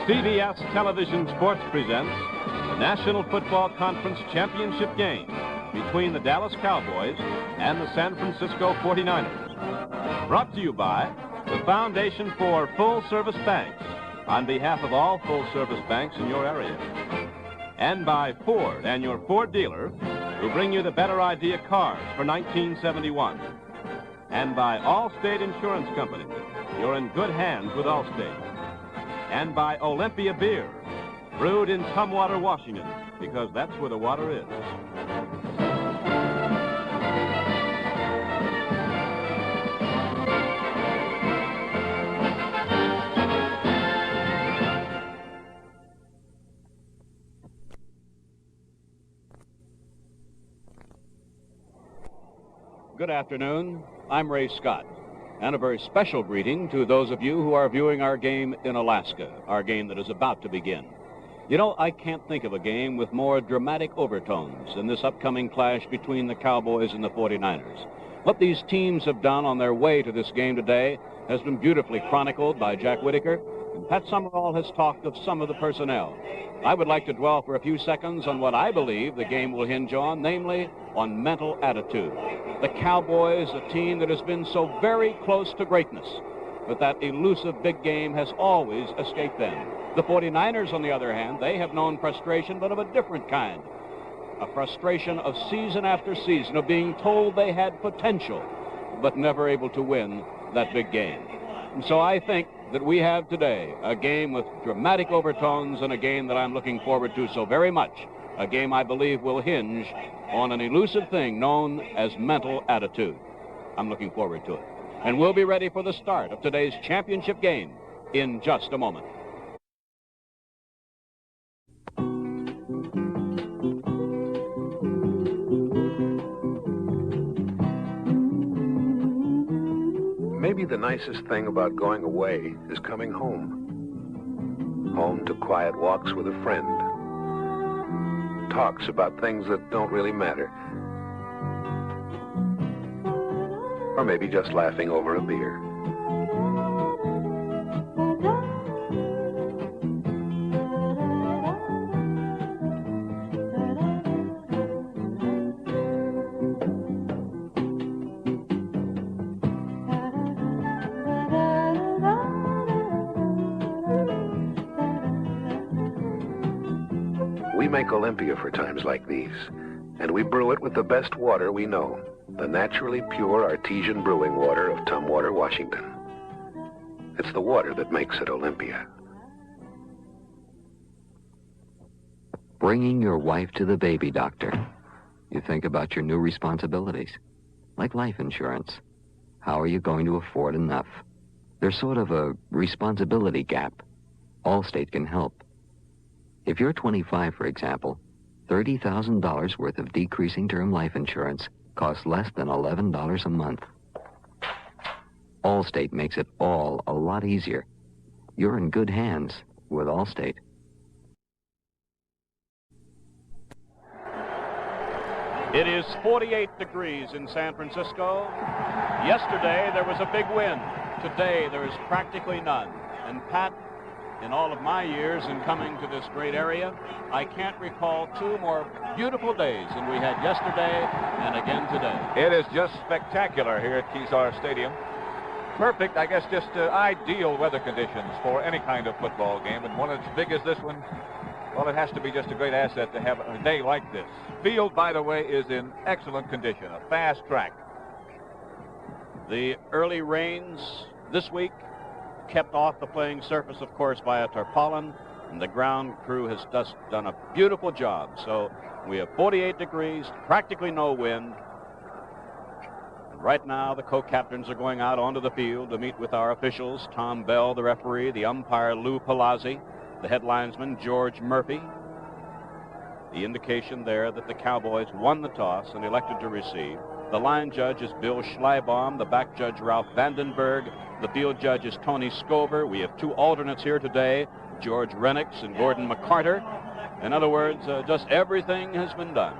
CBS Television Sports presents the National Football Conference Championship game between the Dallas Cowboys and the San Francisco 49ers. Brought to you by the Foundation for Full-Service Banks on behalf of all full-service banks in your area. And by Ford and your Ford dealer, who bring you the better idea cars for 1971. And by Allstate Insurance Company. You're in good hands with Allstate. And by Olympia Beer, brewed in Tumwater, Washington, because that's where the water is. Good afternoon. I'm Ray Scott. And a very special greeting to those of you who are viewing our game in Alaska, our game that is about to begin. You know, I can't think of a game with more dramatic overtones than this upcoming clash between the Cowboys and the 49ers. What these teams have done on their way to this game today has been beautifully chronicled by Jack Whitaker, and Pat Summerall has talked of some of the personnel. I would like to dwell for a few seconds on what I believe the game will hinge on, namely on mental attitude. The Cowboys, a team that has been so very close to greatness, but that elusive big game has always escaped them. The 49ers, on the other hand, they have known frustration, but of a different kind. A frustration of season after season of being told they had potential, but never able to win that big game. And so I think that we have today a game with dramatic overtones and a game that I'm looking forward to so very much. A game I believe will hinge on an elusive thing known as mental attitude. I'm looking forward to it. And we'll be ready for the start of today's championship game in just a moment. Maybe the nicest thing about going away is coming home. Home to quiet walks with a friend. Talks about things that don't really matter. Or maybe just laughing over a beer. We make Olympia for times like these, and we brew it with the best water we know, the naturally pure artesian brewing water of Tumwater, Washington. It's the water that makes it Olympia. Bringing your wife to the baby doctor. You think about your new responsibilities, like life insurance. How are you going to afford enough? There's sort of a responsibility gap. Allstate can help. If you're 25, for example, $30,000 worth of decreasing term life insurance costs less than $11 a month. Allstate makes it all a lot easier. You're in good hands with Allstate. It is 48 degrees in San Francisco. Yesterday there was a big wind. Today there is practically none. And Pat, in all of my years in coming to this great area, I can't recall two more beautiful days than we had yesterday and again today. It is just spectacular here at Kezar Stadium. Perfect, I guess, just ideal weather conditions for any kind of football game. And one as big as this one, well, it has to be just a great asset to have a day like this. Field, by the way, is in excellent condition, a fast track. The early rains this week kept off the playing surface, of course, by a tarpaulin, and the ground crew has just done a beautiful job. So we have 48 degrees, practically no wind. And right now, the co-captains are going out onto the field to meet with our officials, Tom Bell, the referee, the umpire, Lou Palazzi, the head linesman, George Murphy. The indication there that the Cowboys won the toss and elected to receive. The line judge is Bill Schleibaum, the back judge Ralph Vandenberg, the field judge is Tony Scover. We have two alternates here today, George Renix and Gordon McCarter. In other words, just everything has been done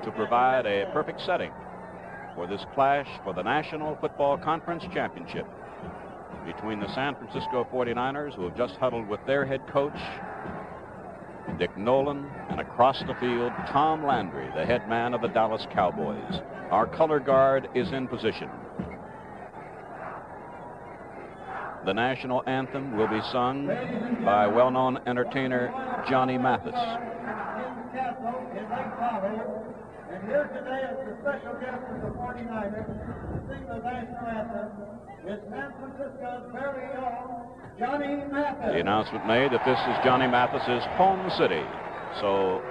to provide a perfect setting for this clash for the National Football Conference Championship between the San Francisco 49ers, who have just huddled with their head coach, Dick Nolan, and across the field, Tom Landry, the head man of the Dallas Cowboys. Our color guard is in position. The national anthem will be sung by well-known entertainer Johnny Mathis. And here today as the special guest of the 49ers to sing the national anthem is San Francisco's very own Johnny Mathis. The announcement made that this is Johnny Mathis's home city. So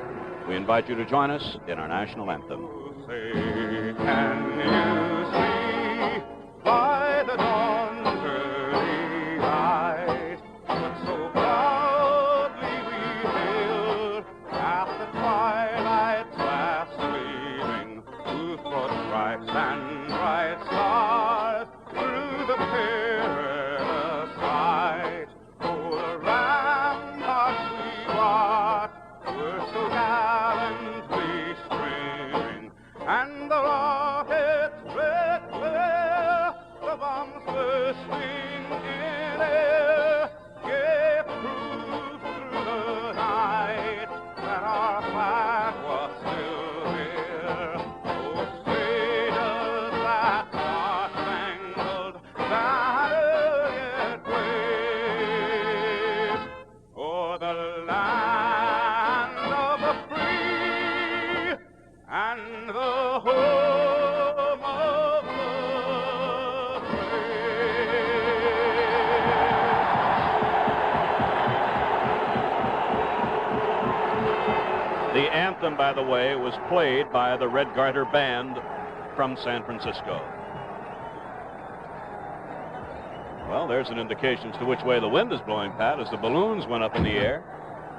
we invite you to join us in our national anthem. Say, can you see by the dawn's early light what so proudly we hailed at the twilight's last gleaming, whose broad stripes and bright stars through the perilous fight o'er ramparts we watched were so gallantly streaming, and the rocket's red glare, the bombs bursting in air, gave proof through the night that our flag was still here. Oh, say does that star-spangled banner yet wave o'er the land of the free and the home of the brave. The anthem, by the way, was played by the Red Garter Band from San Francisco. Well, there's an indication as to which way the wind is blowing, Pat, as the balloons went up in the air.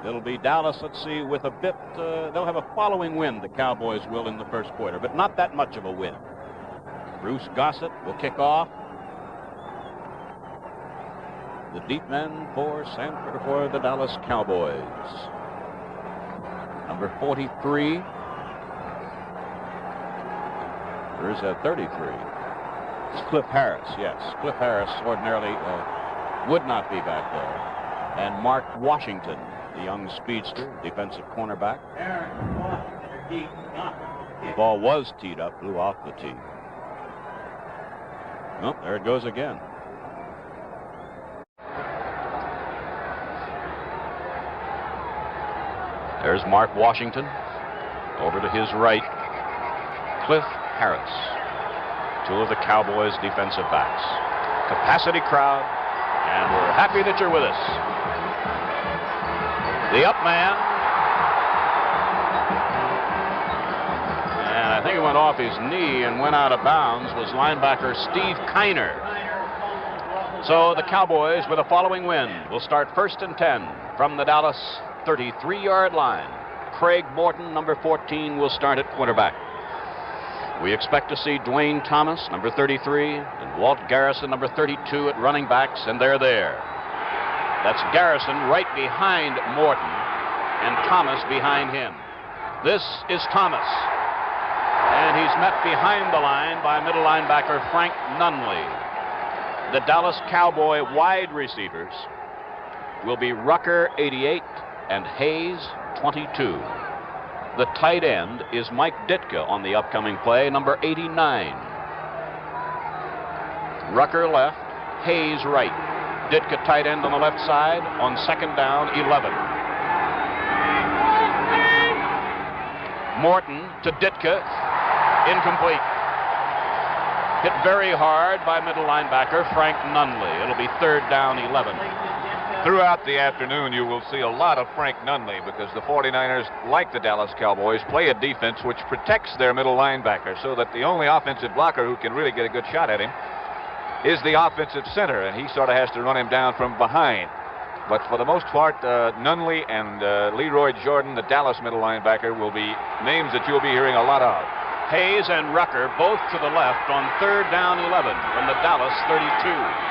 It'll be Dallas, let's see, with a bit, they'll have a following wind, the Cowboys will, in the first quarter, but not that much of a wind. Bruce Gossett will kick off. The deep men for the Dallas Cowboys. Number 43. There's a 33. It's Cliff Harris, yes. Cliff Harris ordinarily would not be back there. And Mark Washington, the young speedster, defensive cornerback. The ball was teed up, blew off the tee. Nope, there it goes again. There's Mark Washington. Over to his right, Cliff Harris. Two of the Cowboys' defensive backs. Capacity crowd, and we're happy that you're with us. The up man, and I think he went off his knee and went out of bounds, was linebacker Steve Kiner. So the Cowboys, with a following wind, will start 1st and 10 from the Dallas 33-yard line. Craig Morton, number 14, will start at quarterback. We expect to see Dwayne Thomas, number 33, and Walt Garrison, number 32, at running backs, and they're there. That's Garrison right behind Morton and Thomas behind him. This is Thomas, and he's met behind the line by middle linebacker Frank Nunley. The Dallas Cowboy wide receivers will be Rucker, 88, and Hayes, 22. The tight end is Mike Ditka on the upcoming play, number 89. Rucker left, Hayes right. Ditka tight end on the left side on 2nd down, 11. Morton to Ditka, incomplete. Hit very hard by middle linebacker Frank Nunley. It'll be 3rd down, 11. Throughout the afternoon, you will see a lot of Frank Nunley because the 49ers, like the Dallas Cowboys, play a defense which protects their middle linebacker so that the only offensive blocker who can really get a good shot at him is the offensive center, and he sort of has to run him down from behind. But for the most part, Nunley and Leroy Jordan, the Dallas middle linebacker, will be names that you'll be hearing a lot of. Hayes and Rucker both to the left on 3rd down, 11 from the Dallas 32.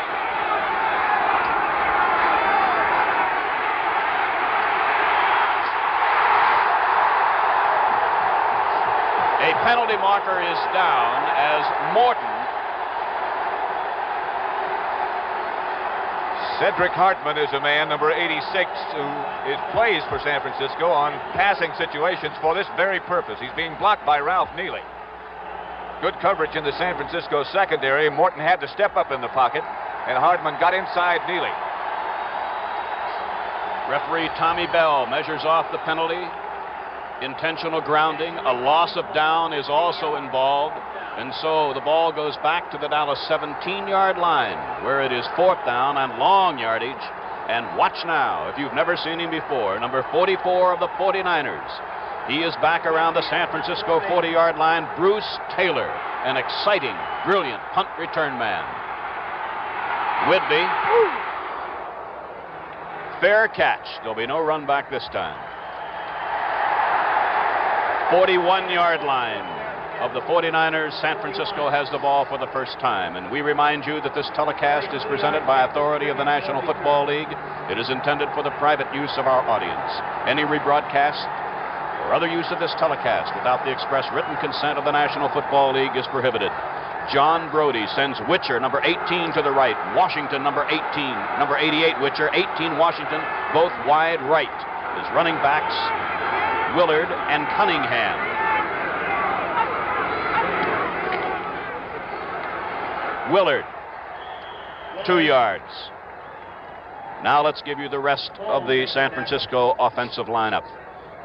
A penalty marker is down as Morton Cedric Hartman is a man, number 86, who plays for San Francisco on passing situations for this very purpose. He's being blocked by Ralph Neely. Good coverage in the San Francisco secondary. Morton had to step up in the pocket, and Hartman got inside Neely. Referee Tommy Bell measures off the penalty. Intentional grounding. A loss of down is also involved. And so the ball goes back to the Dallas 17-yard line, where it is 4th down and long yardage. And watch now, if you've never seen him before, number 44 of the 49ers. He is back around the San Francisco 40-yard line. Bruce Taylor, an exciting, brilliant punt return man. Whitby. Fair catch. There'll be no run back this time. 41-yard line of the 49ers. San Francisco has the ball for the first time. And we remind you that this telecast is presented by authority of the National Football League. It is intended for the private use of our audience. Any rebroadcast or other use of this telecast without the express written consent of the National Football League is prohibited. John Brody sends Witcher, number 18, to the right. Washington, number 18. Number 88, Witcher. 18, Washington. Both wide right. His running backs, Willard and Cunningham. Willard, 2 yards. Now let's give you the rest of the San Francisco offensive lineup.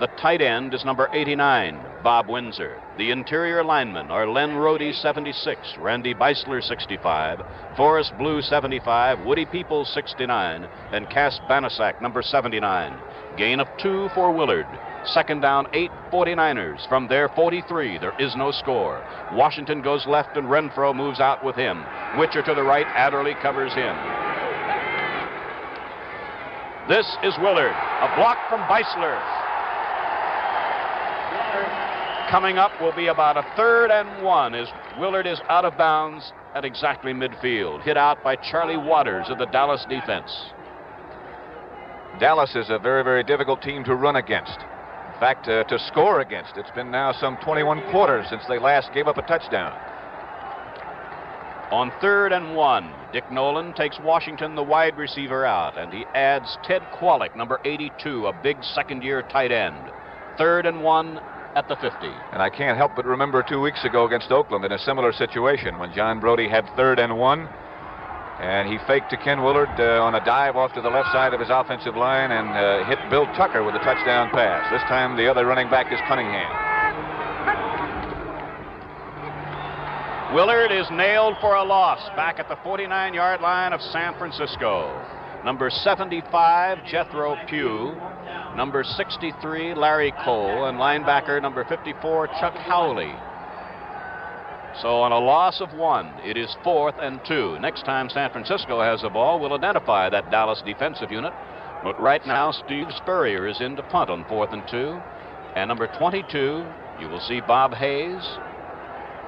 The tight end is number 89, Bob Windsor. The interior linemen are Len Rohde, 76, Randy Beisler, 65, Forrest Blue, 75, Woody Peoples, 69, and Cass Banasak, number 79. Gain of 2 for Willard. Second down, 8, 49ers. From their 43, there is no score. Washington goes left and Renfro moves out with him. Witcher to the right, Adderley covers him. This is Willard, a block from Beisler. Coming up will be about a 3rd and 1 as Willard is out of bounds at exactly midfield. Hit out by Charlie Waters of the Dallas defense. Dallas is a very, very difficult team to run against. In fact, to score against. It's been now some 21 quarters since they last gave up a touchdown. On 3rd and 1, Dick Nolan takes Washington, the wide receiver, out, and he adds Ted Kwolek, number 82, a big second-year tight end. 3rd and 1 at the 50. And I can't help but remember 2 weeks ago against Oakland in a similar situation when John Brody had 3rd and 1. And he faked to Ken Willard on a dive off to the left side of his offensive line and hit Bill Tucker with a touchdown pass. This time the other running back is Cunningham. Willard is nailed for a loss back at the 49-yard line of San Francisco. Number 75, Jethro Pugh. Number 63, Larry Cole. And linebacker number 54, Chuck Howley. So on a loss of 1, it is 4th and 2. Next time San Francisco has the ball, we'll identify that Dallas defensive unit. But right now, Steve Spurrier is in to punt on 4th and 2. And number 22, you will see Bob Hayes.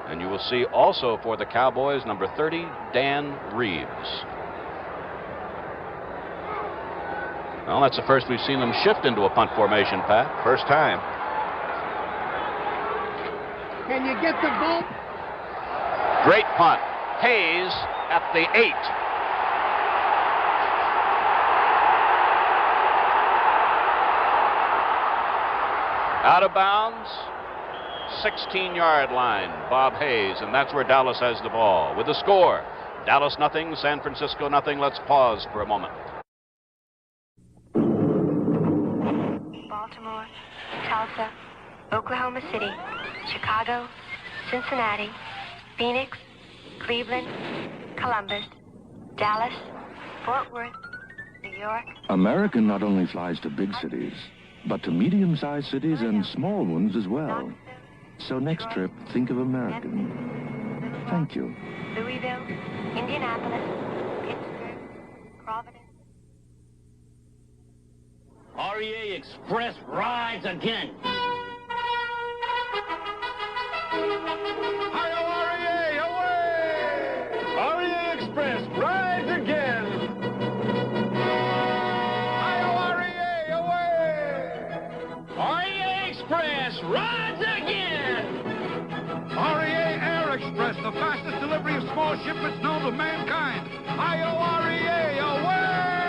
And you will see also for the Cowboys, number 30, Dan Reeves. Well, that's the first we've seen them shift into a punt formation, Pat. First time. Can you get the ball? Great punt. Hayes at the 8. Out of bounds, 16-yard line, Bob Hayes, and that's where Dallas has the ball. With the score, Dallas nothing, San Francisco nothing. Let's pause for a moment. Baltimore, Tulsa, Oklahoma City, Chicago, Cincinnati, Phoenix, Cleveland, Columbus, Dallas, Fort Worth, New York. American not only flies to big cities, but to medium-sized cities and small ones as well. So next trip, think of American. Thank you. Louisville, Indianapolis, Pittsburgh, Providence. REA Express rides again. Express rides again. REA away. REA Express rides again. REA Air Express, the fastest delivery of small shipments known to mankind. REA away.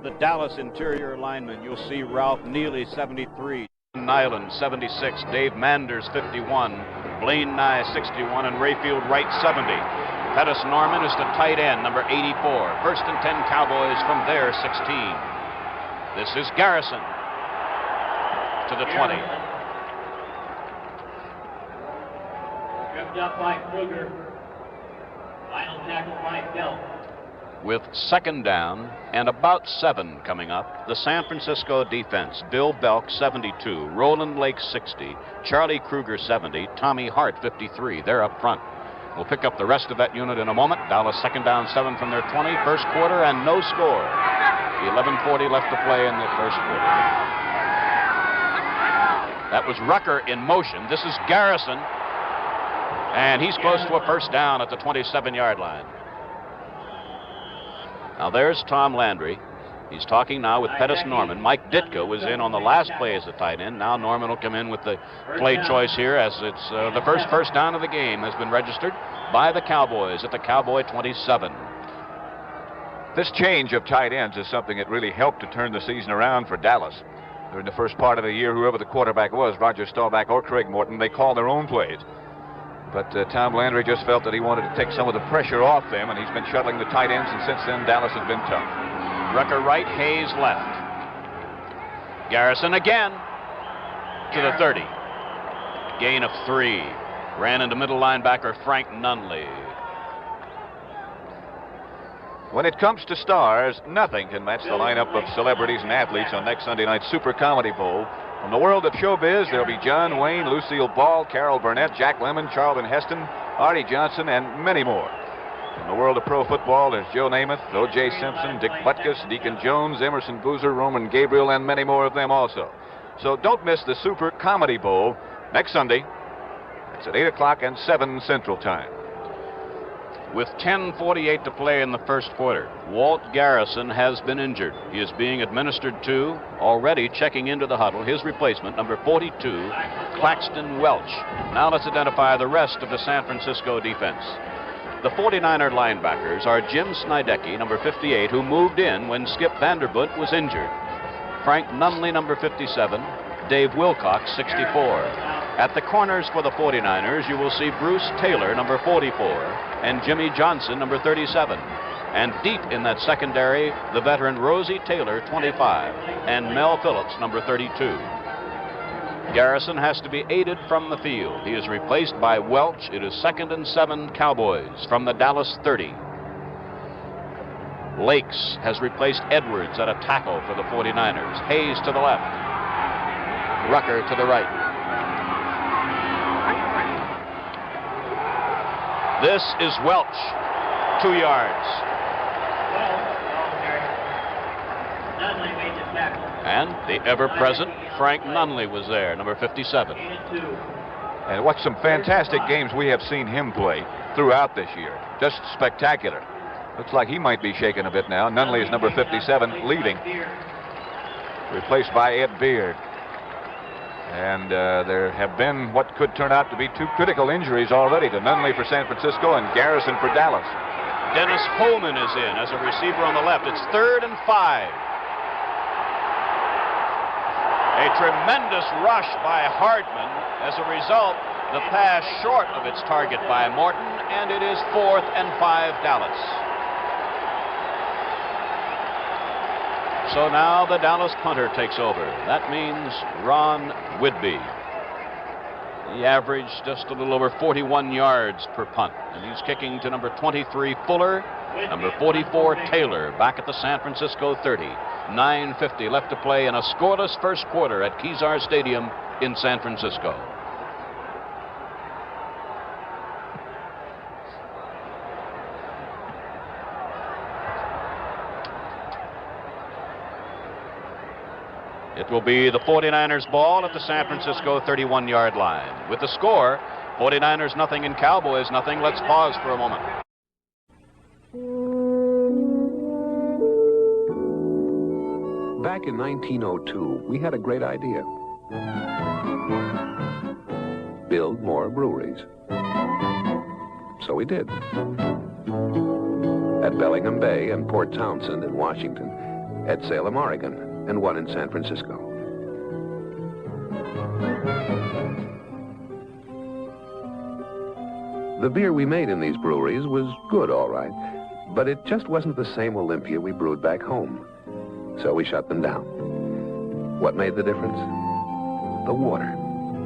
the Dallas interior linemen, you'll see Ralph Neely, 73, Nyland, 76, Dave Manders, 51, Blaine Nye, 61, and Rayfield Wright, 70. Pettis Norman is the tight end, number 84. First and 10 Cowboys from their 16. This is Garrison to the 20. Tripped up by Kruger. Final tackle by Bell. With second down and about 7 coming up, the San Francisco defense, Bill Belk, 72, Roland Lake, 60, Charlie Kruger, 70, Tommy Hart, 53. They're up front. We'll pick up the rest of that unit in a moment. Dallas second down, 7 from their 20, first quarter, and no score. 11:40 left to play in the first quarter. That was Rucker in motion. This is Garrison, and he's close to a first down at the 27-yard line. Now there's Tom Landry. He's talking now with Pettis Norman. Mike Ditka was in on the last play as a tight end. Now Norman will come in with the play choice here, as it's the first down of the game has been registered by the Cowboys at the Cowboy 27. This change of tight ends is something that really helped to turn the season around for Dallas. During the first part of the year, whoever the quarterback was, Roger Staubach or Craig Morton, they called their own plays. But Tom Landry just felt that he wanted to take some of the pressure off them, and he's been shuttling the tight ends, and since then, Dallas has been tough. Rucker right, Hayes left. Garrison again to the 30. Gain of 3. Ran into middle linebacker Frank Nunley. When it comes to stars, nothing can match the lineup of celebrities and athletes on next Sunday night's Super Comedy Bowl. From the world of showbiz, there'll be John Wayne, Lucille Ball, Carol Burnett, Jack Lemmon, Charlton Heston, Artie Johnson, and many more. In the world of pro football, there's Joe Namath, O.J. Simpson, Dick Butkus, Deacon Jones, Emerson Boozer, Roman Gabriel, and many more of them also. So don't miss the Super Comedy Bowl next Sunday. It's at 8 o'clock and 7 Central Time. With 10:48 to play in the first quarter, Walt Garrison has been injured. He is being administered to, already checking into the huddle, his replacement, number 42, Claxton Welch. Now let's identify the rest of the San Francisco defense. The 49er linebackers are Jim Snydecki, number 58, who moved in when Skip Vanderbutt was injured. Frank Nunley, number 57, Dave Wilcox, 64. At the corners for the 49ers, you will see Bruce Taylor, number 44, and Jimmy Johnson, number 37. And deep in that secondary, the veteran Rosie Taylor, 25, and Mel Phillips, number 32. Garrison has to be aided from the field. He is replaced by Welch. It is 2nd and 7 Cowboys from the Dallas 30. Lakes has replaced Edwards at a tackle for the 49ers. Hayes to the left. Rucker to the right. This is Welch, 2 yards. Nunley made the tackle. And the ever-present Frank Nunley was there, number 57. And what some fantastic games we have seen him play throughout this year. Just spectacular. Looks like he might be shaken a bit now. Nunley is number 57, leaving. Replaced by Ed Beard. And there have been what could turn out to be 2 critical injuries already to Nunley for San Francisco and Garrison for Dallas. Dennis Holman is in as a receiver on the left. It's 3rd and 5. A tremendous rush by Hardman. As a result, the pass short of its target by Morton, and it is 4th and 5 Dallas. So now the Dallas punter takes over. That means Ron Whidbey. He averaged just a little over 41 yards per punt. And he's kicking to number 23 Fuller, number 44 Taylor, back at the San Francisco 30. 9:50 left to play in a scoreless first quarter at Kezar Stadium in San Francisco. It will be the 49ers ball at the San Francisco 31-yard line. With the score, 49ers nothing and Cowboys nothing. Let's pause for a moment. Back in 1902, we had a great idea. Build more breweries. So we did. At Bellingham Bay and Port Townsend in Washington, at Salem, Oregon, and one in San Francisco. The beer we made in these breweries was good, all right, but it just wasn't the same Olympia we brewed back home. So we shut them down. What made the difference? The water.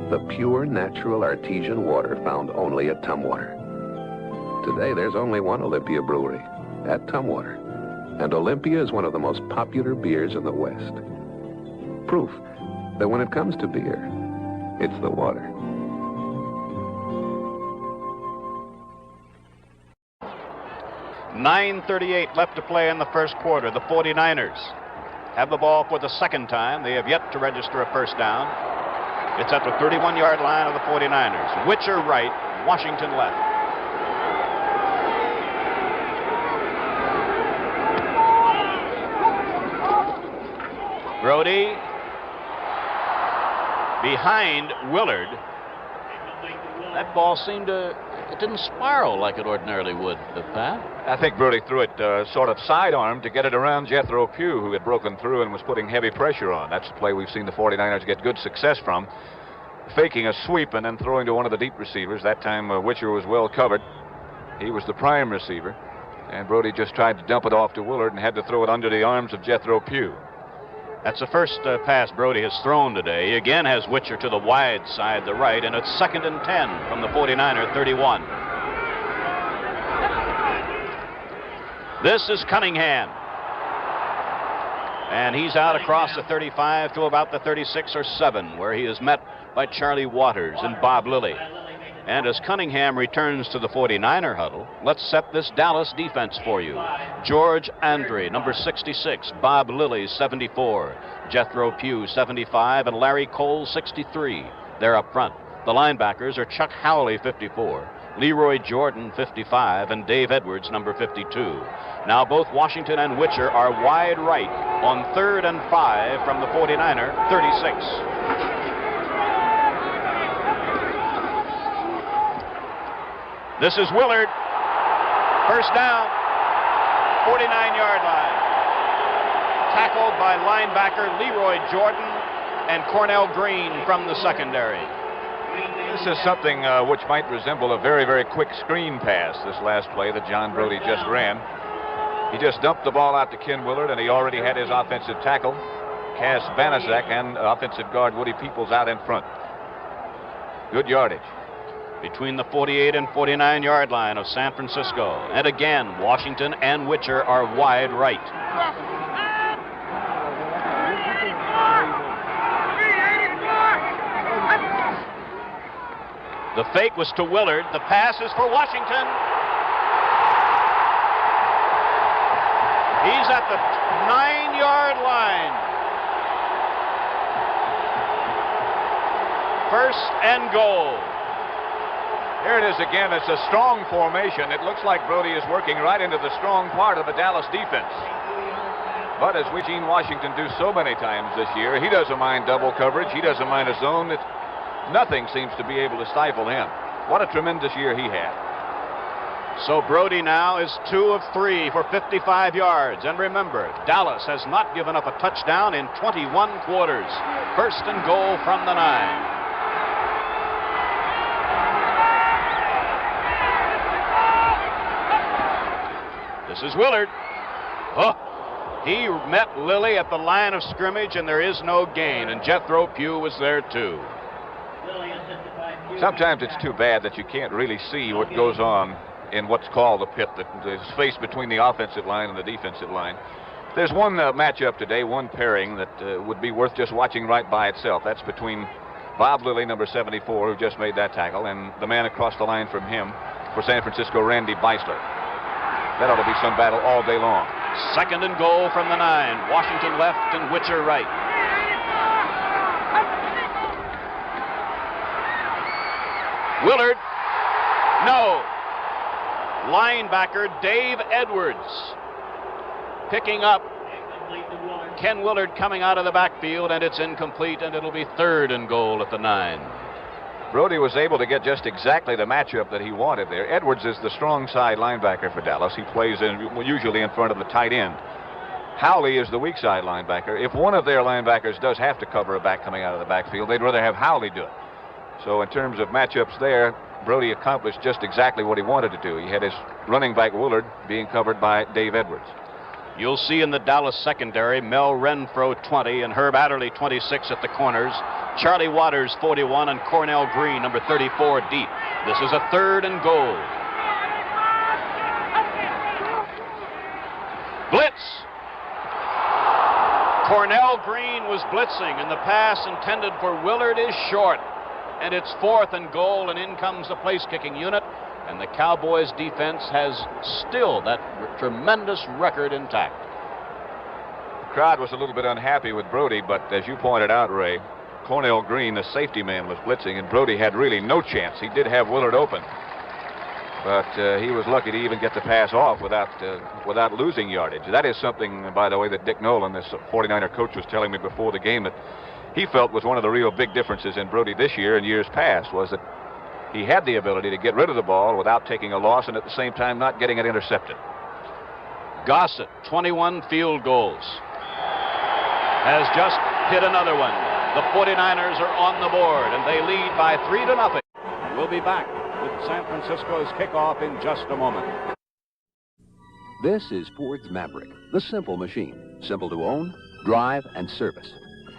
The pure, natural, artesian water found only at Tumwater. Today, there's only one Olympia brewery, at Tumwater. And Olympia is one of the most popular beers in the West. Proof that when it comes to beer, it's the water. .9:38 left to play in the first quarter. The 49ers have the ball for the second time. They have yet to register a first down. It's at the 31-yard line of the 49ers. Witcher right, Washington left. Brody behind Willard. That ball seemed to, it didn't spiral like it ordinarily would, Pat. I think Brody threw it sort of sidearm to get it around Jethro Pugh, who had broken through and was putting heavy pressure on. That's the play we've seen the 49ers get good success from. Faking a sweep and then throwing to one of the deep receivers. That time Witcher was well covered. He was the prime receiver. And Brody just tried to dump it off to Willard and had to throw it under the arms of Jethro Pugh. That's the first pass Brody has thrown today. He again has Witcher to the wide side, the right, and it's 2nd and 10 from the 49er 31. This is Cunningham. And he's out across the 35 to about the 36 or 7, where he is met by Charlie Waters and Bob Lilly. And as Cunningham returns to the 49er huddle, let's set this Dallas defense for you. George Andre, number 66, Bob Lilly, 74, Jethro Pugh, 75, and Larry Cole, 63. They're up front. The linebackers are Chuck Howley, 54, Leroy Jordan, 55, and Dave Edwards, number 52. Now both Washington and Witcher are wide right on 3rd and 5 from the 49er 36. This is Willard. First down, 49-yard line. Tackled by linebacker Leroy Jordan and Cornell Green from the secondary. This is something which might resemble a very, very quick screen pass, this last play that John Brody just ran. He just dumped the ball out to Ken Willard, and he already had his offensive tackle, Cass Banaszak, and offensive guard Woody Peoples out in front. Good yardage. Between the 48 and 49-yard line of San Francisco. And again, Washington and Witcher are wide right. The fake was to Willard. The pass is for Washington. He's at the 9-yard line. First and goal. Here it is again. It's a strong formation. It looks like Brody is working right into the strong part of the Dallas defense. But as we've seen Washington do so many times this year, he doesn't mind double coverage. He doesn't mind a zone. Nothing seems to be able to stifle him. What a tremendous year he had. So Brody now is 2 of 3 for 55 yards. And remember, Dallas has not given up a touchdown in 21 quarters. First and goal from the 9. This is Willard. Oh, he met Lilly at the line of scrimmage, and there is no gain. And Jethro Pugh was there, too. Sometimes it's too bad that you can't really see what goes on in what's called the pit, the space between the offensive line and the defensive line. There's one matchup today, one pairing that would be worth just watching right by itself. That's between Bob Lilly, number 74, who just made that tackle, and the man across the line from him for San Francisco, Randy Beisler. That ought to be some battle all day long. Second and goal from the 9. Washington left and Witcher right. Willard. No. Linebacker Dave Edwards picking up Ken Willard coming out of the backfield, and it's incomplete, and it'll be 3rd and goal at the 9. Brody was able to get just exactly the matchup that he wanted there. Edwards is the strong side linebacker for Dallas. He plays usually in front of the tight end. Howley is the weak side linebacker. If one of their linebackers does have to cover a back coming out of the backfield, they'd rather have Howley do it. So in terms of matchups there, Brody accomplished just exactly what he wanted to do. He had his running back Willard being covered by Dave Edwards. You'll see in the Dallas secondary, Mel Renfro 20 and Herb Adderley 26 at the corners. Charlie Waters 41 and Cornell Green number 34 deep. This is a 3rd and goal. Blitz. Cornell Green was blitzing, and the pass intended for Willard is short. And it's 4th and goal, and in comes the place-kicking unit. And the Cowboys defense has still that tremendous record intact. The crowd was a little bit unhappy with Brody, but as you pointed out, Ray, Cornell Green, the safety man, was blitzing, and Brody had really no chance. He did have Willard open, but he was lucky to even get the pass off without losing yardage. That is something, by the way, that Dick Nolan, this 49er coach, was telling me before the game that he felt was one of the real big differences in Brody this year and years past, was that he had the ability to get rid of the ball without taking a loss and at the same time not getting it intercepted. Gossett, 21 field goals, has just hit another one. The 49ers are on the board, and they lead by 3-0. We'll be back with San Francisco's kickoff in just a moment. This is Ford's Maverick, the simple machine. Simple to own, drive, and service.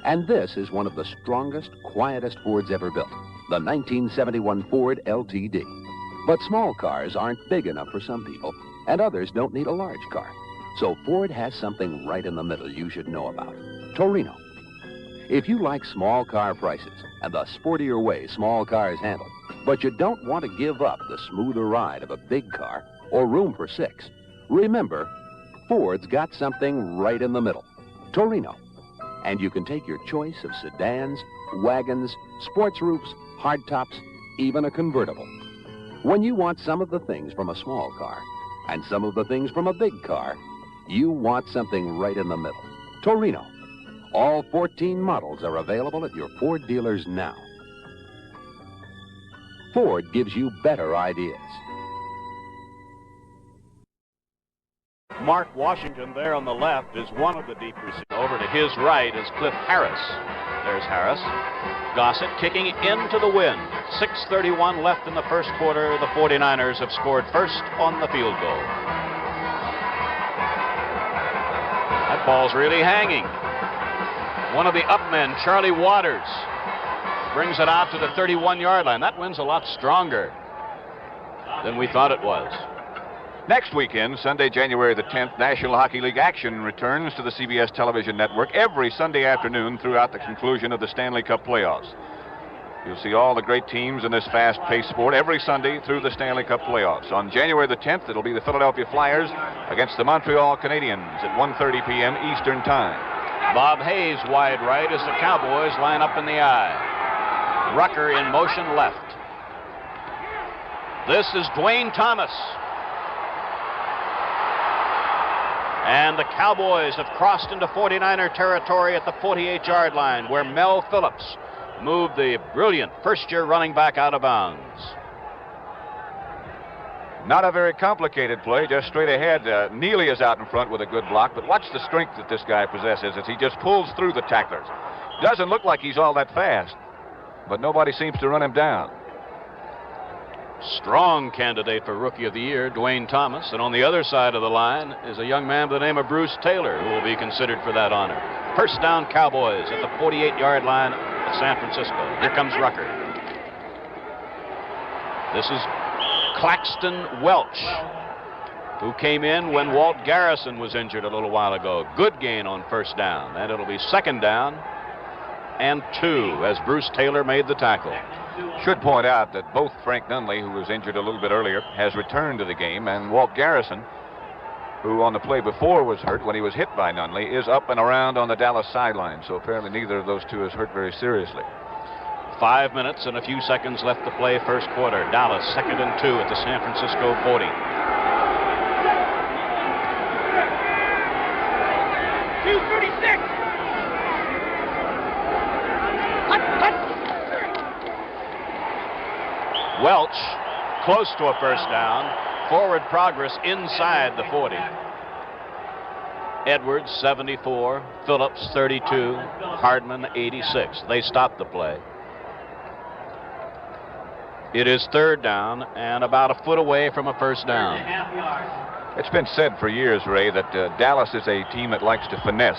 And this is one of the strongest, quietest Fords ever built. The 1971 Ford LTD. But small cars aren't big enough for some people, and others don't need a large car. So Ford has something right in the middle you should know about. Torino. If you like small car prices and the sportier way small cars handle, but you don't want to give up the smoother ride of a big car or room for 6, remember, Ford's got something right in the middle. Torino. And you can take your choice of sedans, wagons, sports roofs, hardtops, even a convertible. When you want some of the things from a small car and some of the things from a big car, you want something right in the middle. Torino. All 14 models are available at your Ford dealers now. Ford gives you better ideas. Mark Washington there on the left is one of the deep receivers. Over to his right is Cliff Harris. There's Harris. Gossett kicking into the wind. 6:31 left in the first quarter. The 49ers have scored first on the field goal. That ball's really hanging. One of the up men, Charlie Waters, brings it out to the 31-yard line. That wind's a lot stronger than we thought it was. Next weekend, Sunday, January the 10th, National Hockey League action returns to the CBS television network every Sunday afternoon throughout the conclusion of the Stanley Cup playoffs. You'll see all the great teams in this fast-paced sport every Sunday through the Stanley Cup playoffs. On January the 10th, it'll be the Philadelphia Flyers against the Montreal Canadiens at 1:30 p.m. Eastern Time. Bob Hayes wide right as the Cowboys line up in the I. Rucker in motion left. This is Dwayne Thomas. And the Cowboys have crossed into 49er territory at the 48-yard line, where Mel Phillips moved the brilliant first-year running back out of bounds. Not a very complicated play, just straight ahead. Neely is out in front with a good block, but watch the strength that this guy possesses as he just pulls through the tacklers. Doesn't look like he's all that fast, but nobody seems to run him down. Strong candidate for Rookie of the Year, Dwayne Thomas. And on the other side of the line is a young man by the name of Bruce Taylor, who will be considered for that honor. First down, Cowboys at the 48-yard line of San Francisco. Here comes Rucker. This is Claxton Welch, who came in when Walt Garrison was injured a little while ago. Good gain on first down. And it'll be second down and 2 as Bruce Taylor made the tackle. Should point out that both Frank Nunley, who was injured a little bit earlier, has returned to the game, and Walt Garrison, who on the play before was hurt when he was hit by Nunley, is up and around on the Dallas sideline. So apparently neither of those two is hurt very seriously. 5 minutes and a few seconds left to play first quarter. Dallas 2nd and 2 at the San Francisco 40. Welch, close to a first down. Forward progress inside the 40. Edwards, 74. Phillips, 32. Hardman, 86. They stopped the play. It is third down and about a foot away from a first down. It's been said for years, Ray, that Dallas is a team that likes to finesse.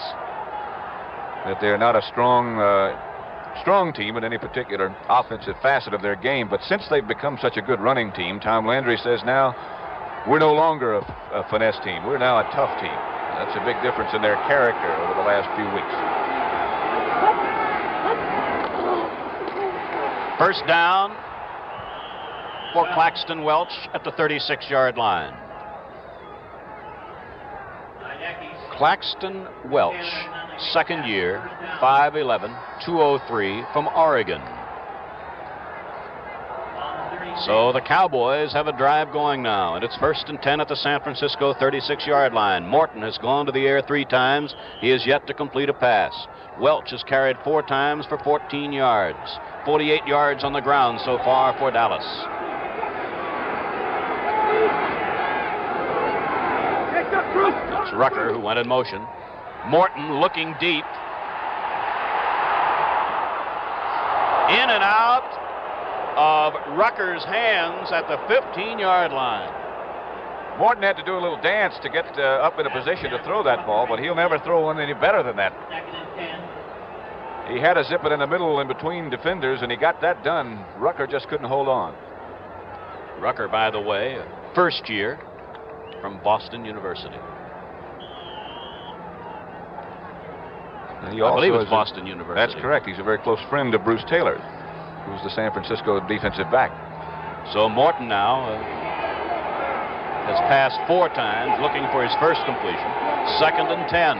That they're not a strong team in any particular offensive facet of their game. But since they've become such a good running team, Tom Landry says now we're no longer a finesse team. We're now a tough team. That's a big difference in their character over the last few weeks. First down for Claxton Welch at the 36-yard line. Claxton Welch, second year, 5'11", 203, from Oregon. So the Cowboys have a drive going now, and it's 1st and 10 at the San Francisco 36-yard line. Morton has gone to the air 3 times. He has yet to complete a pass. Welch has carried 4 times for 14 yards. 48 yards on the ground so far for Dallas. It's Rucker who went in motion. Morton looking deep. In and out of Rucker's hands at the 15-yard line. Morton had to do a little dance to get up in a position to throw that ball, but he'll never throw one any better than that. He had to zip it in the middle in between defenders, and he got that done. Rucker just couldn't hold on. Rucker, by the way, first year from Boston University. I believe it's Boston University. That's correct. He's a very close friend of Bruce Taylor, who's the San Francisco defensive back. So Morton now has passed 4 times, looking for his first completion. 2nd and 10.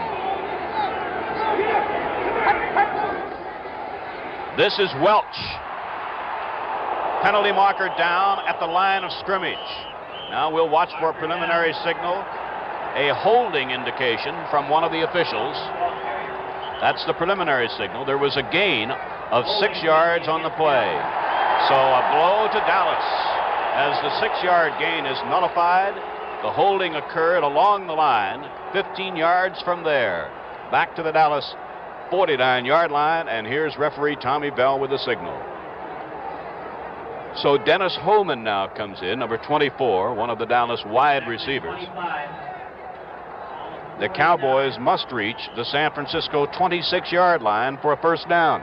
This is Welch. Penalty marker down at the line of scrimmage. Now we'll watch for a preliminary signal, a holding indication from one of the officials. That's the preliminary signal. There was a gain of 6 yards on the play. So a blow to Dallas. As the 6-yard gain is nullified, the holding occurred along the line, 15 yards from there. Back to the Dallas 49-yard line, and here's referee Tommy Bell with the signal. So Dennis Holman now comes in, number 24, one of the Dallas wide receivers. The Cowboys must reach the San Francisco 26-yard line for a first down.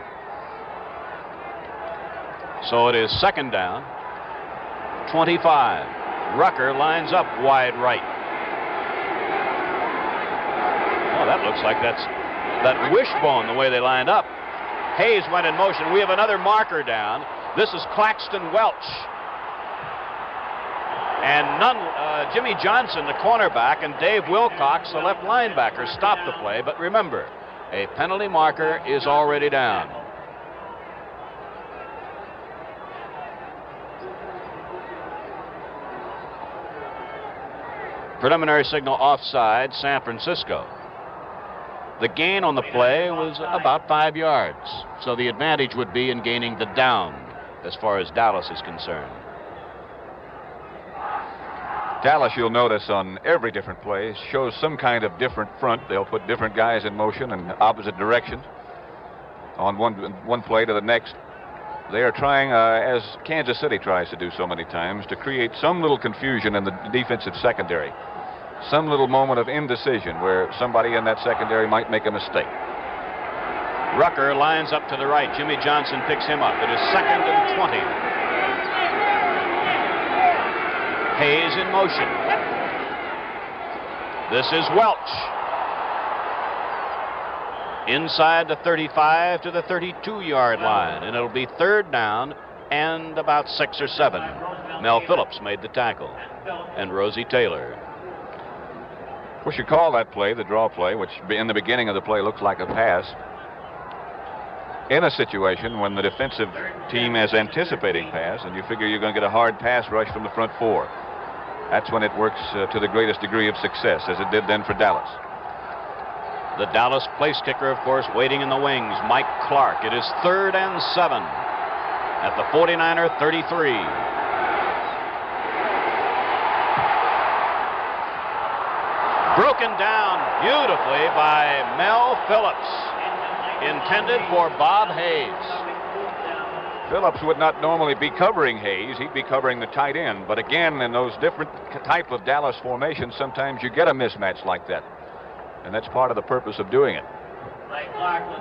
So it is 2nd down, 25. Rucker lines up wide right. Oh, that looks like that's that wishbone the way they lined up. Hayes went in motion. We have another marker down. This is Claxton Welch. And Jimmy Johnson, the cornerback, and Dave Wilcox, the left linebacker, stopped the play. But remember, a penalty marker is already down. Preliminary signal offside, San Francisco. The gain on the play was about 5 yards. So the advantage would be in gaining the down as far as Dallas is concerned. Dallas, you'll notice on every different play, shows some kind of different front. They'll put different guys in motion in opposite directions on one play to the next. They are trying, as Kansas City tries to do so many times, to create some little confusion in the defensive secondary. Some little moment of indecision where somebody in that secondary might make a mistake. Rucker lines up to the right. Jimmy Johnson picks him up. It is 2nd and 20. Hayes in motion. This is Welch. Inside the 35 to the 32-yard line, and it'll be 3rd down and about 6 or 7. Mel Phillips made the tackle, and Rosie Taylor. We should call that play the draw play, which in the beginning of the play looks like a pass. In a situation when the defensive team is anticipating pass, and you figure you're going to get a hard pass rush from the front 4. That's when it works to the greatest degree of success, as it did then for Dallas. The Dallas place kicker, of course, waiting in the wings, Mike Clark. It is 3rd and 7 at the 49er 33. broken down beautifully by Mel Phillips. Intended for Bob Hayes. Phillips would not normally be covering Hayes. He'd be covering the tight end. But again, in those different type of Dallas formations, sometimes you get a mismatch like that. And that's part of the purpose of doing it.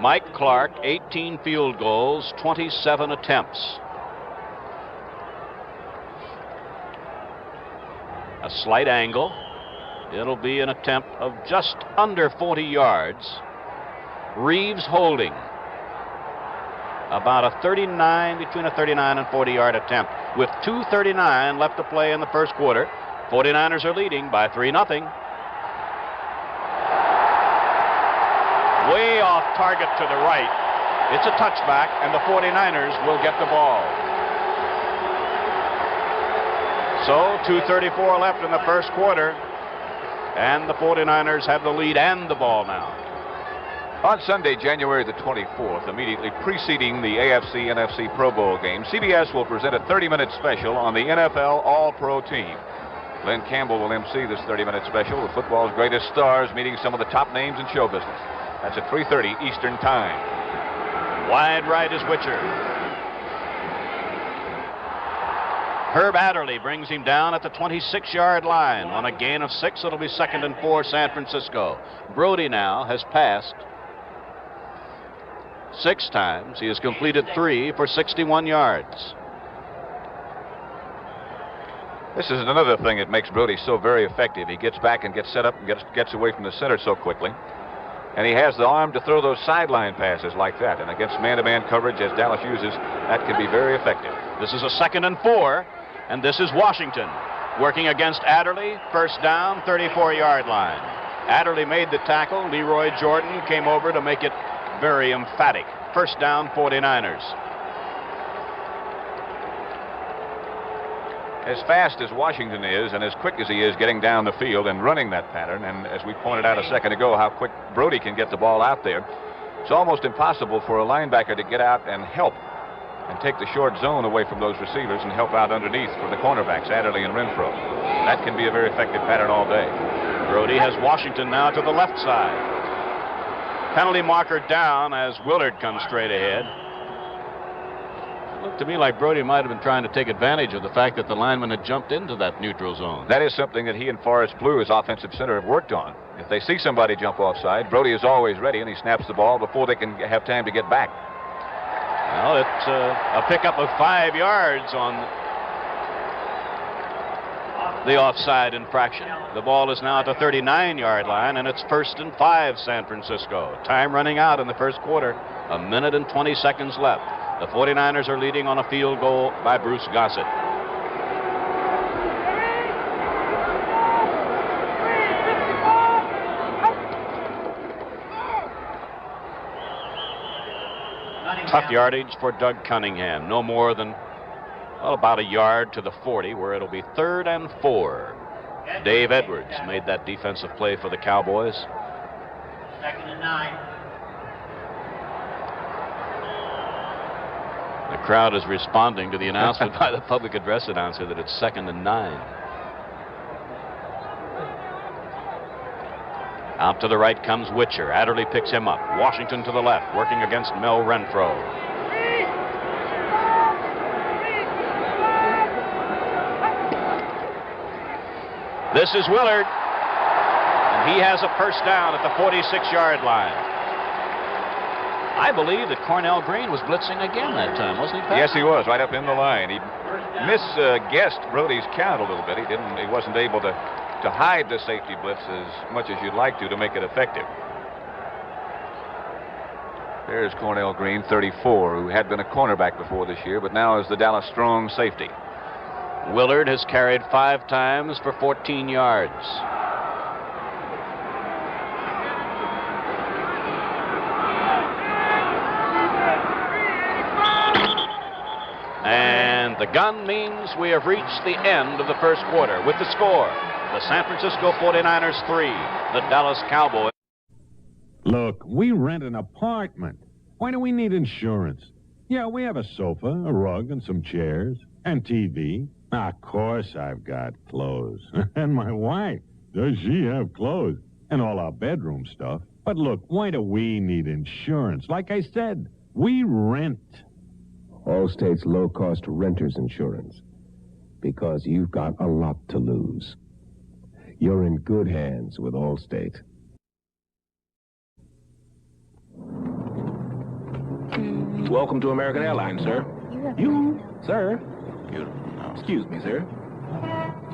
Mike Clark, 18 field goals, 27 attempts. A slight angle. It'll be an attempt of just under 40 yards. Reeves holding. About a 39, between a 39 and 40-yard attempt. With 2:39 left to play in the first quarter, 49ers are leading by 3-0. Way off target to the right. It's a touchback, and the 49ers will get the ball. So 2:34 left in the first quarter, and the 49ers have the lead and the ball now. On Sunday, January the 24th, immediately preceding the AFC-NFC Pro Bowl game, CBS will present a 30-minute special on the NFL All-Pro team. Glenn Campbell will MC this 30-minute special with football's greatest stars meeting some of the top names in show business. That's at 3:30 Eastern Time. Wide right is Witcher. Herb Adderley brings him down at the 26-yard line. On a gain of 6, it'll be 2nd and 4 San Francisco. Brody now has passed 6 times. He has completed 3 for 61 yards. This is another thing that makes Brody so very effective. He gets back and gets set up and gets away from the center so quickly. And he has the arm to throw those sideline passes like that. And against man-to-man coverage, as Dallas uses, that can be very effective. This is a 2nd and 4, and this is Washington working against Adderley. First down, 34-yard line. Adderley made the tackle. Leroy Jordan came over to make it very emphatic. First down, 49ers. As fast as Washington is and as quick as he is getting down the field and running that pattern, and as we pointed out a second ago how quick Brody can get the ball out there, it's almost impossible for a linebacker to get out and help and take the short zone away from those receivers and help out underneath for the cornerbacks, Adderley and Renfro. That can be a very effective pattern all day. Brody has Washington now to the left side. Penalty marker down as Willard comes straight ahead. It looked to me like Brody might have been trying to take advantage of the fact that the lineman had jumped into that neutral zone. That is something that he and Forrest Blue, his offensive center, have worked on. If they see somebody jump offside, Brody is always ready, and he snaps the ball before they can have time to get back. Well, it's a pickup of 5 yards on the offside infraction. The ball is now at the 39-yard line, and it's 1st and 5 San Francisco. Time running out in the first quarter. 1 minute and 20 seconds left. The 49ers are leading on a field goal by Bruce Gossett. Tough yardage for Doug Cunningham. No more than, well, about a yard to the 40, where it'll be 3rd and 4. Dave Edwards made that defensive play for the Cowboys. 2nd and 9. The crowd is responding to the announcement by the public address announcer that it's 2nd and 9. Out to the right comes Witcher. Adderley picks him up. Washington to the left, working against Mel Renfro. This is Willard, and he has a first down at the 46-yard line. I believe that Cornell Green was blitzing again that time, wasn't he, Pat? Yes, he was, right up in the line. He misguessed Brody's count a little bit. He wasn't able to hide the safety blitz as much as you'd like to make it effective. There's Cornell Green, 34, who had been a cornerback before this year, but now is the Dallas strong safety. Willard has carried 5 times for 14 yards. And the gun means we have reached the end of the first quarter with the score. The San Francisco 49ers 3, the Dallas Cowboys. Look, we rent an apartment. Why do we need insurance? Yeah, we have a sofa, a rug, and some chairs, and TV. Of course I've got clothes. And my wife, does she have clothes? and all our bedroom stuff. But look, why do we need insurance? Like I said, we rent. Allstate's low-cost renter's insurance. Because you've got a lot to lose. You're in good hands with Allstate. Welcome to American Airlines, sir. Sir? Excuse me, sir.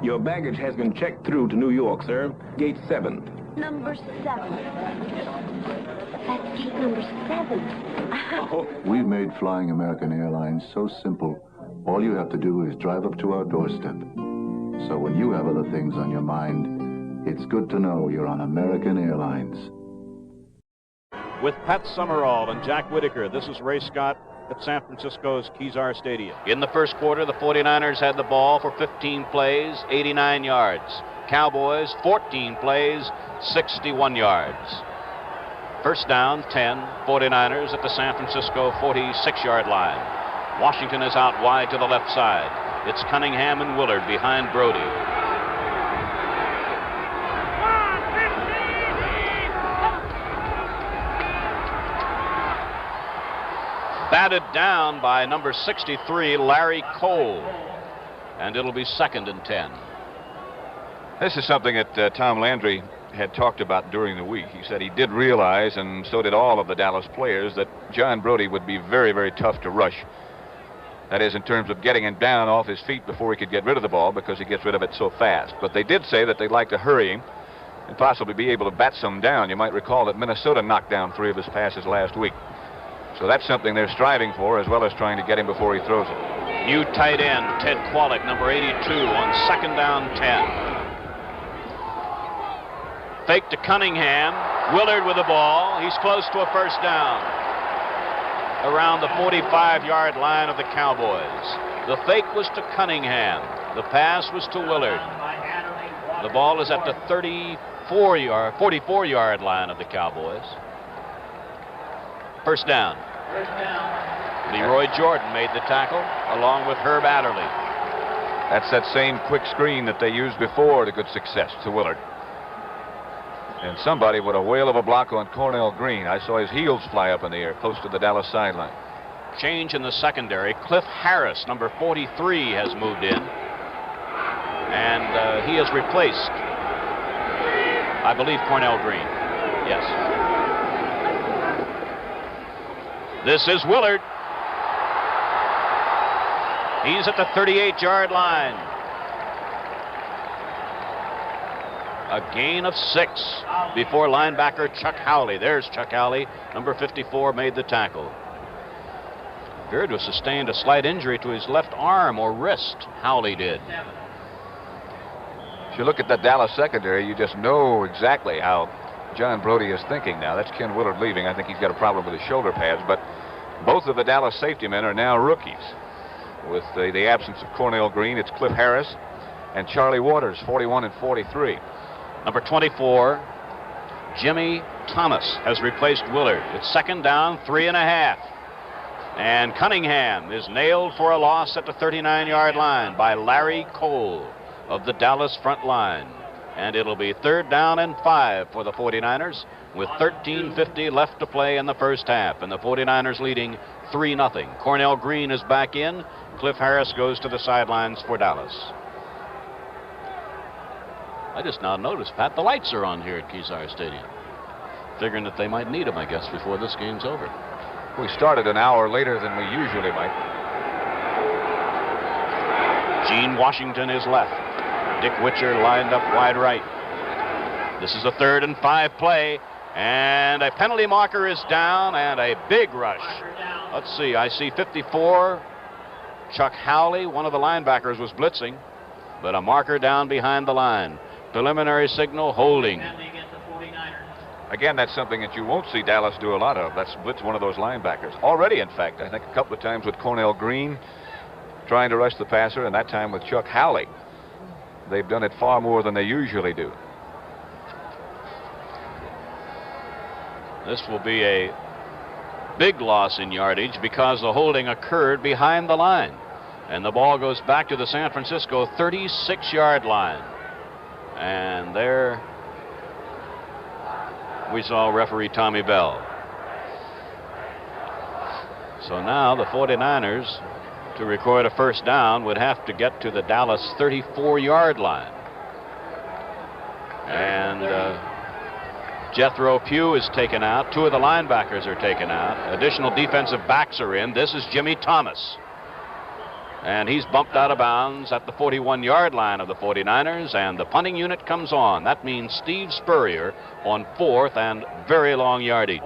Your baggage has been checked through to New York, sir. Gate 7. Number 7. That's gate number 7. We've made flying American Airlines so simple. All you have to do is drive up to our doorstep. So when you have other things on your mind, it's good to know you're on American Airlines. With Pat Summerall and Jack Whitaker, this is Ray Scott at San Francisco's Kezar Stadium. In the first quarter, the 49ers had the ball for 15 plays, 89 yards. Cowboys, 14 plays, 61 yards. First down, 10, 49ers at the San Francisco 46-yard line. Washington is out wide to the left side. It's Cunningham and Willard behind Brody. Batted down by number 63, Larry Cole. And it'll be 2nd and 10. This is something that Tom Landry had talked about during the week. He said he did realize, and so did all of the Dallas players, that John Brody would be very, very tough to rush. That is, in terms of getting him down off his feet before he could get rid of the ball, because he gets rid of it so fast. But they did say that they'd like to hurry him and possibly be able to bat some down. You might recall that Minnesota knocked down 3 of his passes last week. So that's something they're striving for, as well as trying to get him before he throws it. New tight end, Ted Kwolek, number 82, on 2nd down 10. Fake to Cunningham. Willard with the ball. He's close to a first down. Around the 45-yard line of the Cowboys. The fake was to Cunningham. The pass was to Willard. The ball is at the 44-yard line of the Cowboys. First down. Leroy Jordan made the tackle, along with Herb Adderley. That's that same quick screen that they used before to good success to Willard. And somebody with a whale of a block on Cornell Green. I saw his heels fly up in the air close to the Dallas sideline. Change in the secondary. Cliff Harris, number 43, has moved in. And he has replaced, I believe, Cornell Green. Yes. This is Willard. He's at the 38-yard line. A gain of 6 before linebacker Chuck Howley. There's Chuck Howley, number 54, made the tackle. Appeared to have sustained a slight injury to his left arm or wrist. Howley did. If you look at that Dallas secondary, you just know exactly how John Brody is thinking now. That's Ken Willard leaving. I think he's got a problem with his shoulder pads, but both of the Dallas safety men are now rookies. With the absence of Cornell Green, it's Cliff Harris and Charlie Waters, 41 and 43. Number 24, Jimmy Thomas, has replaced Willard. It's 2nd down, 3.5. And Cunningham is nailed for a loss at the 39-yard line by Larry Cole of the Dallas front line. And it'll be 3rd down and 5 for the 49ers with 13:50 left to play in the first half. And the 49ers leading 3-0. Cornell Green is back in. Cliff Harris goes to the sidelines for Dallas. I just now noticed, Pat, the lights are on here at Kezar Stadium. Figuring that they might need them, I guess, before this game's over. We started an hour later than we usually might. Gene Washington is left. Dick Witcher lined up wide right. This is a 3rd and 5 play, and a penalty marker is down, and a big rush. Let's see, I see 54. Chuck Howley, one of the linebackers, was blitzing, but a marker down behind the line. Preliminary signal, holding. Again, that's something that you won't see Dallas do a lot of. That's blitz one of those linebackers. Already, in fact, I think a couple of times with Cornell Green trying to rush the passer, and that time with Chuck Howley. They've done it far more than they usually do. This will be a big loss in yardage because the holding occurred behind the line. And the ball goes back to the San Francisco 36-yard line. And there we saw referee Tommy Bell. So now the 49ers, to record a first down, would have to get to the Dallas 34-yard line. And Jethro Pugh is taken out. Two of the linebackers are taken out. Additional defensive backs are in. This is Jimmy Thomas. And he's bumped out of bounds at the 41-yard line of the 49ers, and the punting unit comes on. That means Steve Spurrier on 4th and very long yardage.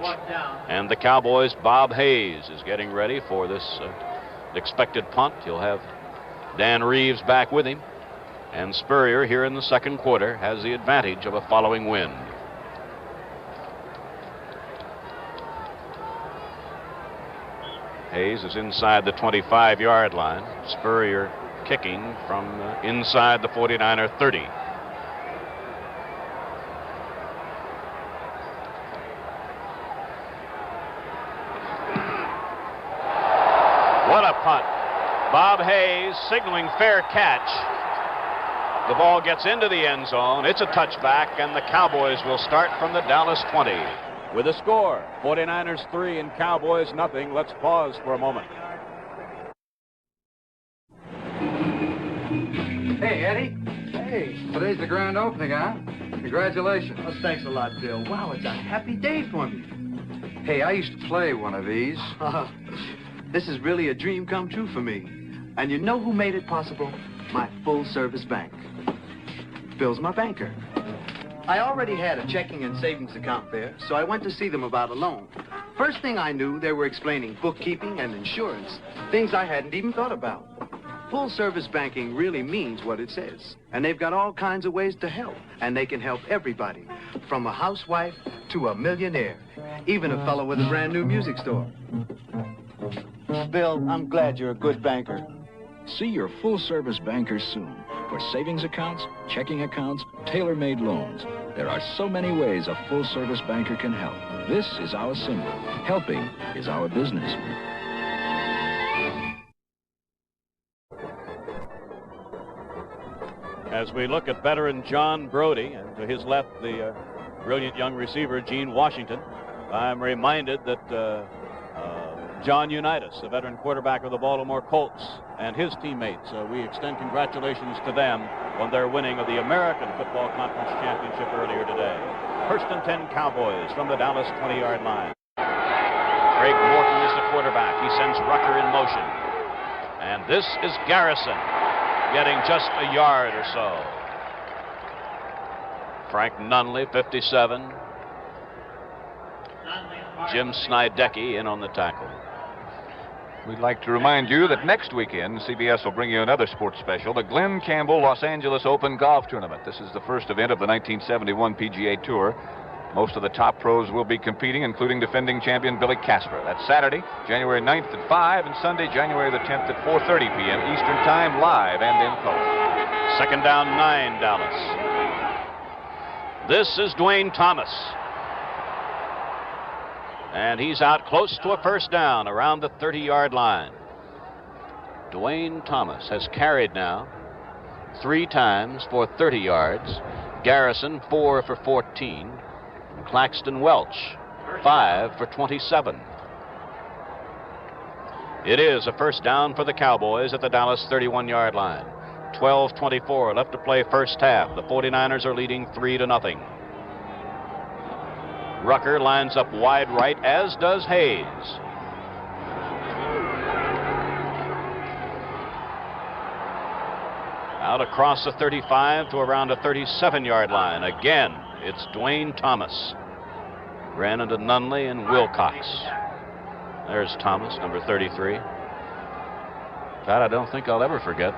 And the Cowboys' Bob Hayes is getting ready for this expected punt. He'll have Dan Reeves back with him. And Spurrier here in the second quarter has the advantage of a following wind. Hayes is inside the 25-yard line. Spurrier kicking from inside the 49er 30. What a punt. Bob Hayes signaling fair catch. The ball gets into the end zone. It's a touchback, and the Cowboys will start from the Dallas 20. With a score, 49ers 3 and Cowboys nothing. Let's pause for a moment. Hey, Eddie. Hey, today's the grand opening, huh? Congratulations. Oh, thanks a lot, Bill. Wow, it's a happy day for me. Hey, I used to play one of these. This is really a dream come true for me. And you know who made it possible? My full-service bank. Bill's my banker. I already had a checking and savings account there, so I went to see them about a loan. First thing I knew, they were explaining bookkeeping and insurance, things I hadn't even thought about. Full-service banking really means what it says, and they've got all kinds of ways to help, and they can help everybody, from a housewife to a millionaire, even a fellow with a brand new music store. Bill, I'm glad you're a good banker. See your full-service banker soon for savings accounts, checking accounts, tailor-made loans. There are so many ways a full-service banker can help. This is our symbol. Helping is our business. As we look at veteran John Brody, and to his left, the brilliant young receiver, Gene Washington, I'm reminded that John Unitas, the veteran quarterback of the Baltimore Colts, and his teammates, we extend congratulations to them on their winning of the American Football Conference Championship earlier today. First and 10 Cowboys from the Dallas 20-yard line. Craig Morton is the quarterback. He sends Rucker in motion. And this is Garrison, getting just a yard or so. Frank Nunley, 57. Jim Snydecki in on the tackle. We'd like to remind you that next weekend, CBS will bring you another sports special, the Glenn Campbell Los Angeles Open Golf Tournament. This is the first event of the 1971 PGA Tour. Most of the top pros will be competing, including defending champion Billy Casper. That's Saturday, January 9th at 5, and Sunday, January the 10th at 4:30 p.m. Eastern Time, live and in color. Second down, 9, Dallas. This is Dwayne Thomas. And he's out close to a first down around the 30-yard line. Dwayne Thomas has carried now 3 times for 30 yards. Garrison 4 for 14. And Claxton Welch 5 for 27. It is a first down for the Cowboys at the Dallas 31-yard line. 12:24 left to play first half. The 49ers are leading 3-0. Rucker lines up wide right, as does Hayes. Out across the 35 to around a 37-yard line. Again, it's Dwayne Thomas. Ran into Nunley and Wilcox. There's Thomas, number 33. Pat, I don't think I'll ever forget,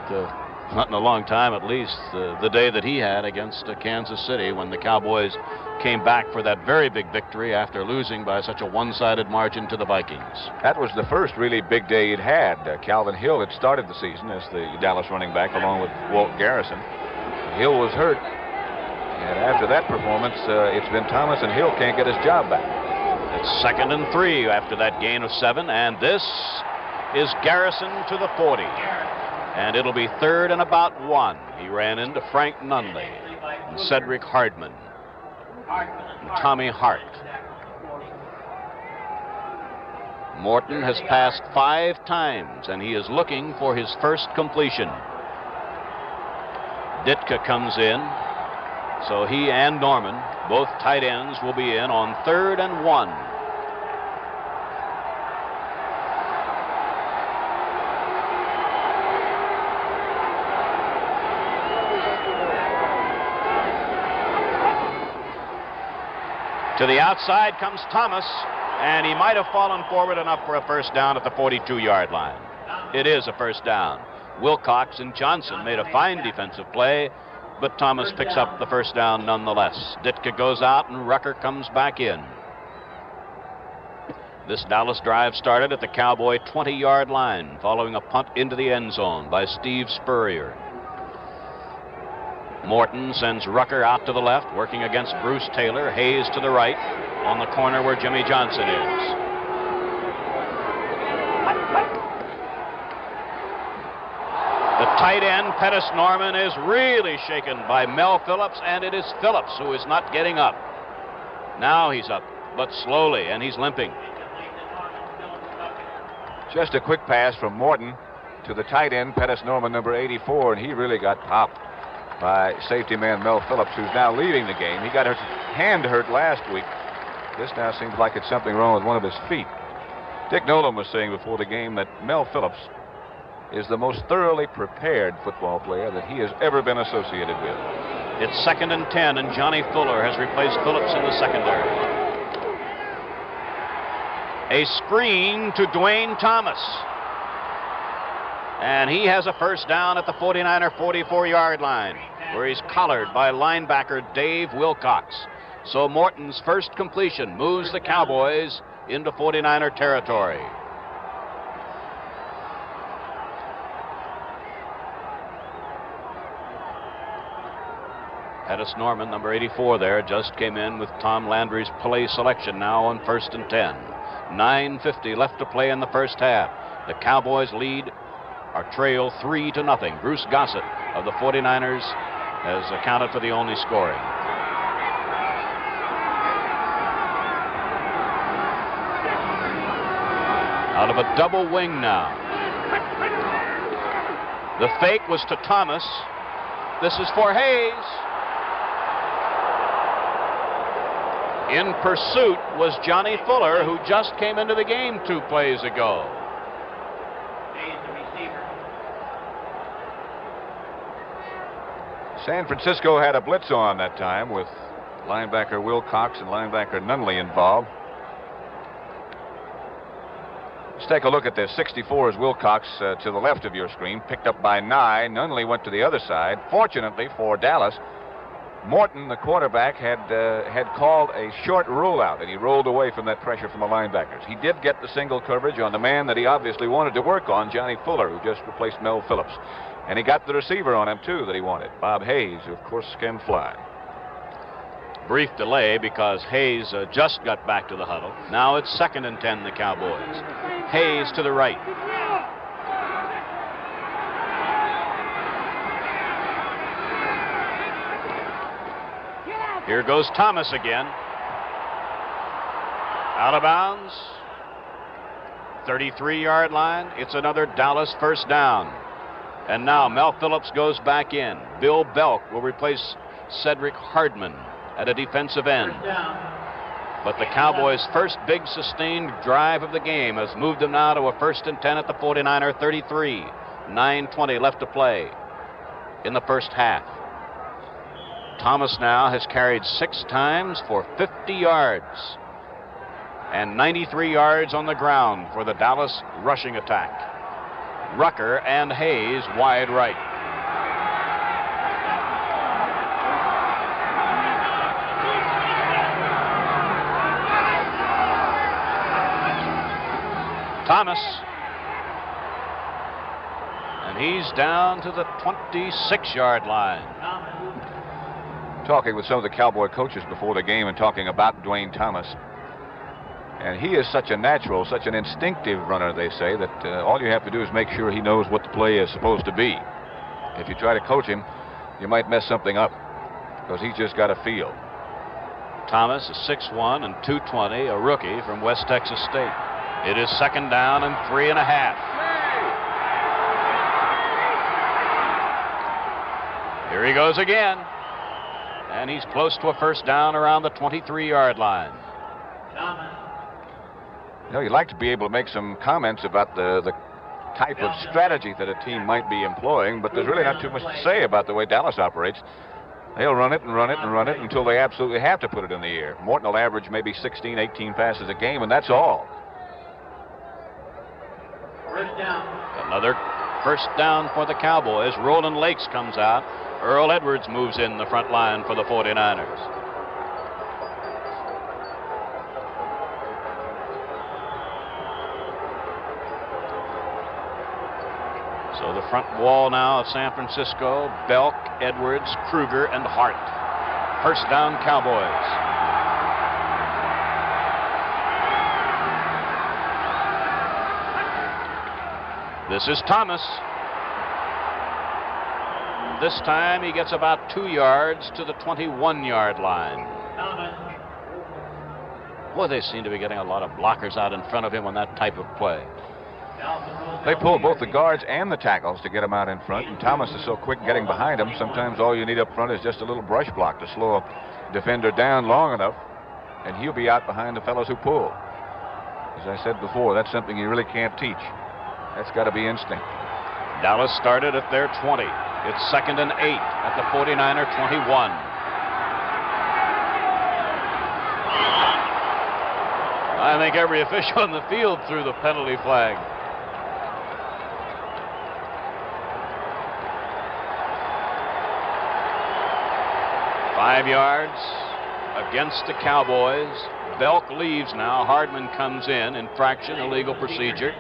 not in a long time at least, the day that he had against Kansas City when the Cowboys came back for that very big victory after losing by such a one-sided margin to the Vikings. That was the first really big day he'd had. Calvin Hill had started the season as the Dallas running back along with Walt Garrison. Hill was hurt, and after that performance, it's been Thomas, and Hill can't get his job back. It's 2nd and 3 after that gain of 7, and this is Garrison to the 40. And it'll be 3rd and about 1. He ran into Frank Nunley and Cedric Hardman. and Tommy Hart. Morton has passed 5 times, and he is looking for his first completion. Ditka comes in, so he and Norman, both tight ends, will be in on 3rd and 1. To the outside comes Thomas, and he might have fallen forward enough for a first down at the 42-yard line. It is a first down. Wilcox and Johnson made a fine defensive play, but Thomas picks up the first down nonetheless. Ditka goes out, and Rucker comes back in. This Dallas drive started at the Cowboy 20-yard line, following a punt into the end zone by Steve Spurrier. Morton sends Rucker out to the left, working against Bruce Taylor. Hayes to the right, on the corner where Jimmy Johnson is. The tight end, Pettis Norman, is really shaken by Mel Phillips, and it is Phillips who is not getting up. Now he's up, but slowly, and he's limping. Just a quick pass from Morton to the tight end, Pettis Norman, number 84, and he really got popped by safety man Mel Phillips, who's now leaving the game. He got his hand hurt last week. This now seems like it's something wrong with one of his feet. Dick Nolan was saying before the game that Mel Phillips is the most thoroughly prepared football player that he has ever been associated with. It's 2nd and 10, and Johnny Fuller has replaced Phillips in the secondary. A screen to Dwayne Thomas. And he has a first down at the 49er 44-yard line, where he's collared by linebacker Dave Wilcox. So Morton's first completion moves the Cowboys into 49er territory. Pettis Norman, number 84 there, just came in with Tom Landry's play selection now on 1st and 10. 9:50 left to play in the first half. The Cowboys lead or trail 3-0. Bruce Gossett of the 49ers has accounted for the only scoring. Out of a double wing now. The fake was to Thomas. This is for Hayes. In pursuit was Johnny Fuller, who just came into the game 2 plays ago. San Francisco had a blitz on that time with linebacker Wilcox and linebacker Nunley involved. Let's take a look at this. 64 is Wilcox to the left of your screen, picked up by Nye. Nunley went to the other side. Fortunately for Dallas, Morton, the quarterback, had called a short rollout, and he rolled away from that pressure from the linebackers. He did get the single coverage on the man that he obviously wanted to work on, Johnny Fuller, who just replaced Mel Phillips. And he got the receiver on him, too, that he wanted, Bob Hayes, who, of course, can fly. Brief delay because Hayes just got back to the huddle. Now it's 2nd and 10, the Cowboys. Hayes to the right. Here goes Thomas again. Out of bounds. 33-yard line. It's another Dallas first down. And now Mel Phillips goes back in. Bill Belk will replace Cedric Hardman at a defensive end. But the Cowboys' first big sustained drive of the game has moved them now to a 1st and 10 at the 49er 33. 9:20 left to play in the first half. Thomas now has carried 6 times for 50 yards and 93 yards on the ground for the Dallas rushing attack. Rucker and Hayes wide right. Thomas. And he's down to the 26-yard line. Talking with some of the Cowboy coaches before the game and talking about Dwayne Thomas. And he is such a natural, such an instinctive runner, they say, that all you have to do is make sure he knows what the play is supposed to be. If you try to coach him, you might mess something up because he's just got a feel. Thomas is 6'1" and 220, a rookie from West Texas State. It is 2nd down and 3.5. Here he goes again. And he's close to a 1st down around the 23-yard line. You know, you'd like to be able to make some comments about the type of strategy that a team might be employing, but there's really not too much to say about the way Dallas operates. They'll run it and run it and run it until they absolutely have to put it in the air. Morton will average maybe 16, 18 passes a game, and that's all. Another 1st down for the Cowboys. Roland Lakes comes out. Earl Edwards moves in the front line for the 49ers. So the front wall now of San Francisco: Belk, Edwards, Kruger, and Hart. 1st down, Cowboys. This is Thomas. This time he gets about 2 yards to the 21-yard line. Boy, they seem to be getting a lot of blockers out in front of him on that type of play. They pull both the guards and the tackles to get him out in front, and Thomas is so quick getting behind him, sometimes all you need up front is just a little brush block to slow a defender down long enough, and he'll be out behind the fellows who pull. As I said before, that's something you really can't teach. That's got to be instinct. Dallas started at their 20. It's 2nd and 8 at the 49er 21. I think every official on the field threw the penalty flag. Five yards against the Cowboys. Belk leaves now. Hardman comes in. Infraction, illegal procedure.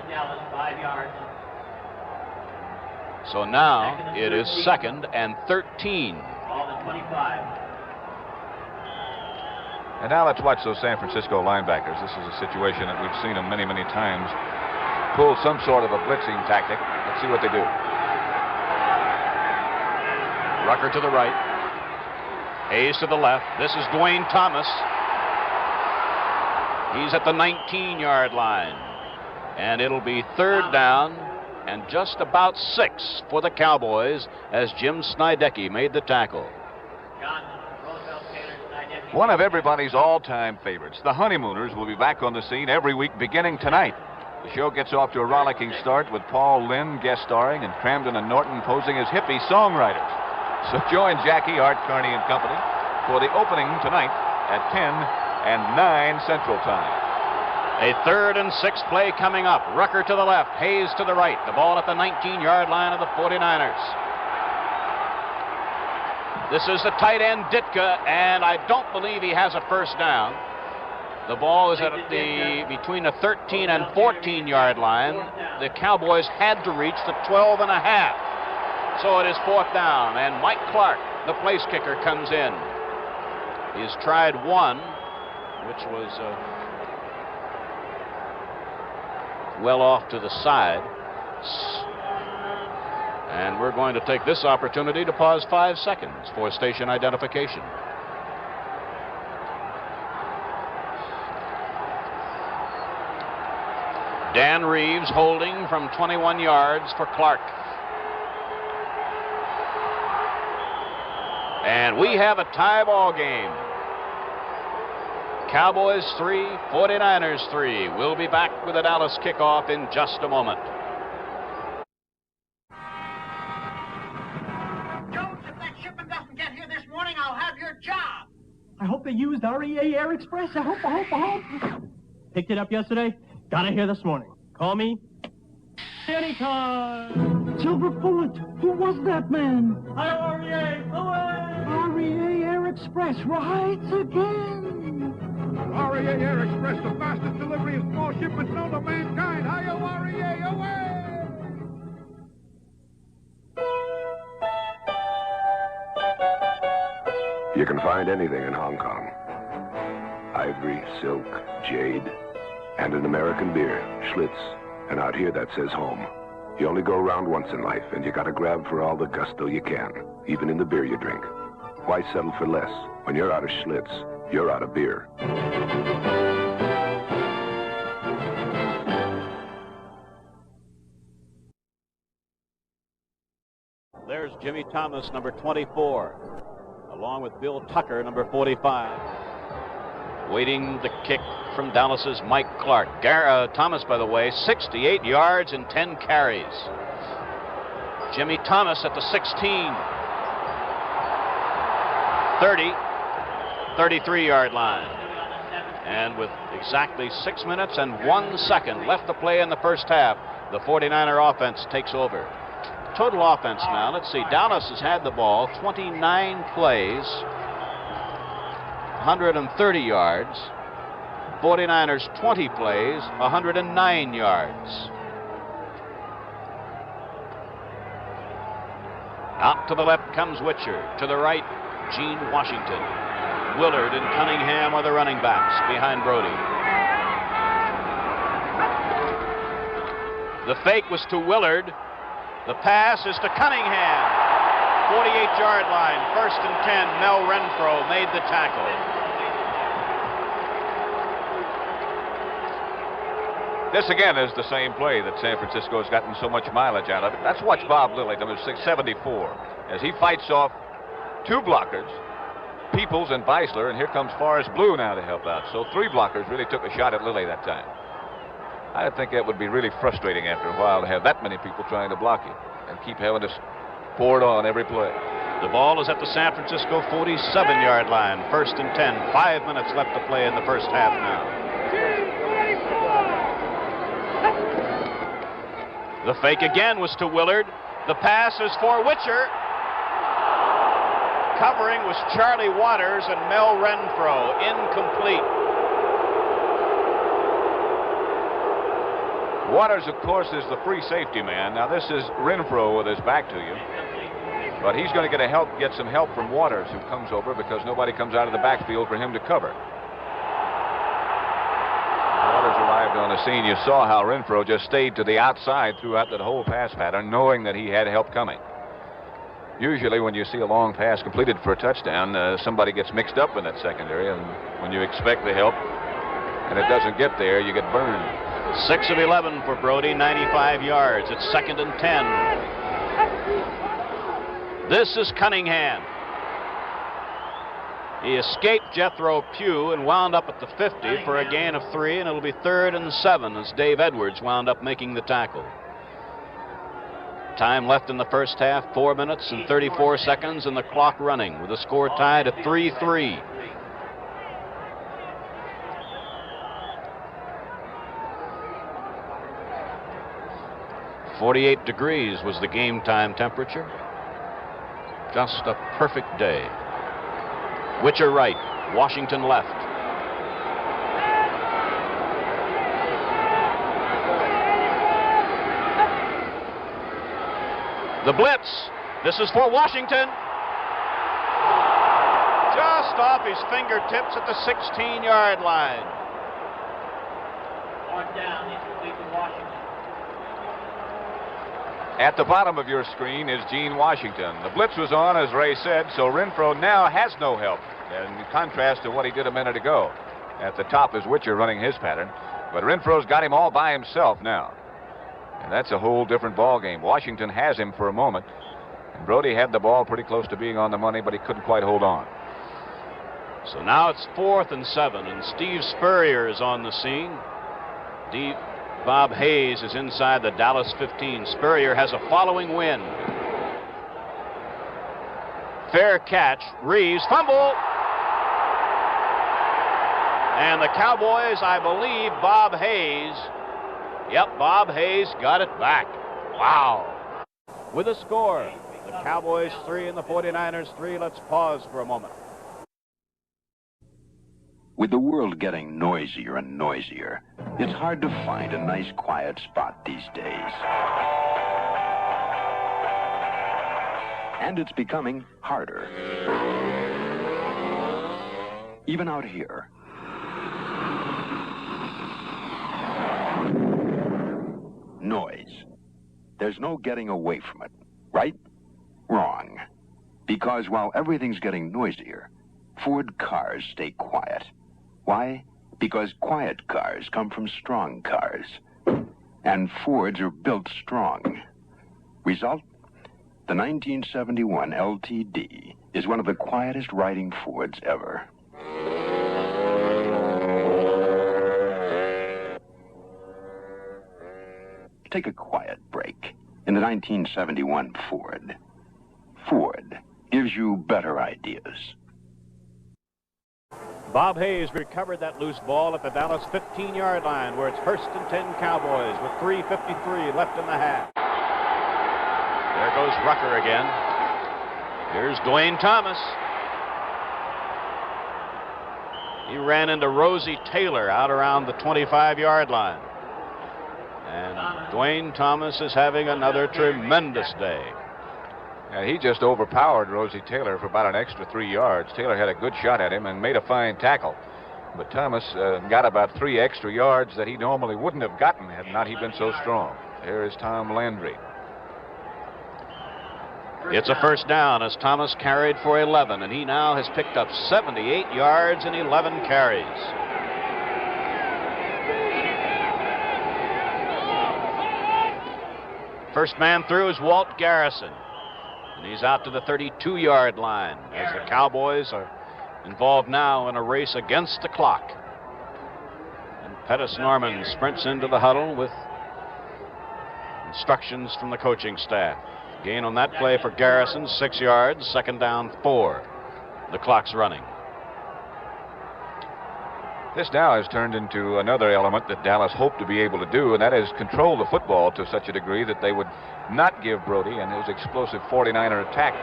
So now it is 2nd and 13. And now let's watch those San Francisco linebackers. This is a situation that we've seen them many, many times. Pull some sort of a blitzing tactic. Let's see what they do. Rucker to the right. Hayes to the left. This is Dwayne Thomas. He's at the 19-yard line. And it'll be 3rd down and just about 6 for the Cowboys as Jim Snydecki made the tackle. One of everybody's all-time favorites, the Honeymooners, will be back on the scene every week beginning tonight. The show gets off to a rollicking start with Paul Lynde guest starring and Cramden and Norton posing as hippie songwriters. So join Jackie, Art Carney, and company for the opening tonight at 10 and 9 Central Time. A 3rd and 6 play coming up. Rucker to the left, Hayes to the right. The ball at the 19-yard line of the 49ers. This is the tight end, Ditka, and I don't believe he has a 1st down. The ball is at between the 13 and 14-yard line. The Cowboys had to reach the 12 and a half. So it is 4th down, and Mike Clark, the place kicker, comes in. He's tried one, which was well off to the side. And we're going to take this opportunity to pause 5 seconds for station identification. Dan Reeves holding from 21 yards for Clark. And we have a tie ball game. Cowboys 3, 49ers 3. We'll be back with a Dallas kickoff in just a moment. Jones, if that shipment doesn't get here this morning, I'll have your job. I hope they used REA Air Express. I hope. Picked it up yesterday. Got it here this morning. Call me anytime. Silver Bullet, who was that man? Hi, REA, away! REA Air Express rides again. REA Air Express, the fastest delivery of small shipments known to mankind. Hi-yo, REA, away! You can find anything in Hong Kong. Ivory, silk, jade, and an American beer, Schlitz. And out here that says home. You only go around once in life, and you gotta grab for all the gusto you can, even in the beer you drink. Why settle for less when you're out of Schlitz? you're out of beer. There's Jimmy Thomas, number 24, along with Bill Tucker, number 45. Waiting the kick from Dallas's Mike Clark. Thomas, by the way, 68 yards and 10 carries. Jimmy Thomas at the 16, 30, 33-yard line. And with exactly 6 minutes and 1 second left to play in the first half, the 49er offense takes over. Total offense now, let's see, Dallas has had the ball 29 plays, 130 yards. 49ers 20 plays, 109 yards. Out to the left comes Witcher. To the right, Gene Washington. Willard and Cunningham are the running backs behind Brody. The fake was to Willard. The pass is to Cunningham. 48-yard line, 1st and 10. Mel Renfro made the tackle. This again is the same play that San Francisco has gotten so much mileage out of it. Let's watch Bob Lilly, number 674, as he fights off two blockers, Peoples and Beisler, and here comes Forrest Blue now to help out. So 3 blockers really took a shot at Lilly that time. I think that would be really frustrating after a while to have that many people trying to block you and keep having to pour it on every play. The ball is at the San Francisco 47-yard line, 1st and 10. 5 minutes left to play in the first half now. The fake again was to Willard. The pass is for Witcher. Covering was Charlie Waters and Mel Renfro. Incomplete. Waters, of course, is the free safety man. Now, this is Renfro with his back to you. But he's going to get some help from Waters, who comes over because nobody comes out of the backfield for him to cover. Waters arrived on the scene. You saw how Renfro just stayed to the outside throughout that whole pass pattern, knowing that he had help coming. Usually when you see a long pass completed for a touchdown, somebody gets mixed up in that secondary, and when you expect the help and it doesn't get there, you get burned. 6 of 11 for Brody, 95 yards. It's 2nd and 10. This is Cunningham. He escaped Jethro Pugh and wound up at the 50 for a gain of 3, and it'll be 3rd and 7 as Dave Edwards wound up making the tackle. Time left in the first half, 4 minutes and 34 seconds, and the clock running with the score tied at 3-3. "48 degrees was the game time temperature. Just a perfect day." Witcher right, Washington left. The blitz. This is for Washington. Just off his fingertips at the 16-yard line. On down, it will be to Washington. At the bottom of your screen is Gene Washington. The blitz was on, as Ray said, so Renfro now has no help, in contrast to what he did a minute ago. At the top is Witcher running his pattern, but Renfro's got him all by himself now. And that's a whole different ball game. Washington has him for a moment, and Brody had the ball pretty close to being on the money, but he couldn't quite hold on. So now it's 4th and 7, and Steve Spurrier is on the scene. Bob Hayes is inside the Dallas 15. Spurrier has a following wind. Fair catch. Reeves, fumble. And the Cowboys, I believe, Bob Hayes. Yep, Bob Hayes got it back. Wow. With a score, the Cowboys 3 and the 49ers 3. Let's pause for a moment. With the world getting noisier and noisier, it's hard to find a nice quiet spot these days. And it's becoming harder. Even out here. Noise. There's no getting away from it, right? Wrong. Because while everything's getting noisier, Ford cars stay quiet. Why? Because quiet cars come from strong cars. And Fords are built strong. Result? The 1971 LTD is one of the quietest riding Fords ever. Take a quiet break in the 1971 Ford. Ford gives you better ideas. Bob Hayes recovered that loose ball at the Dallas 15-yard line, where it's 1st and 10 Cowboys with 3:53 left in the half. There goes Rucker again. Here's Dwayne Thomas. He ran into Rosie Taylor out around the 25-yard line. And Dwayne Thomas is having another tremendous day. Yeah, he just overpowered Rosie Taylor for about an extra 3 yards. Taylor had a good shot at him and made a fine tackle. But Thomas got about 3 extra yards that he normally wouldn't have gotten had not he been so strong. Here is Tom Landry. It's a first down as Thomas carried for 11, and he now has picked up 78 yards and 11 carries. First man through is Walt Garrison, and he's out to the 32-yard line as the Cowboys are involved now in a race against the clock. And Pettis Norman sprints into the huddle with instructions from the coaching staff. Gain on that play for Garrison, 6 yards, 2nd down, 4. The clock's running. This now has turned into another element that Dallas hoped to be able to do, and that is control the football to such a degree that they would not give Brody and his explosive 49er attack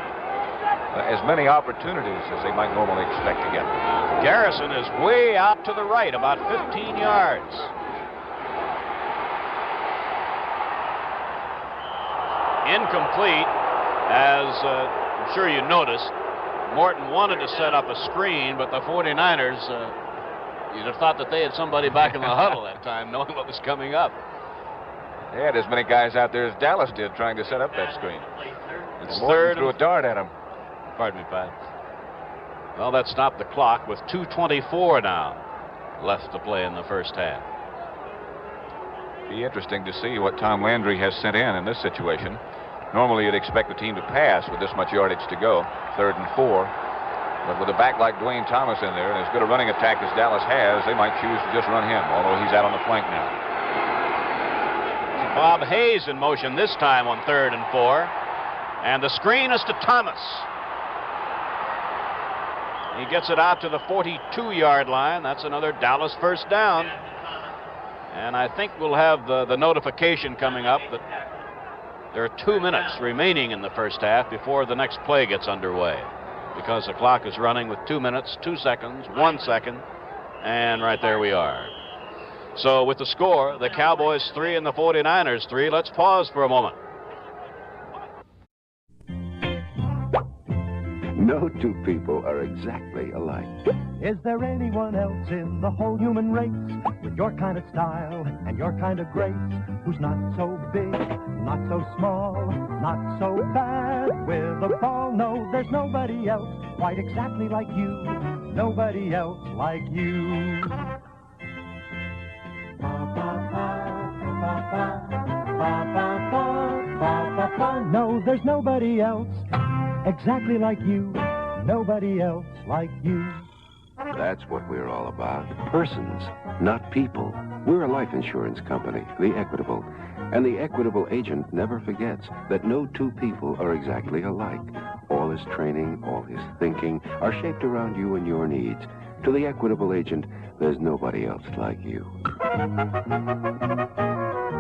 as many opportunities as they might normally expect to get. Garrison is way out to the right, about 15 yards. Incomplete, as I'm sure you noticed. Morton wanted to set up a screen, but the 49ers, you'd have thought that they had somebody back in the huddle that time, knowing what was coming up. They had as many guys out there as Dallas did trying to set up that screen. It's Morton threw a dart at him. Pardon me, Pat. Well, that stopped the clock with 2:24 now left to play in the first half. Be interesting to see what Tom Landry has sent in this situation. Normally you'd expect the team to pass with this much yardage to go, 3rd and 4. But with a back like Dwayne Thomas in there and as good a running attack as Dallas has, they might choose to just run him, although he's out on the flank now. Bob Hayes in motion this time on 3rd and 4. And the screen is to Thomas. He gets it out to the 42-yard line. That's another Dallas first down. And I think we'll have the notification coming up that there are 2 minutes remaining in the first half before the next play gets underway, because the clock is running with 2 minutes, 2 seconds, 1 second, and right there we are. So with the score, the Cowboys 3 and the 49ers 3, let's pause for a moment. No two people are exactly alike. Is there anyone else in the whole human race with your kind of style and your kind of grace, who's not so big, not so small, not so bad with a ball? No, there's nobody else quite exactly like you. Nobody else like you. No, there's nobody else exactly like you. Nobody else like you. That's what we're all about. Persons, not people. We're a life insurance company, the Equitable. And the Equitable agent never forgets that no two people are exactly alike. All his training, all his thinking are shaped around you and your needs. To the Equitable agent, there's nobody else like you.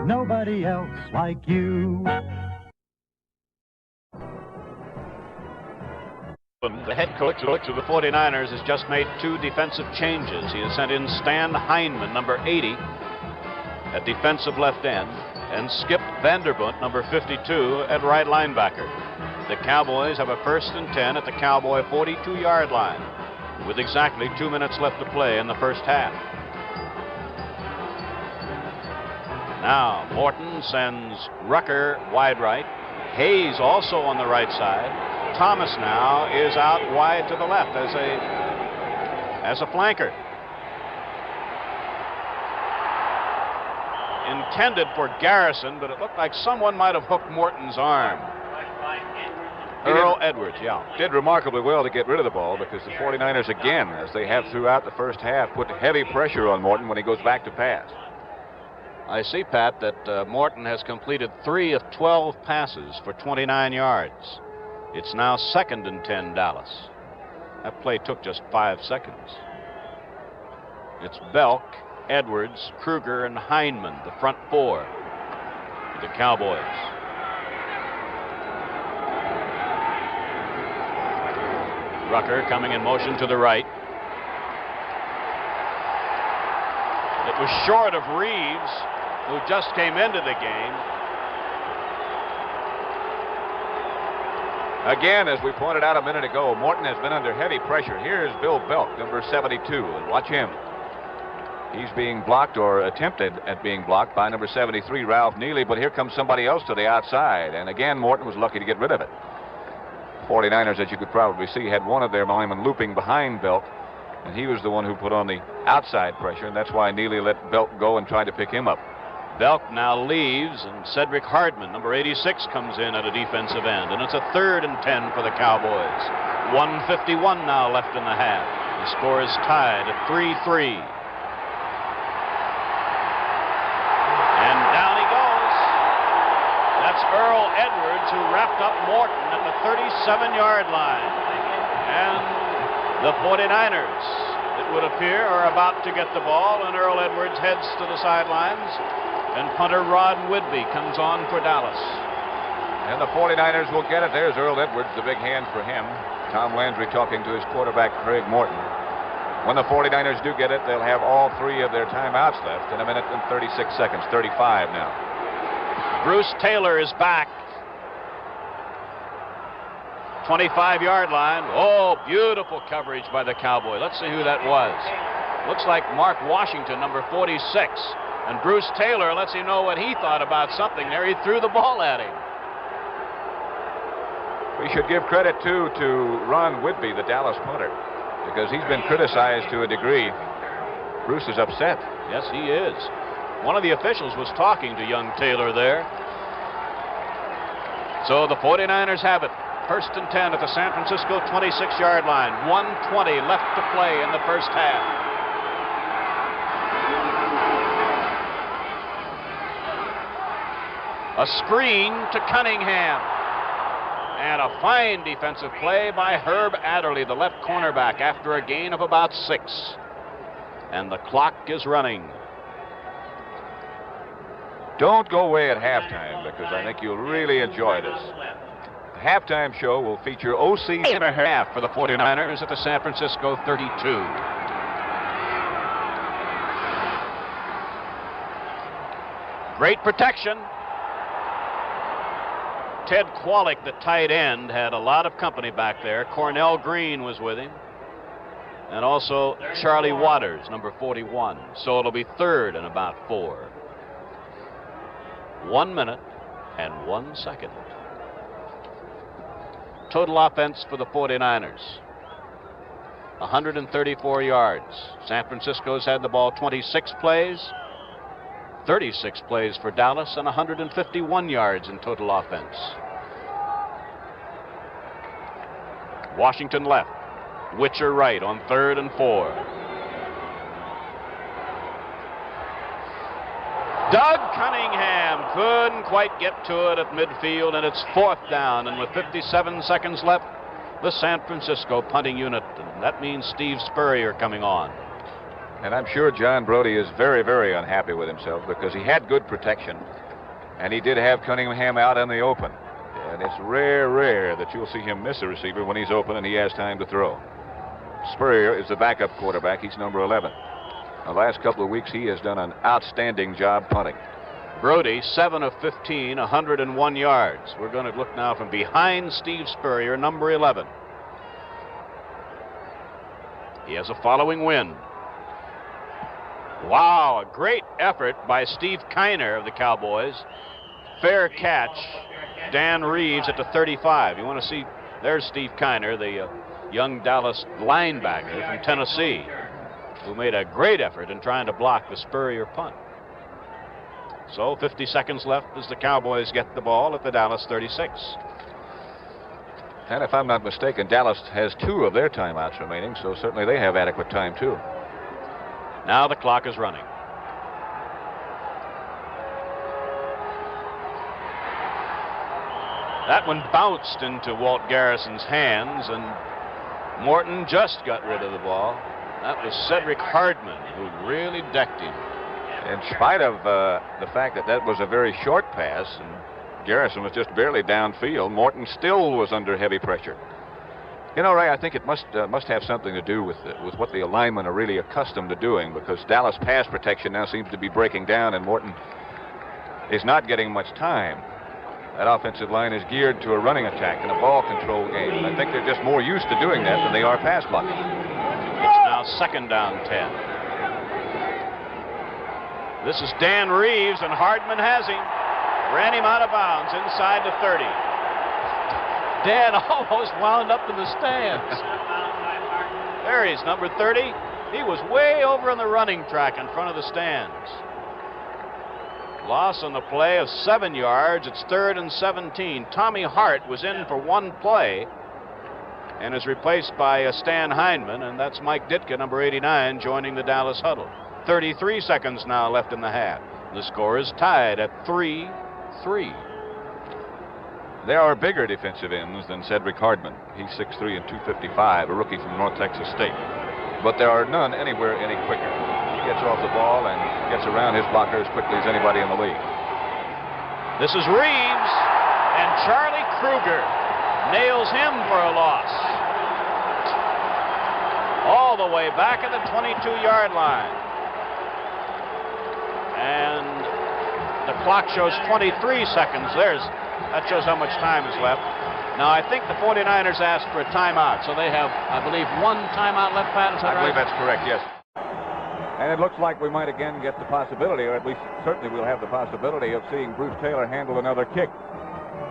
Nobody else like you. The head coach of the 49ers has just made 2 defensive changes. He has sent in Stan Heineman, number 80, at defensive left end, and Skip Vanderbunt, number 52, at right linebacker. The Cowboys have a 1st and 10 at the Cowboy 42-yard line, with exactly 2 minutes left to play in the first half. Now, Morton sends Rucker wide right. Hayes also on the right side. Thomas now is out wide to the left as a as a flanker. Intended for Garrison, but it looked like someone might have hooked Morton's arm. Earl Edwards, yeah. Did remarkably well to get rid of the ball because the 49ers, again, as they have throughout the first half, put heavy pressure on Morton when he goes back to pass. I see, Pat, that Morton has completed 3 of 12 passes for 29 yards. It's now 2nd and 10, Dallas. That play took just 5 seconds. It's Belk, Edwards, Kruger, and Hindman, the front 4 for the Cowboys. Rucker coming in motion to the right. It was short of Reeves, who just came into the game. Again, as we pointed out a minute ago, Morton has been under heavy pressure. Here's Bill Belk, number 72, and watch him. He's being blocked, or attempted at being blocked, by number 73, Ralph Neely, but here comes somebody else to the outside, and again, Morton was lucky to get rid of it. 49ers, as you could probably see, had one of their linemen looping behind Belk, and he was the one who put on the outside pressure, and that's why Neely let Belk go and tried to pick him up. Belk now leaves, and Cedric Hardman, number 86, comes in at a defensive end, and it's a 3rd and 10 for the Cowboys. 1:51 now left in the half. The score is tied at 3-3. And down he goes. That's Earl Edwards, who wrapped up Morton at the 37-yard line. And the 49ers, it would appear, are about to get the ball, and Earl Edwards heads to the sidelines, and punter Rod Whidbey comes on for Dallas. And the 49ers will get it. There's Earl Edwards, the big hand for him. Tom Landry talking to his quarterback, Craig Morton. When the 49ers do get it, they'll have all 3 of their timeouts left in 1 minute and 36 seconds, 35 now. Bruce Taylor is back. 25-yard line. Oh, beautiful coverage by the Cowboy. Let's see who that was. Looks like Mark Washington, number 46. And Bruce Taylor lets him know what he thought about something there. He threw the ball at him. We should give credit, too, to Ron Whidbey, the Dallas punter, because he's been criticized to a degree. Bruce is upset. Yes, he is. One of the officials was talking to young Taylor there. So the 49ers have it. 1st and 10 at the San Francisco 26-yard line. 1:20 left to play in the first half. A screen to Cunningham. And a fine defensive play by Herb Adderley, the left cornerback, after a gain of about 6. And the clock is running. Don't go away at halftime, because I think you'll really enjoy this. The halftime show will feature O.C. and a half for the 49ers at the San Francisco 32. Great protection. Ted Kwolek, the tight end, had a lot of company back there. Cornell Green was with him. And also Charlie Waters, number 41. So it'll be 3rd and about 4. 1 minute and 1 second. Total offense for the 49ers. 134 yards. San Francisco's had the ball 26 plays. 36 plays for Dallas, and 151 yards in total offense. Washington left. Witcher right on 3rd and 4. Doug Cunningham couldn't quite get to it at midfield, and it's 4th down, and with 57 seconds left, the San Francisco punting unit. And that means Steve Spurrier coming on. And I'm sure John Brody is very, very unhappy with himself because he had good protection, and he did have Cunningham out in the open. And it's rare that you'll see him miss a receiver when he's open and he has time to throw. Spurrier is the backup quarterback. He's number 11. The last couple of weeks, he has done an outstanding job punting. Brody, 7 of 15, 101 yards. We're going to look now from behind Steve Spurrier, number 11. He has a following wind. Wow, a great effort by Steve Kiner of the Cowboys. Fair catch, Dan Reeves at the 35. You want to see, there's Steve Kiner, the young Dallas linebacker from Tennessee, who made a great effort in trying to block the Spurrier punt. So 50 seconds left as the Cowboys get the ball at the Dallas 36. And if I'm not mistaken, Dallas has 2 of their timeouts remaining, so certainly they have adequate time too. Now the clock is running. That one bounced into Walt Garrison's hands, and Morton just got rid of the ball. That was Cedric Hardman who really decked him. In spite of the fact that that was a very short pass and Garrison was just barely downfield, Morton still was under heavy pressure. You know, Ray, I think it must have something to do with what the linemen are really accustomed to doing, because Dallas pass protection now seems to be breaking down, and Morton is not getting much time. That offensive line is geared to a running attack and a ball control game, and I think they're just more used to doing that than they are pass blocking. It's now 2nd down 10. This is Dan Reeves, and Hardman has him. Ran him out of bounds inside the 30. Dan almost wound up in the stands. There he's, number 30. He was way over on the running track in front of the stands. Loss on the play of 7 yards. It's 3rd and 17. Tommy Hart was in for 1 play and is replaced by Stan Hindman, and that's Mike Ditka, number 89, joining the Dallas huddle. 33 seconds now left in the half. The score is tied at 3-3. There are bigger defensive ends than Cedric Hardman. He's 6'3" and 255, a rookie from North Texas State. But there are none anywhere any quicker. He gets off the ball and gets around his blocker as quickly as anybody in the league. This is Reeves, and Charlie Kruger nails him for a loss. All the way back at the 22-yard line. And the clock shows 23 seconds. That shows how much time is left. Now, I think the 49ers asked for a timeout, so they have, I believe, 1 timeout left, Pat. Is that right? I believe that's correct, yes. And it looks like we might again get the possibility, or at least certainly we'll have the possibility of seeing Bruce Taylor handle another kick.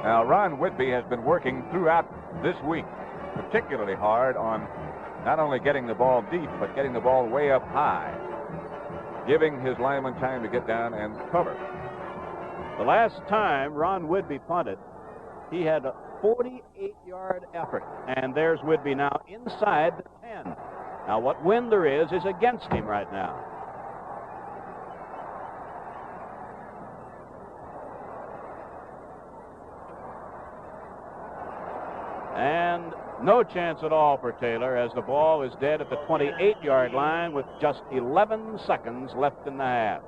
Now, Ron Whitby has been working throughout this week particularly hard on not only getting the ball deep, but getting the ball way up high, giving his lineman time to get down and cover. The last time Ron Whitby punted, he had a 48-yard effort, and there's Whitby now inside the 10. Now, what wind there is against him right now. And no chance at all for Taylor, as the ball is dead at the 28-yard line with just 11 seconds left in the half.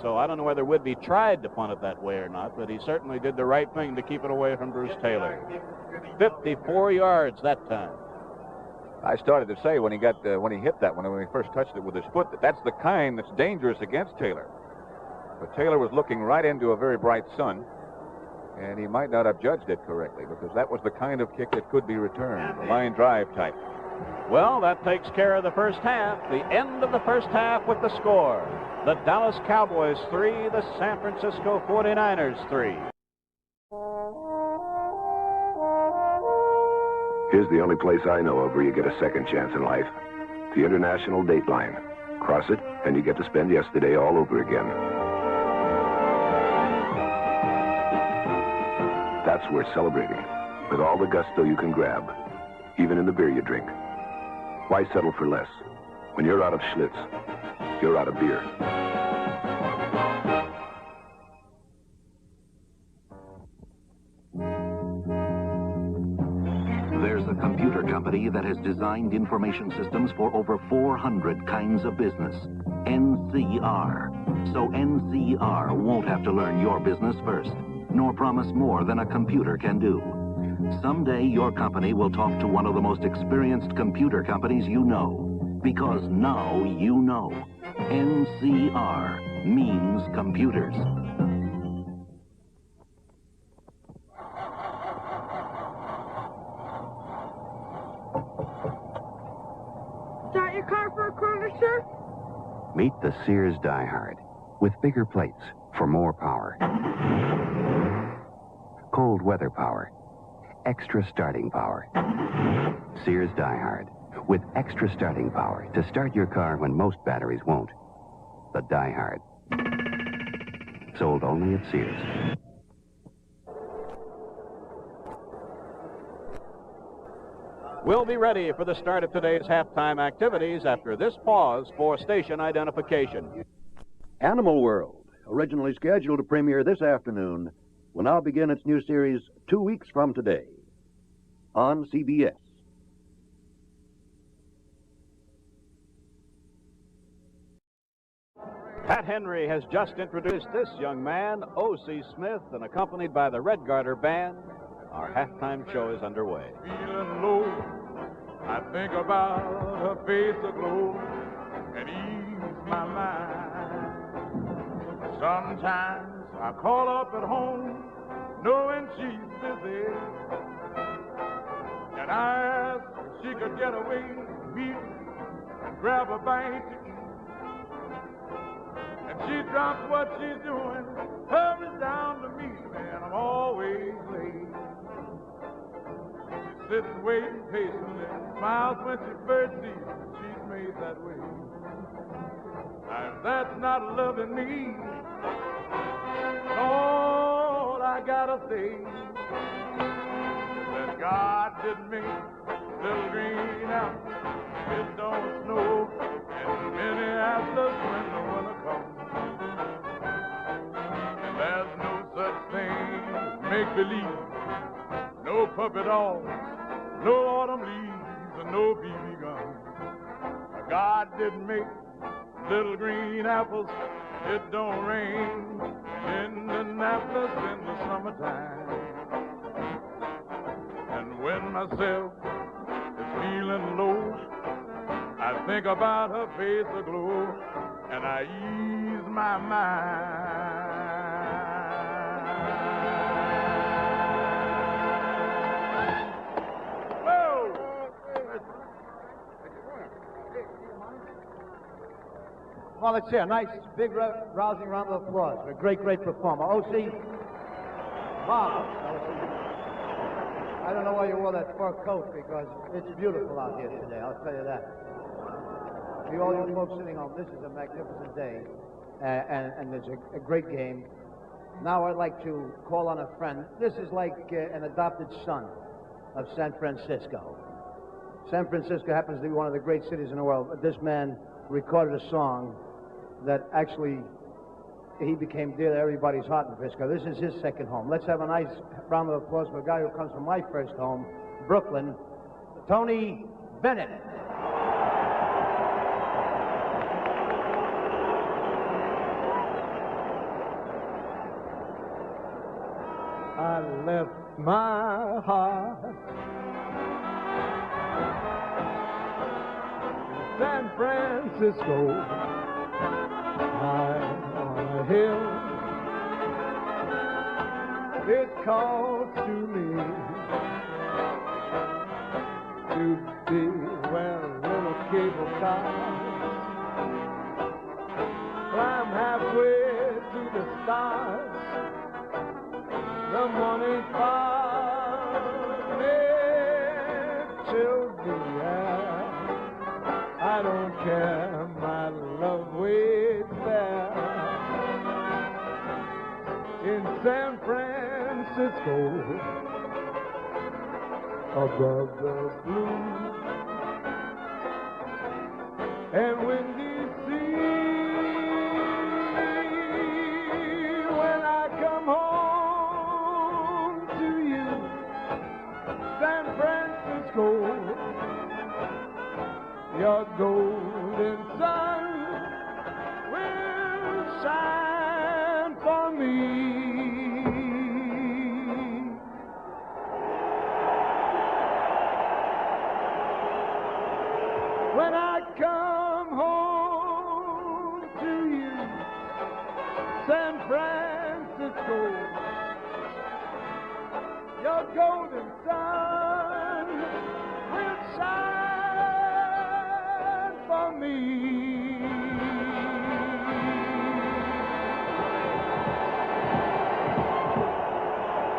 So I don't know whether Whitby tried to punt it that way or not, but he certainly did the right thing to keep it away from Bruce Taylor. 54 yards that time. I started to say when he hit that one, when he first touched it with his foot, that's the kind that's dangerous against Taylor. But Taylor was looking right into a very bright sun, and he might not have judged it correctly, because that was the kind of kick that could be returned, the line drive type. Well, that takes care of the first half. The end of the first half with the score. The Dallas Cowboys 3, the San Francisco 49ers 3. Here's the only place I know of where you get a second chance in life. The International Date Line. Cross it, and you get to spend yesterday all over again. That's worth celebrating, with all the gusto you can grab, even in the beer you drink. Why settle for less? When you're out of Schlitz, you're out of beer. There's a computer company that has designed information systems for over 400 kinds of business. NCR. So NCR won't have to learn your business first, nor promise more than a computer can do. Someday your company will talk to one of the most experienced computer companies you know, because now you know. NCR means computers. Start your car for a corner, sir? Meet the Sears Diehard, with bigger plates for more power. Cold weather power. extra starting power. Sears Die-Hard, with extra starting power to start your car when most batteries won't. The Die-Hard. Sold only at Sears. We'll be ready for the start of today's halftime activities after this pause for station identification. Animal World, originally scheduled to premiere this afternoon, will now begin its new series 2 weeks from today on CBS. Pat Henry has just introduced this young man, O.C. Smith, and accompanied by the Red Garter Band, our halftime show is underway. Feeling low, I think about her face aglow and ease my mind. Sometimes I call up at home knowing she's busy, and I ask if she could get away from me and grab a bite to eat. And she drops what she's doing, hurries down to meet me, and I'm always late. Sitting waiting patiently, smiles when she first sees me, she's made that way. Now if that's not loving me, all I gotta say is that God didn't make little green apples, it don't snow in Minneapolis when the winter comes. And there's no such thing as make-believe, no puppy dogs, no autumn leaves, and no BB guns. God didn't make little green apples, it don't rain in Indianapolis in the summertime. And when myself is feeling low, I think about her face aglow, and I ease my mind. Well, let's hear a nice, big, rousing round of applause for a great, great performer. O.C., marvelous. I don't know why you wore that fur coat, because it's beautiful out here today, I'll tell you that. To all you folks sitting home, this is a magnificent day, and there's a great game. Now I'd like to call on a friend. This is like an adopted son of San Francisco. San Francisco happens to be one of the great cities in the world, but this man recorded a song that actually he became dear to everybody's heart in Frisco. This is his second home. Let's have a nice round of applause for a guy who comes from my first home, Brooklyn, Tony Bennett. I left my heart in San Francisco, high on a hill. It calls to me to be where little cable cars climb halfway to the stars. The morning fog chills the air. I don't care, my love waits there in San Francisco, above the blue and windy sea. When I come home to you, San Francisco, your golden sun will shine for me. When I come home to you, San Francisco, your golden sun will shine for me.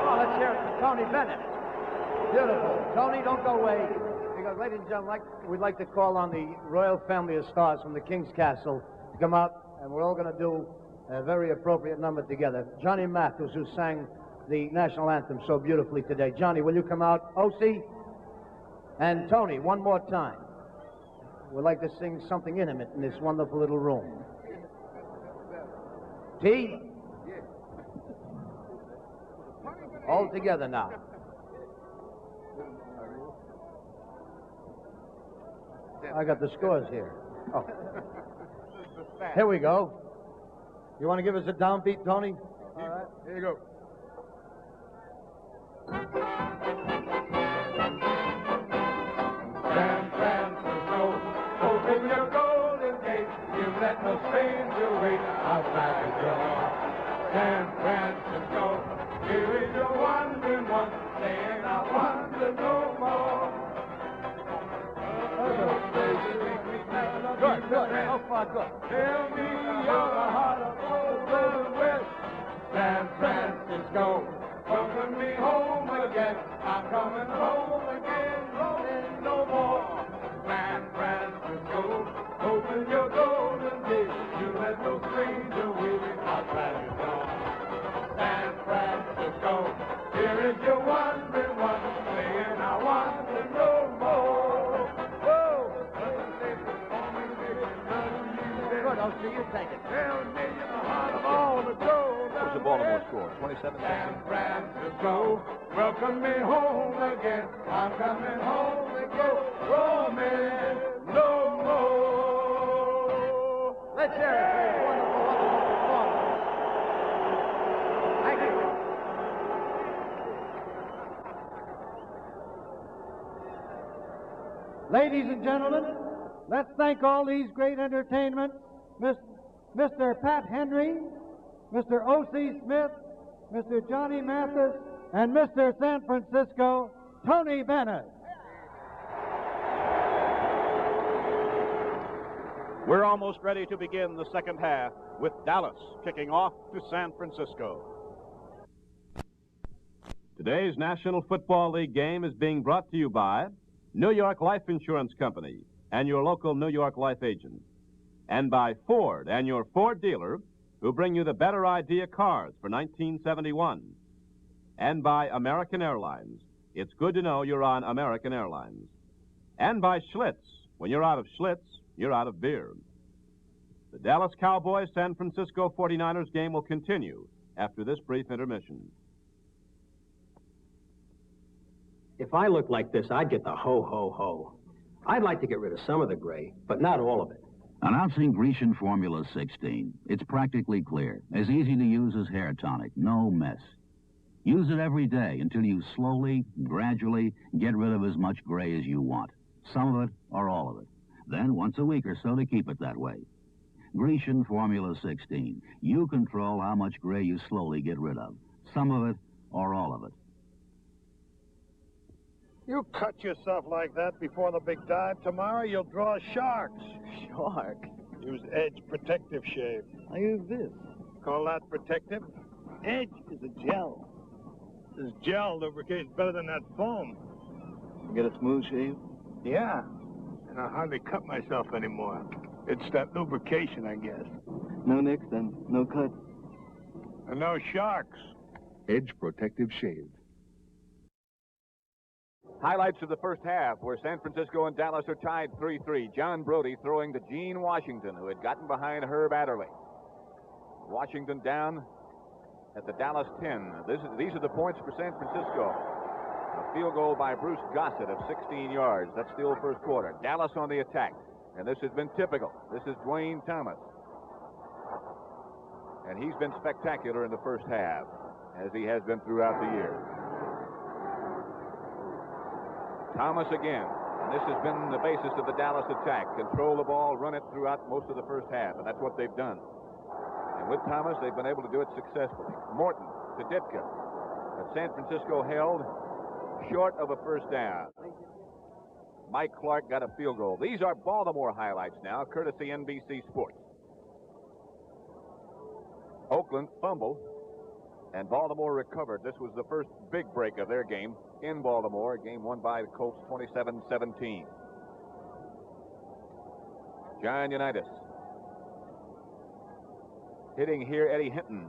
Well, let's hear it for Tony Bennett. Beautiful. Tony, don't go away. Because, ladies and gentlemen, we'd like to call on the royal family of stars from the King's Castle to come out, and we're all going to do a very appropriate number together. Johnny Mathis, who sang the national anthem so beautifully today. Johnny, will you come out? O.C. and Tony, one more time. We'd like to sing something intimate in this wonderful little room. T? All together now. I got the scores here. Oh. Here we go. You want to give us a downbeat, Tony? All right. Here you go. San Francisco, open your golden gate. You let no stranger wait outside the door. San Francisco, here is your wandering one, saying I wonder no more. Good. Oh, far, good. Tell me you're the heart of the West. San Francisco, welcome me home again. I'm coming home again, rolling no more. San Francisco, open your golden gate. You let no stranger waiting outside your door. San Francisco, here is your wandering one, saying I want to know more. Whoa! Good, O.C., you take it. Tell me you're the heart of all the gold. What was the Baltimore score? 27-16. San Francisco, welcome me home again. I'm coming home and go roaming no more. Let's hear it. Wonderful, wonderful performance. Thank you. Ladies and gentlemen, let's thank all these great entertainments, Mr. Pat Henry, Mr. O.C. Smith, Mr. Johnny Mathis, and Mr. San Francisco, Tony Bennett. We're almost ready to begin the second half with Dallas kicking off to San Francisco. Today's National Football League game is being brought to you by New York Life Insurance Company and your local New York Life agent, and by Ford and your Ford dealer, who bring you the better idea cars for 1971, and by American Airlines. It's good to know you're on American Airlines. And by Schlitz. When you're out of Schlitz, you're out of beer. The Dallas Cowboys San Francisco 49ers game will continue after this brief intermission. If I looked like this, I'd get the ho-ho-ho. I'd like to get rid of some of the gray, but not all of it. Announcing Grecian Formula 16. It's practically clear. As easy to use as hair tonic. No mess. Use it every day until you slowly, gradually get rid of as much gray as you want. Some of it or all of it. Then once a week or so to keep it that way. Grecian Formula 16. You control how much gray you slowly get rid of. Some of it or all of it. You cut yourself like that before the big dive tomorrow, you'll draw sharks. Shark? Use Edge Protective Shave. I use this. Call that protective? Edge is a gel. This gel lubricates better than that foam. You get a smooth shave? Yeah. And I hardly cut myself anymore. It's that lubrication, I guess. No nicks, then. No cuts. And no sharks. Edge Protective Shave. Highlights of the first half where San Francisco and Dallas are tied 3-3. John Brody throwing to Gene Washington, who had gotten behind Herb Adderley. Washington down at the Dallas 10. These are the points for San Francisco. A field goal by Bruce Gossett of 16 yards. That's still first quarter. Dallas on the attack. And this has been typical. This is Dwayne Thomas. And he's been spectacular in the first half, as he has been throughout the year. Thomas again. And this has been the basis of the Dallas attack. Control the ball, run it throughout most of the first half. And that's what they've done. And with Thomas, they've been able to do it successfully. Morton to Ditka. But San Francisco held short of a first down. Mike Clark got a field goal. These are Baltimore highlights now, courtesy NBC Sports. Oakland fumble. And Baltimore recovered. This was the first big break of their game in Baltimore. A game won by the Colts 27-17. John Unitas hitting here Eddie Hinton,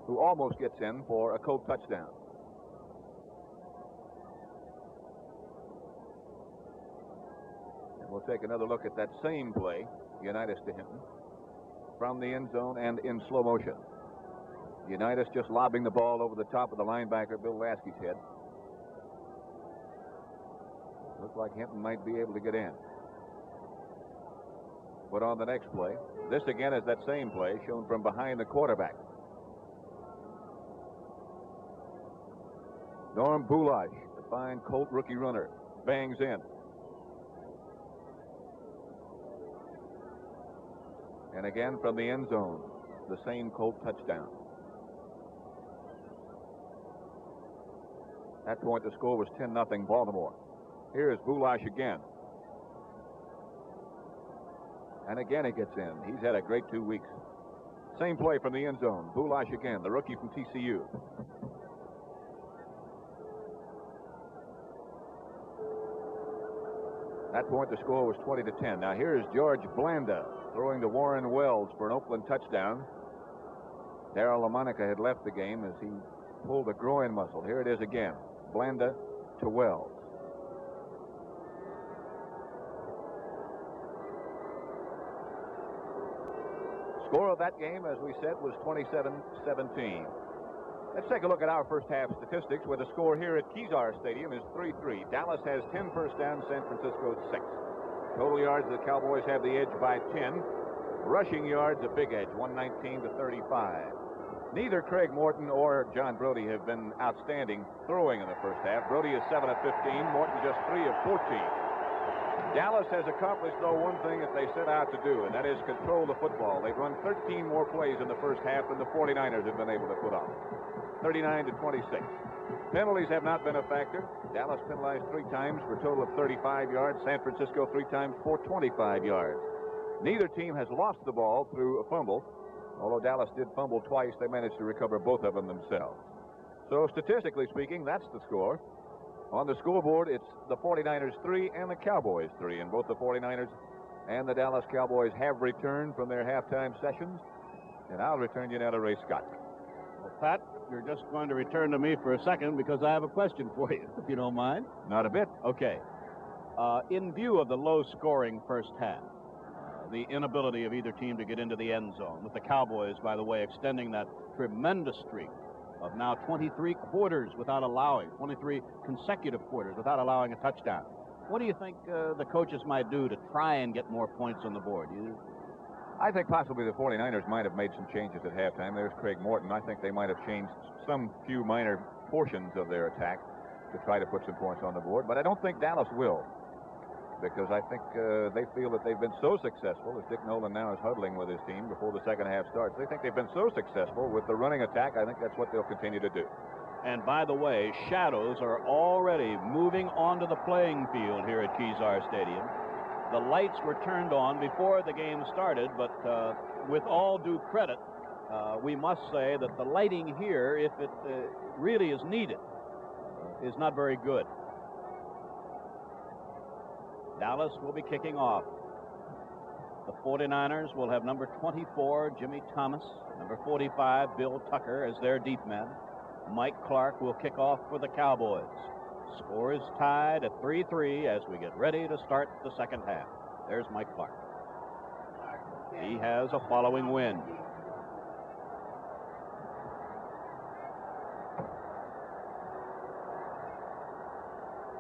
who almost gets in for a Colt touchdown. And we'll take another look at that same play, Unitas to Hinton, from the end zone and in slow motion. Unitas just lobbing the ball over the top of the linebacker, Bill Lasky's head. Looks like Hinton might be able to get in. But on the next play, this again is that same play shown from behind the quarterback. Norm Boulash, the fine Colt rookie runner, bangs in. And again from the end zone, the same Colt touchdown. At that point, the score was 10-0 Baltimore. Here is Boulash again. And again he gets in. He's had a great 2 weeks. Same play from the end zone. Boulash again, the rookie from TCU. At that point, the score was 20-10. Now here is George Blanda throwing to Warren Wells for an Oakland touchdown. Darryl LaMonica had left the game as he pulled a groin muscle. Here it is again. Blanda to Wells. Score of that game, as we said, was 27-17. Let's take a look at our first half statistics, where the score here at Kezar Stadium is 3-3. Dallas has 10 first downs, San Francisco 6. Total yards, the Cowboys have the edge by 10. Rushing yards, a big edge, 119-35. Neither Craig Morton or John Brody have been outstanding throwing in the first half. Brody is 7 of 15, Morton just 3 of 14. Dallas has accomplished, though, one thing that they set out to do, and that is control the football. They've run 13 more plays in the first half than the 49ers have been able to put on. 39-26. Penalties have not been a factor. Dallas penalized 3 times for a total of 35 yards. San Francisco 3 times for 25 yards. Neither team has lost the ball through a fumble. Although Dallas did fumble twice, they managed to recover both of them themselves. So statistically speaking, that's the score. On the scoreboard, it's the 49ers 3 and the Cowboys 3. And both the 49ers and the Dallas Cowboys have returned from their halftime sessions. And I'll return you now to Ray Scott. Well, Pat, you're just going to return to me for a second because I have a question for you, if you don't mind. Not a bit. Okay. In view of the low-scoring first half, the inability of either team to get into the end zone, with the Cowboys, by the way, extending that tremendous streak of now 23 quarters without allowing, 23 consecutive quarters without allowing a touchdown. What do you think the coaches might do to try and get more points on the board? I think possibly the 49ers might have made some changes at halftime. There's Craig Morton. I think they might have changed some few minor portions of their attack to try to put some points on the board, but I don't think Dallas will. Because I think they feel that they've been so successful, as Dick Nolan now is huddling with his team before the second half starts. They think they've been so successful with the running attack, I think that's what they'll continue to do. And by the way, shadows are already moving onto the playing field here at Kezar Stadium. The lights were turned on before the game started, but with all due credit, we must say that the lighting here, if it really is needed, is not very good. Dallas will be kicking off. The 49ers will have number 24, Jimmy Thomas, number 45, Bill Tucker, as their deep men. Mike Clark will kick off for the Cowboys. Score is tied at 3-3 as we get ready to start the second half. There's Mike Clark. He has a following wind.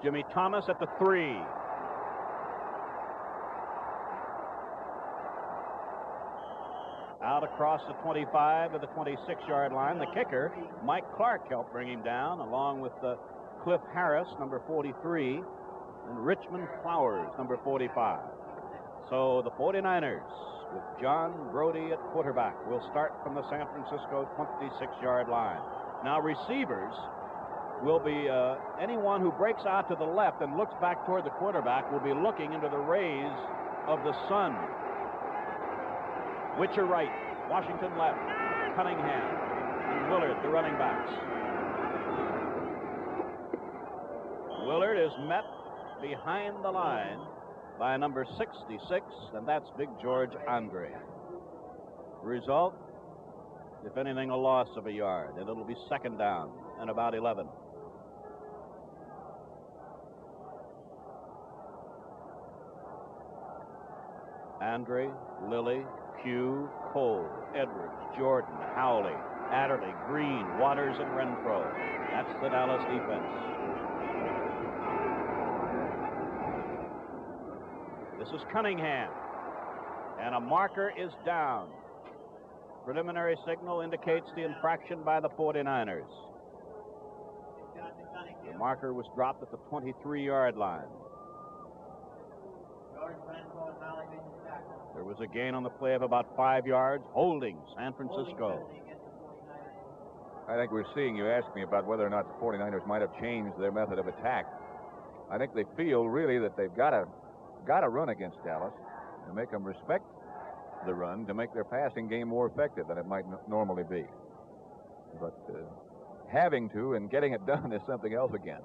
Jimmy Thomas at the 3. Out across the 25 to the 26-yard line. The kicker, Mike Clark, helped bring him down, along with Cliff Harris, number 43, and Richmond Flowers, number 45. So the 49ers, with John Brody at quarterback, will start from the San Francisco 26-yard line. Now receivers will be anyone who breaks out to the left and looks back toward the quarterback will be looking into the rays of the sun. Witcher right, Washington left, Cunningham, and Willard, the running backs. Willard is met behind the line by number 66, and that's Big George Andre. Result, if anything, a loss of a yard, and it'll be second down and about 11. Andre, Lilly, Pugh, Cole, Edwards, Jordan, Howley, Adderley, Green, Waters, and Renfro. That's the Dallas defense. This is Cunningham, and a marker is down. Preliminary signal indicates the infraction by the 49ers. The marker was dropped at the 23-yard line. There was a gain on the play of about 5 yards, holding San Francisco. I think we're seeing, you asked me about whether or not the 49ers might have changed their method of attack. I think they feel really that they've got to run against Dallas and make them respect the run to make their passing game more effective than it might normally be. But having to and getting it done is something else again.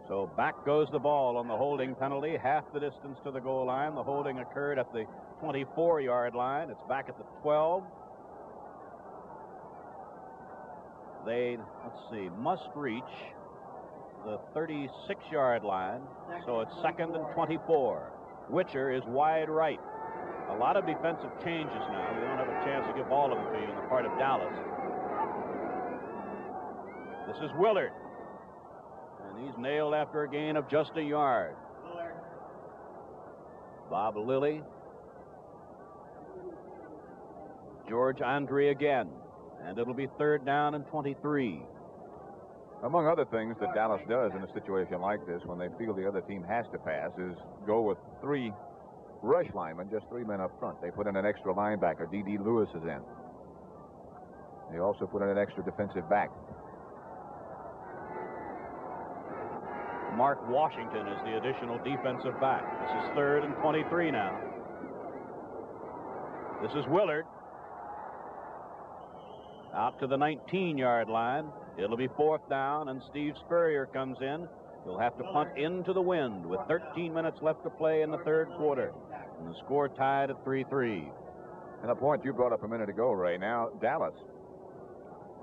So back goes the ball on the holding penalty, half the distance to the goal line. The holding occurred at the 24-yard line. It's back at the 12. They, must reach the 36-yard line, so it's second and 24. Witcher is wide right. A lot of defensive changes now. We don't have a chance to give all of them to you on the part of Dallas. This is Willard. And he's nailed after a gain of just a yard. Bob Lilly. George Andre again. And it'll be third down and 23. Among other things that Dallas does in a situation like this, when they feel the other team has to pass, is go with 3 rush linemen, just 3 men up front. They put in an extra linebacker. D.D. Lewis is in. They also put in an extra defensive back. Mark Washington is the additional defensive back. This is third and 23 now. This is Willard. Out to the 19-yard line. It'll be fourth down, and Steve Spurrier comes in. He'll have to punt into the wind with 13 minutes left to play in the third quarter. And the score tied at 3-3. And a point you brought up a minute ago, Ray. Now, Dallas,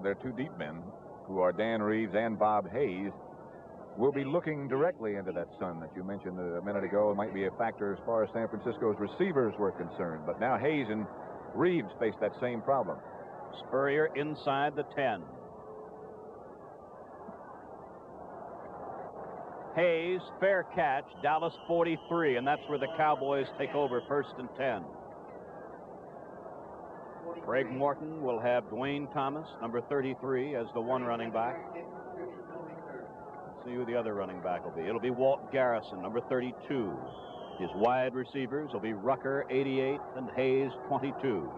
their 2 deep men, who are Dan Reeves and Bob Hayes, will be looking directly into that sun that you mentioned a minute ago. It might be a factor as far as San Francisco's receivers were concerned. But now Hayes and Reeves face that same problem. Spurrier inside the 10. Hayes, fair catch, Dallas 43, and that's where the Cowboys take over first and 10. Craig Morton will have Dwayne Thomas, number 33, as the one running back. Let's see who the other running back will be. It'll be Walt Garrison, number 32. His wide receivers will be Rucker, 88, and Hayes, 22.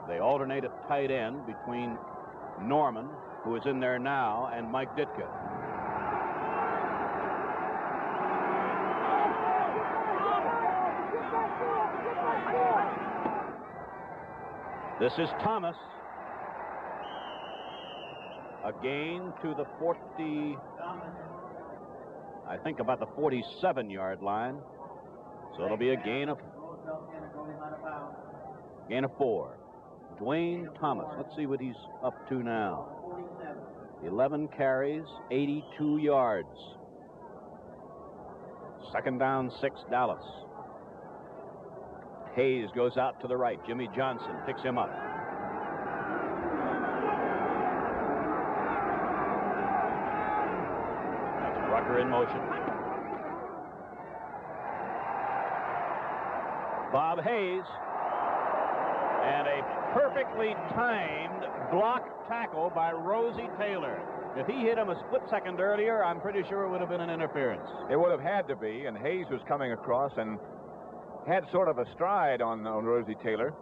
They alternate at tight end between Norman, who is in there now, and Mike Ditka. This is Thomas. A gain to the 40, I think about the 47-yard line. So it'll be a gain of 4. Dwayne Thomas, let's see what he's up to now. 11 carries, 82 yards. Second down, 6, Dallas. Hayes goes out to the right. Jimmy Johnson picks him up. That's Rucker in motion. Bob Hayes. And a perfectly timed block tackle by Rosie Taylor. If he hit him a split second earlier, I'm pretty sure it would have been an interference. It would have had to be, and Hayes was coming across and had sort of a stride on Rosie Taylor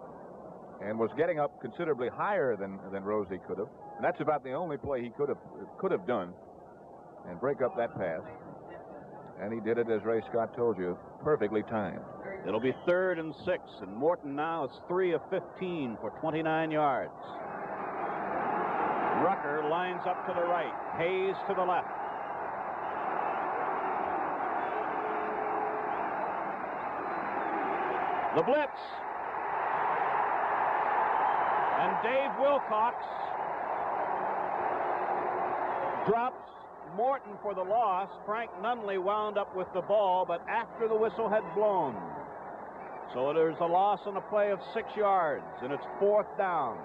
and was getting up considerably higher than Rosie could have. And that's about the only play he could have done and break up that pass. And he did it, as Ray Scott told you, perfectly timed. It'll be third and 6, and Morton now is 3 of 15 for 29 yards. Rucker lines up to the right. Hayes to the left. The blitz. And Dave Wilcox drops Morton for the loss. Frank Nunley wound up with the ball, but after the whistle had blown. So there's a loss on a play of 6 yards, and it's 4th down.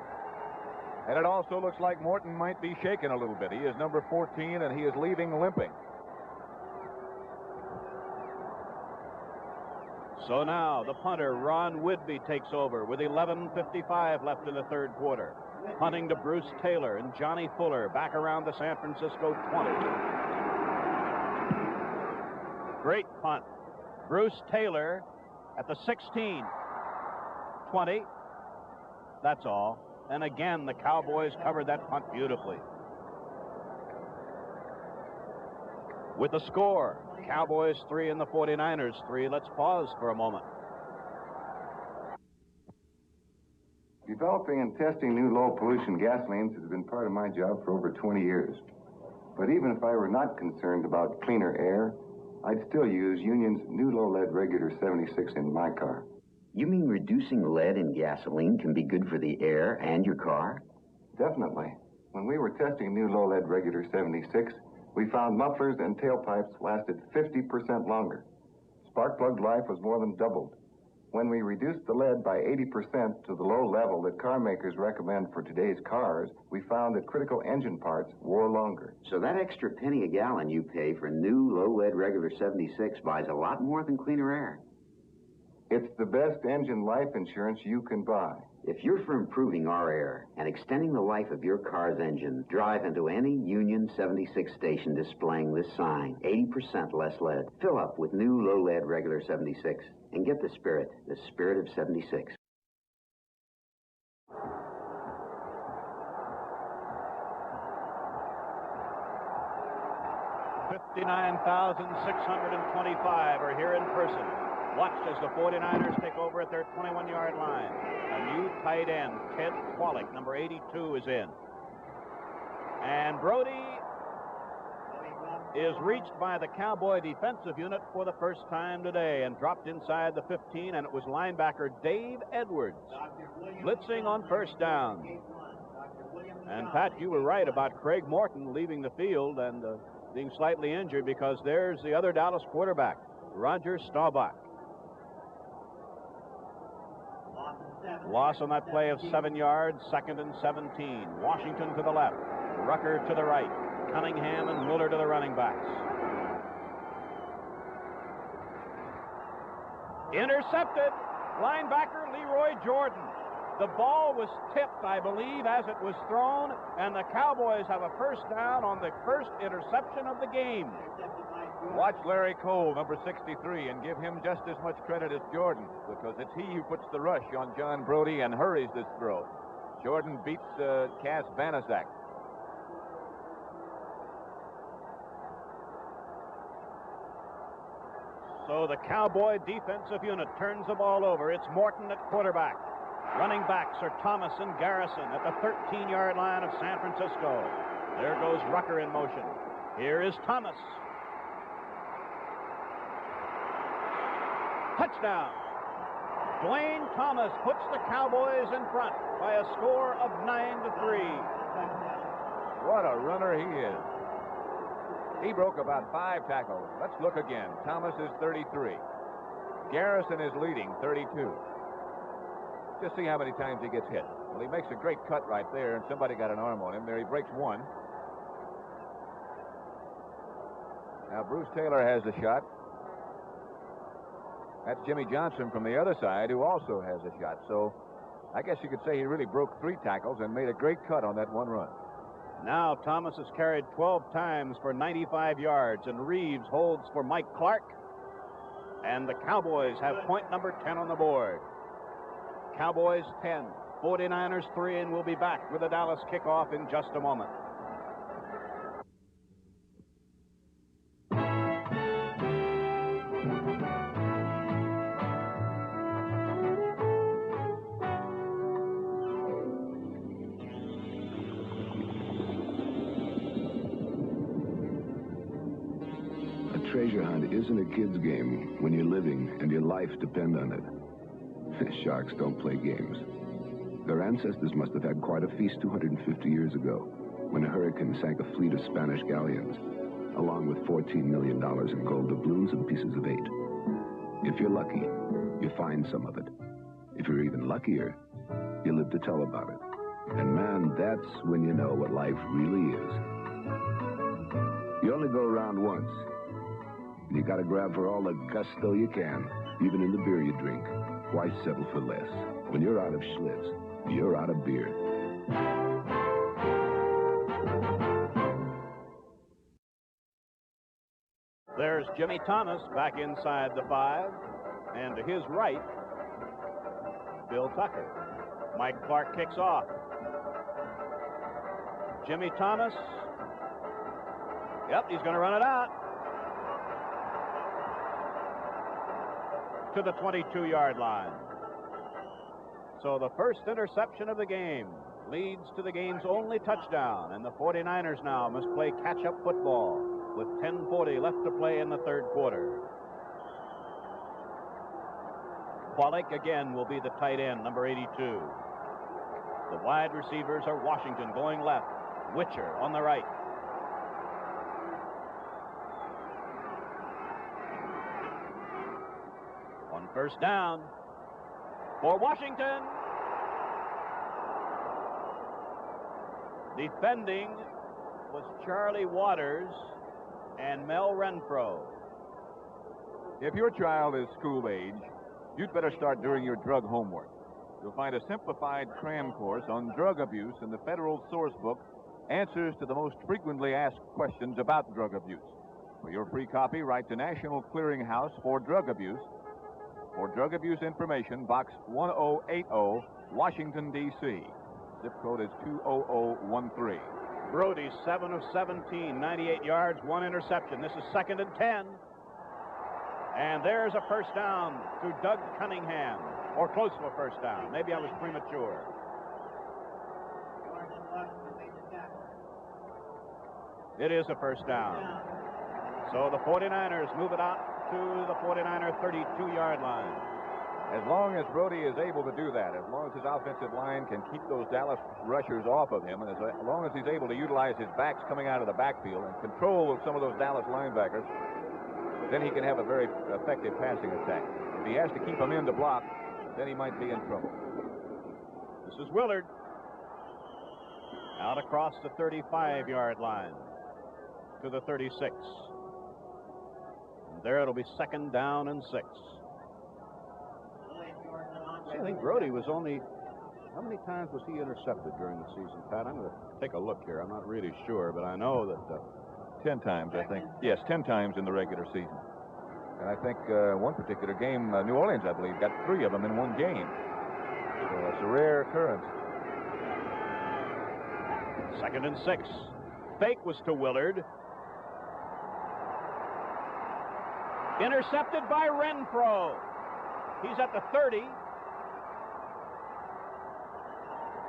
And it also looks like Morton might be shaken a little bit. He is number 14, and he is leaving limping. So now the punter, Ron Whidbey, takes over with 11:55 left in the third quarter. Punting to Bruce Taylor and Johnny Fuller back around the San Francisco 20. Great punt. Bruce Taylor at the 16. 20. That's all. And again, the Cowboys covered that punt beautifully. With the score, Cowboys 3 and the 49ers 3. Let's pause for a moment. Developing and testing new low-pollution gasolines has been part of my job for over 20 years. But even if I were not concerned about cleaner air, I'd still use Union's new low-lead Regular 76 in my car. You mean reducing lead in gasoline can be good for the air and your car? Definitely. When we were testing new low-lead Regular 76, we found mufflers and tailpipes lasted 50% longer. Spark plug life was more than doubled. When we reduced the lead by 80% to the low level that car makers recommend for today's cars, we found that critical engine parts wore longer. So that extra penny a gallon you pay for new low-lead Regular 76 buys a lot more than cleaner air. It's the best engine life insurance you can buy. If you're for improving our air and extending the life of your car's engine, drive into any Union 76 station displaying this sign, 80% less lead. Fill up with new low-lead Regular 76 and get the spirit of 76. $59,625 are here in person. Watch as the 49ers take over at their 21-yard line. A new tight end, Ted Kwolek, number 82, is in. And Brody is reached by the Cowboy defensive unit for the first time today and dropped inside the 15, and it was linebacker Dave Edwards blitzing on first down. And, Pat, you were right about Craig Morton leaving the field and being slightly injured, because there's the other Dallas quarterback, Roger Staubach. Loss on that play of 7 yards, 2nd and 17. Washington to the left, Rucker to the right, Cunningham and Muller to the running backs. Intercepted, linebacker Leroy Jordan. The ball was tipped, I believe, as it was thrown, and the Cowboys have a first down on the first interception of the game. Watch Larry Cole, number 63, and give him just as much credit as Jordan, because it's he who puts the rush on John Brody and hurries this throw. Jordan beats Cass Banaszak. So the Cowboy defensive unit turns the ball over. It's Morton at quarterback. Running backs are Thomas and Garrison at the 13-yard line of San Francisco. There goes Rucker in motion. Here is Thomas. Touchdown. Dwayne Thomas puts the Cowboys in front by a score of 9-3. What a runner he is. He broke about 5 tackles. Let's look again. Thomas is 33. Garrison is leading, 32. Just see how many times he gets hit. Well, he makes a great cut right there, and somebody got an arm on him. There he breaks one. Now Bruce Taylor has the shot. That's Jimmy Johnson from the other side, who also has a shot. So I guess you could say he really broke 3 tackles and made a great cut on that one run. Now Thomas has carried 12 times for 95 yards, and Reeves holds for Mike Clark. And the Cowboys have point number 10 on the board. Cowboys 10, 49ers 3, and we'll be back with the Dallas kickoff in just a moment. treasure hunt isn't a kid's game when you're living and your life depends on it. Sharks don't play games. Their ancestors must have had quite a feast 250 years ago when a hurricane sank a fleet of Spanish galleons, along with $14 million in gold doubloons and pieces of 8. If you're lucky, you find some of it. If you're even luckier, you live to tell about it. And man, that's when you know what life really is. You only go around once. And you gotta grab for all the gusto you can, even in the beer you drink. Why settle for less? When you're out of Schlitz, you're out of beer. There's Jimmy Thomas back inside the 5, and to his right, Bill Tucker. Mike Clark kicks off. Jimmy Thomas. Yep, he's going to run it out to the 22-yard line. So the first interception of the game leads to the game's only touchdown, and the 49ers now must play catch-up football with 10:40 left to play in the third quarter. Pollock again will be the tight end, number 82. The wide receivers are Washington going left, Witcher on the right. On first down for Washington. Defending was Charlie Waters and Mel Renfro. If your child is school age, you'd better start doing your drug homework. You'll find a simplified cram course on drug abuse in the Federal Source Book, Answers to the Most Frequently Asked Questions About Drug Abuse. For your free copy, write to National Clearinghouse for Drug Abuse. For drug abuse information, Box 1080, Washington, D.C. Zip code is 20013. Brody, 7 of 17, 98 yards, 1 interception. This is 2nd and 10. And there's a first down to Doug Cunningham, or close to a first down. Maybe I was premature. It is a first down. So the 49ers move it out to the 49er 32-yard line. As long as Brody is able to do that, as long as his offensive line can keep those Dallas rushers off of him, and as long as he's able to utilize his backs coming out of the backfield and control of some of those Dallas linebackers, then he can have a very effective passing attack. If he has to keep them in to block, then he might be in trouble. This is Willard. Out across the 35-yard line to the 36. And there it'll be 2nd down and 6. I think Brody was only, how many times was he intercepted during the season, Pat? I'm going to take a look here. I'm not really sure, but I know that 10 times, I think. Yes, 10 times in the regular season. And I think one particular game, New Orleans, I believe, got 3 of them in one game. So it's a rare occurrence. 2nd and 6. Fake was to Willard. Intercepted by Renfro. He's at the 30.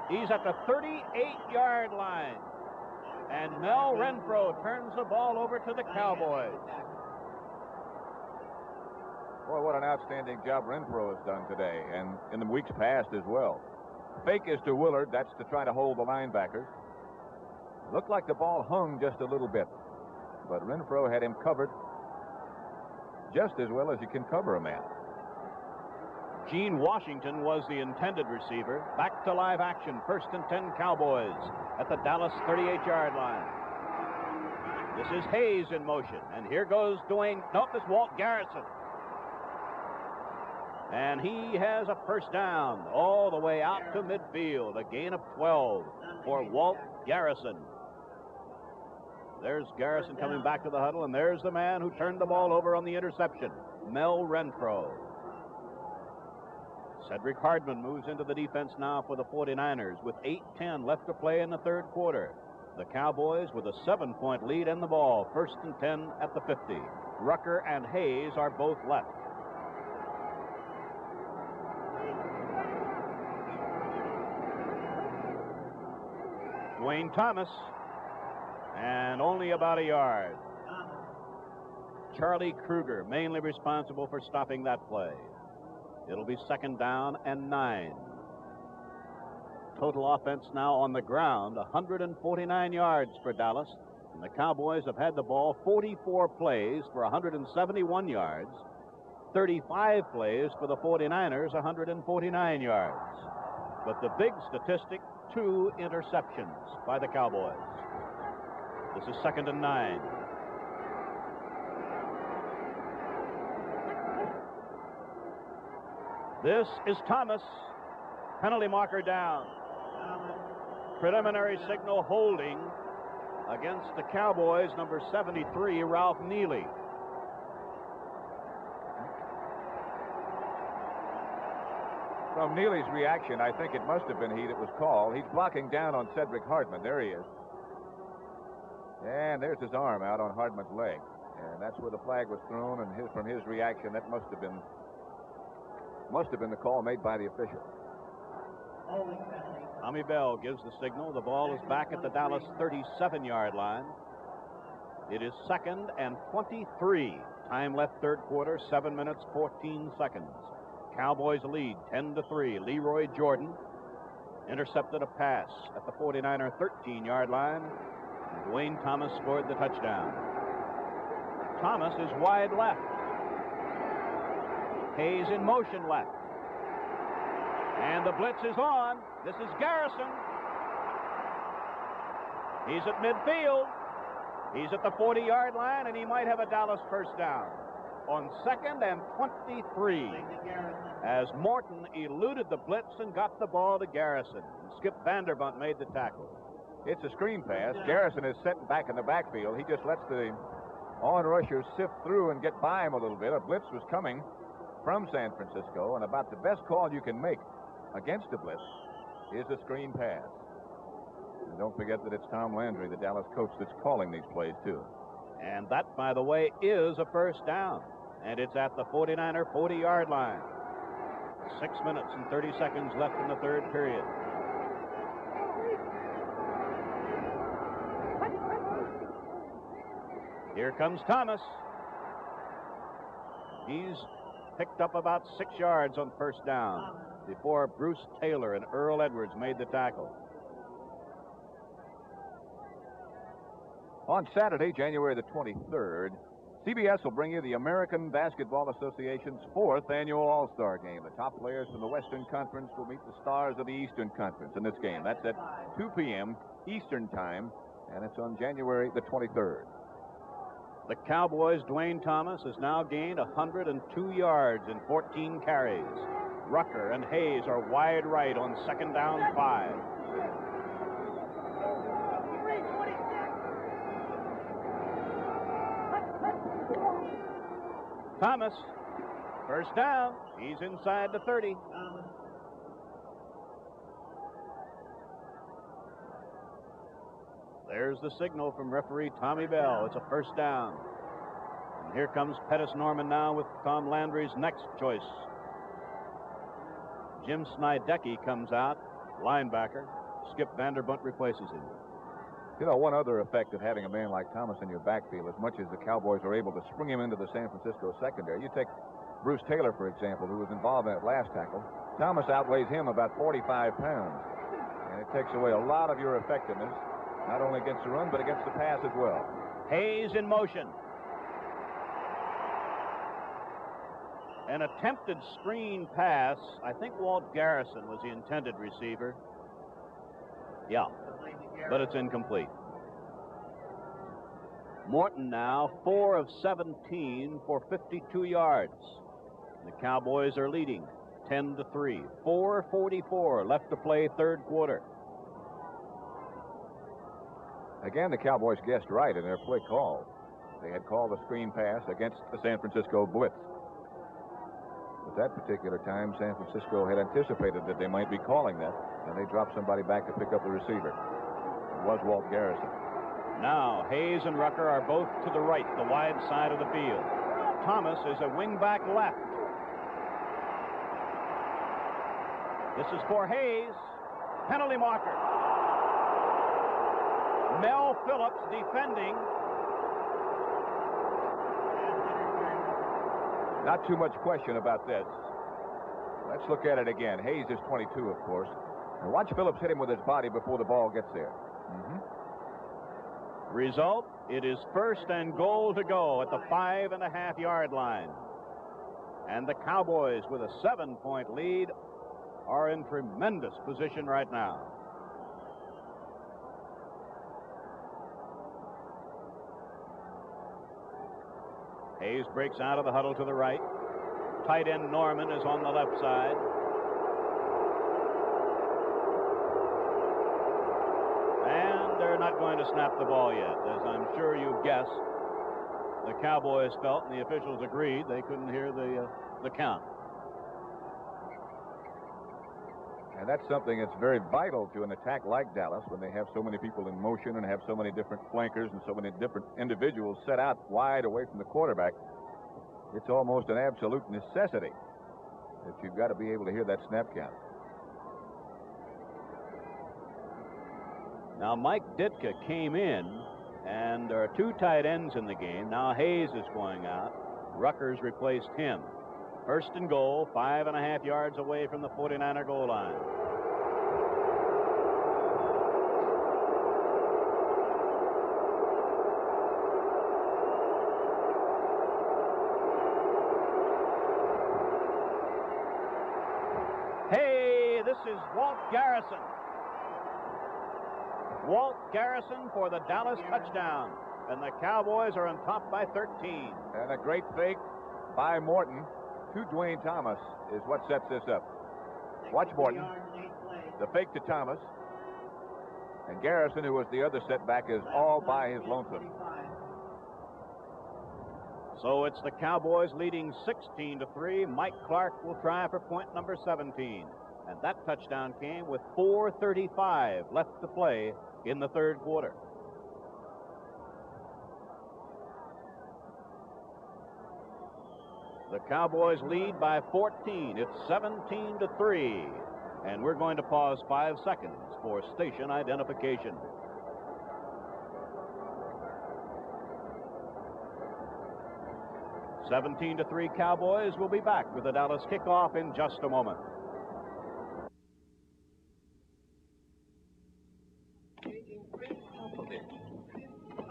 He's at the 38-yard line. And Mel Renfro turns the ball over to the Cowboys. Boy, what an outstanding job Renfro has done today, and in the weeks past as well. Fake is to Willard. That's to try to hold the linebackers. Looked like the ball hung just a little bit, but Renfro had him covered just as well as you can cover a man. Gene Washington was the intended receiver. Back to live action. 1st and 10 Cowboys at the Dallas 38-yard line. This is Hayes in motion. And here goes Dwayne. Nope, this is Walt Garrison. And he has a first down all the way out to midfield. A gain of 12 for Walt Garrison. There's Garrison coming back to the huddle, and there's the man who turned the ball over on the interception, Mel Renfro. Cedric Hardman moves into the defense now for the 49ers with 8:10 left to play in the third quarter. The Cowboys with a 7-point lead in the ball. 1st and 10 at the 50. Rucker and Hayes are both left. Dwayne Thomas, and only about a yard. Charlie Kruger, mainly responsible for stopping that play. It'll be 2nd down and 9. Total offense now on the ground, 149 yards for Dallas. And the Cowboys have had the ball 44 plays for 171 yards, 35 plays for the 49ers, 149 yards. But the big statistic, 2 interceptions by the Cowboys. This is 2nd and 9. This is Thomas. Penalty marker down. Preliminary signal holding against the Cowboys, number 73, Ralph Neely. From Neely's reaction, I think it must have been he that was called. He's blocking down on Cedric Hardman. There he is. And there's his arm out on Hardman's leg. And that's where the flag was thrown, and from his reaction, that must have been the call made by the official. Tommy Bell gives the signal. The ball is back at the Dallas 37-yard line. It is 2nd and 23. Time left third quarter, 7 minutes, 14 seconds. Cowboys lead 10-3. Leroy Jordan intercepted a pass at the 49er 13-yard line. And Dwayne Thomas scored the touchdown. Thomas is wide left. Hayes in motion left. And the blitz is on. This is Garrison. He's at midfield. He's at the 40-yard line, and he might have a Dallas first down. On 2nd and 23, as Morton eluded the blitz and got the ball to Garrison. Skip Vanderbunt made the tackle. It's a screen pass. Garrison is sitting back in the backfield. He just lets the on-rushers sift through and get by him a little bit. A blitz was coming from San Francisco, and about the best call you can make against a blitz is a screen pass. And don't forget that it's Tom Landry, the Dallas coach, that's calling these plays, too. And that, by the way, is a first down. And it's at the 49er 40-yard line. 6 minutes and 30 seconds left in the third period. Here comes Thomas. He's picked up about 6 yards on first down before Bruce Taylor and Earl Edwards made the tackle. On Saturday, January the 23rd, CBS will bring you the American Basketball Association's 4th annual All-Star Game. The top players from the Western Conference will meet the stars of the Eastern Conference in this game. That's at 2 p.m. Eastern Time, and it's on January the 23rd. The Cowboys' Dwayne Thomas has now gained 102 yards in 14 carries. Rucker and Hayes are wide right on 2nd down 5. Thomas, first down. He's inside the 30. There's the signal from referee Tommy Bell. It's a first down. And here comes Pettis Norman now with Tom Landry's next choice. Jim Snydecki comes out, linebacker. Skip Vanderbunt replaces him. You know, one other effect of having a man like Thomas in your backfield, as much as the Cowboys are able to spring him into the San Francisco secondary. You take Bruce Taylor, for example, who was involved in that last tackle. Thomas outweighs him about 45 pounds. And it takes away a lot of your effectiveness, not only against the run, but against the pass as well. Hayes in motion. An attempted screen pass. I think Walt Garrison was the intended receiver. Yeah, but it's incomplete. Morton now 4 of 17 for 52 yards. The Cowboys are leading 10-3. 4:44 left to play third quarter. Again, the Cowboys guessed right in their play call. They had called a screen pass against the San Francisco blitz. At that particular time, San Francisco had anticipated that they might be calling that, and they dropped somebody back to pick up the receiver. It was Walt Garrison. Now, Hayes and Rucker are both to the right, the wide side of the field. Thomas is a wingback left. This is for Hayes. Penalty marker. Mel Phillips defending. Not too much question about this. Let's look at it again. Hayes is 22, of course. And watch Phillips hit him with his body before the ball gets there. Result, it is 1st and goal to go at the 5.5-yard line. And the Cowboys, with a 7-point lead, are in tremendous position right now. Hayes breaks out of the huddle to the right. Tight end Norman is on the left side. And they're not going to snap the ball yet. As I'm sure you guessed, the Cowboys felt, and the officials agreed, they couldn't hear the count. And that's something that's very vital to an attack like Dallas when they have so many people in motion and have so many different flankers and so many different individuals set out wide away from the quarterback. It's almost an absolute necessity that you've got to be able to hear that snap count. Now, Mike Ditka came in, and there are 2 tight ends in the game. Now Hayes is going out. Ruckers replaced him. 1st and goal, 5.5 yards away from the 49er goal line. Hey, this is Walt Garrison. Walt Garrison for the Dallas touchdown. And the Cowboys are on top by 13. And a great fake by Morton to Dwayne Thomas is what sets this up. Watch Morton. The fake to Thomas. And Garrison, who was the other setback, is all by his lonesome. So it's the Cowboys leading 16-3. Mike Clark will try for point number 17. And that touchdown came with 4:35 left to play in the 3rd quarter. The Cowboys lead by 14. It's 17-3. And we're going to pause 5 seconds for station identification. (17-3) Cowboys. Will be back with the Dallas kickoff in just a moment.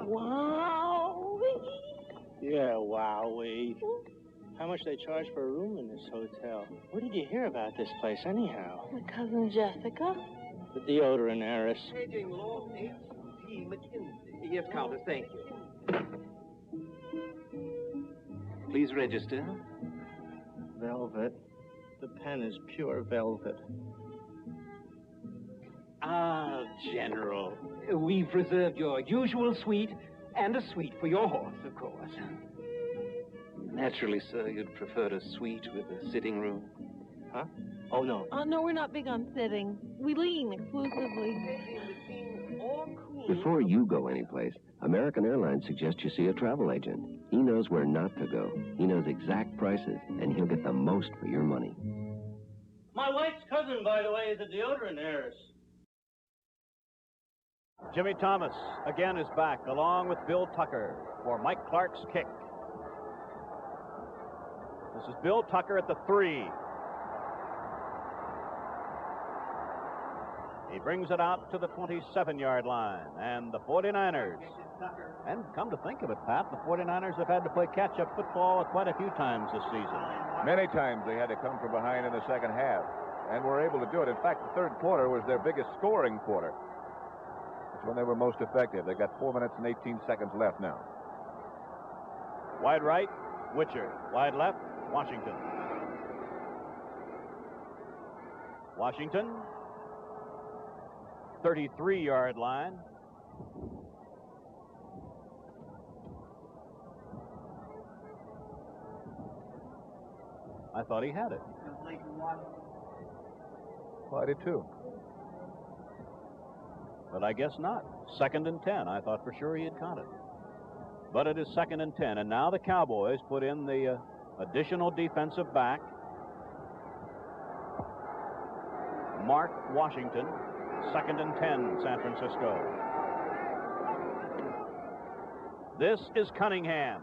Wow! Yeah, wowee. How much they charge for a room in this hotel? Where did you hear about this place, anyhow? My cousin Jessica. The deodorant heiress. Paging Law H.P. McKinsey. Yes, Countess, thank you. Please register. Velvet. The pen is pure velvet. Ah, General. We've reserved your usual suite and a suite for your horse, of course. Naturally, sir, you'd prefer a suite with a sitting room. Huh? Oh, no. Oh, no, we're not big on sitting. We lean exclusively. Before you go anyplace, American Airlines suggests you see a travel agent. He knows where not to go. He knows exact prices, and he'll get the most for your money. My wife's cousin, by the way, is a deodorant heiress. Jimmy Thomas again is back, along with Bill Tucker, for Mike Clark's kick. This is Bill Tucker at the 3. He brings it out to the 27-yard line, and the 49ers. And come to think of it, Pat, the 49ers have had to play catch-up football quite a few times this season. Many times they had to come from behind in the second half, and were able to do it. In fact, the 3rd quarter was their biggest scoring quarter. It's when they were most effective. They got 4 minutes and 18 seconds left now. Wide right, Witcher. Wide left, Washington. Washington, 33-yard line. I thought he had it. Well, I did too. But I guess not. 2nd and 10. I thought for sure he had caught it. But it is 2nd and 10. And now the Cowboys put in the additional defensive back, Mark Washington. 2nd and 10, San Francisco. This is Cunningham.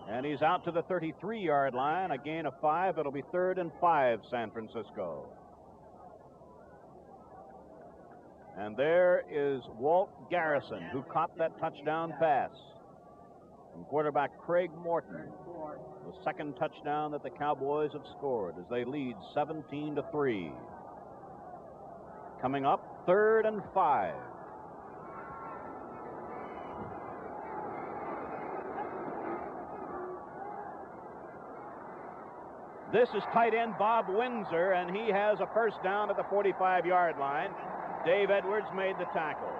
And he's out to the 33-yard line, a gain of 5. It'll be 3rd and 5, San Francisco. And there is Walt Garrison, who caught that touchdown pass. And quarterback Craig Morton, the second touchdown that the Cowboys have scored as they lead 17-3. Coming up, 3rd and 5. This is tight end Bob Windsor, and he has a first down at the 45-yard line. Dave Edwards made the tackle.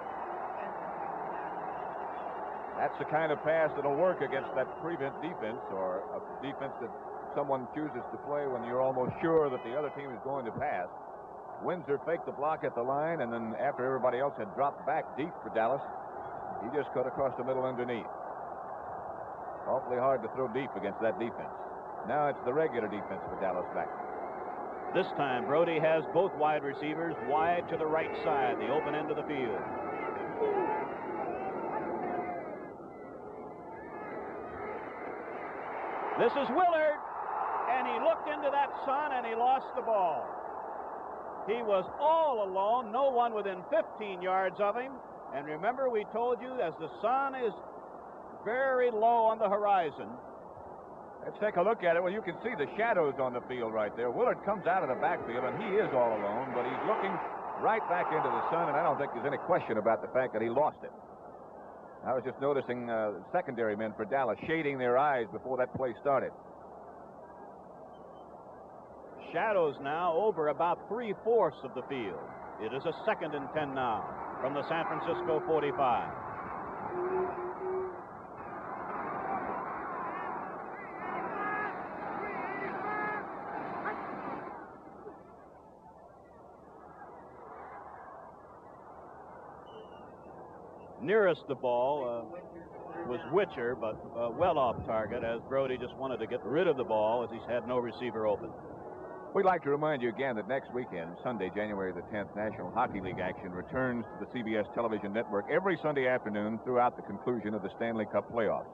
That's the kind of pass that'll work against that prevent defense, or a defense that someone chooses to play when you're almost sure that the other team is going to pass. Windsor faked the block at the line, and then after everybody else had dropped back deep for Dallas, he just cut across the middle underneath. Awfully hard to throw deep against that defense. Now it's the regular defense for Dallas back. This time, Brody has both wide receivers wide to the right side, the open end of the field. This is Willard, and he looked into that sun and he lost the ball. He was all alone, no one within 15 yards of him. And remember, we told you, as the sun is very low on the horizon. Let's take a look at it. Well, you can see the shadows on the field right there. Willard comes out of the backfield, and he is all alone, but he's looking right back into the sun, and I don't think there's any question about the fact that he lost it. I was just noticing secondary men for Dallas shading their eyes before that play started. Shadows now over about 3/4 of the field. It is a 2nd and 10 now from the San Francisco 45. Nearest the ball was Witcher, but well off target, as Brody just wanted to get rid of the ball as he's had no receiver open. We'd like to remind you again that next weekend, Sunday, January the 10th, National Hockey League action returns to the CBS television network every Sunday afternoon throughout the conclusion of the Stanley Cup playoffs.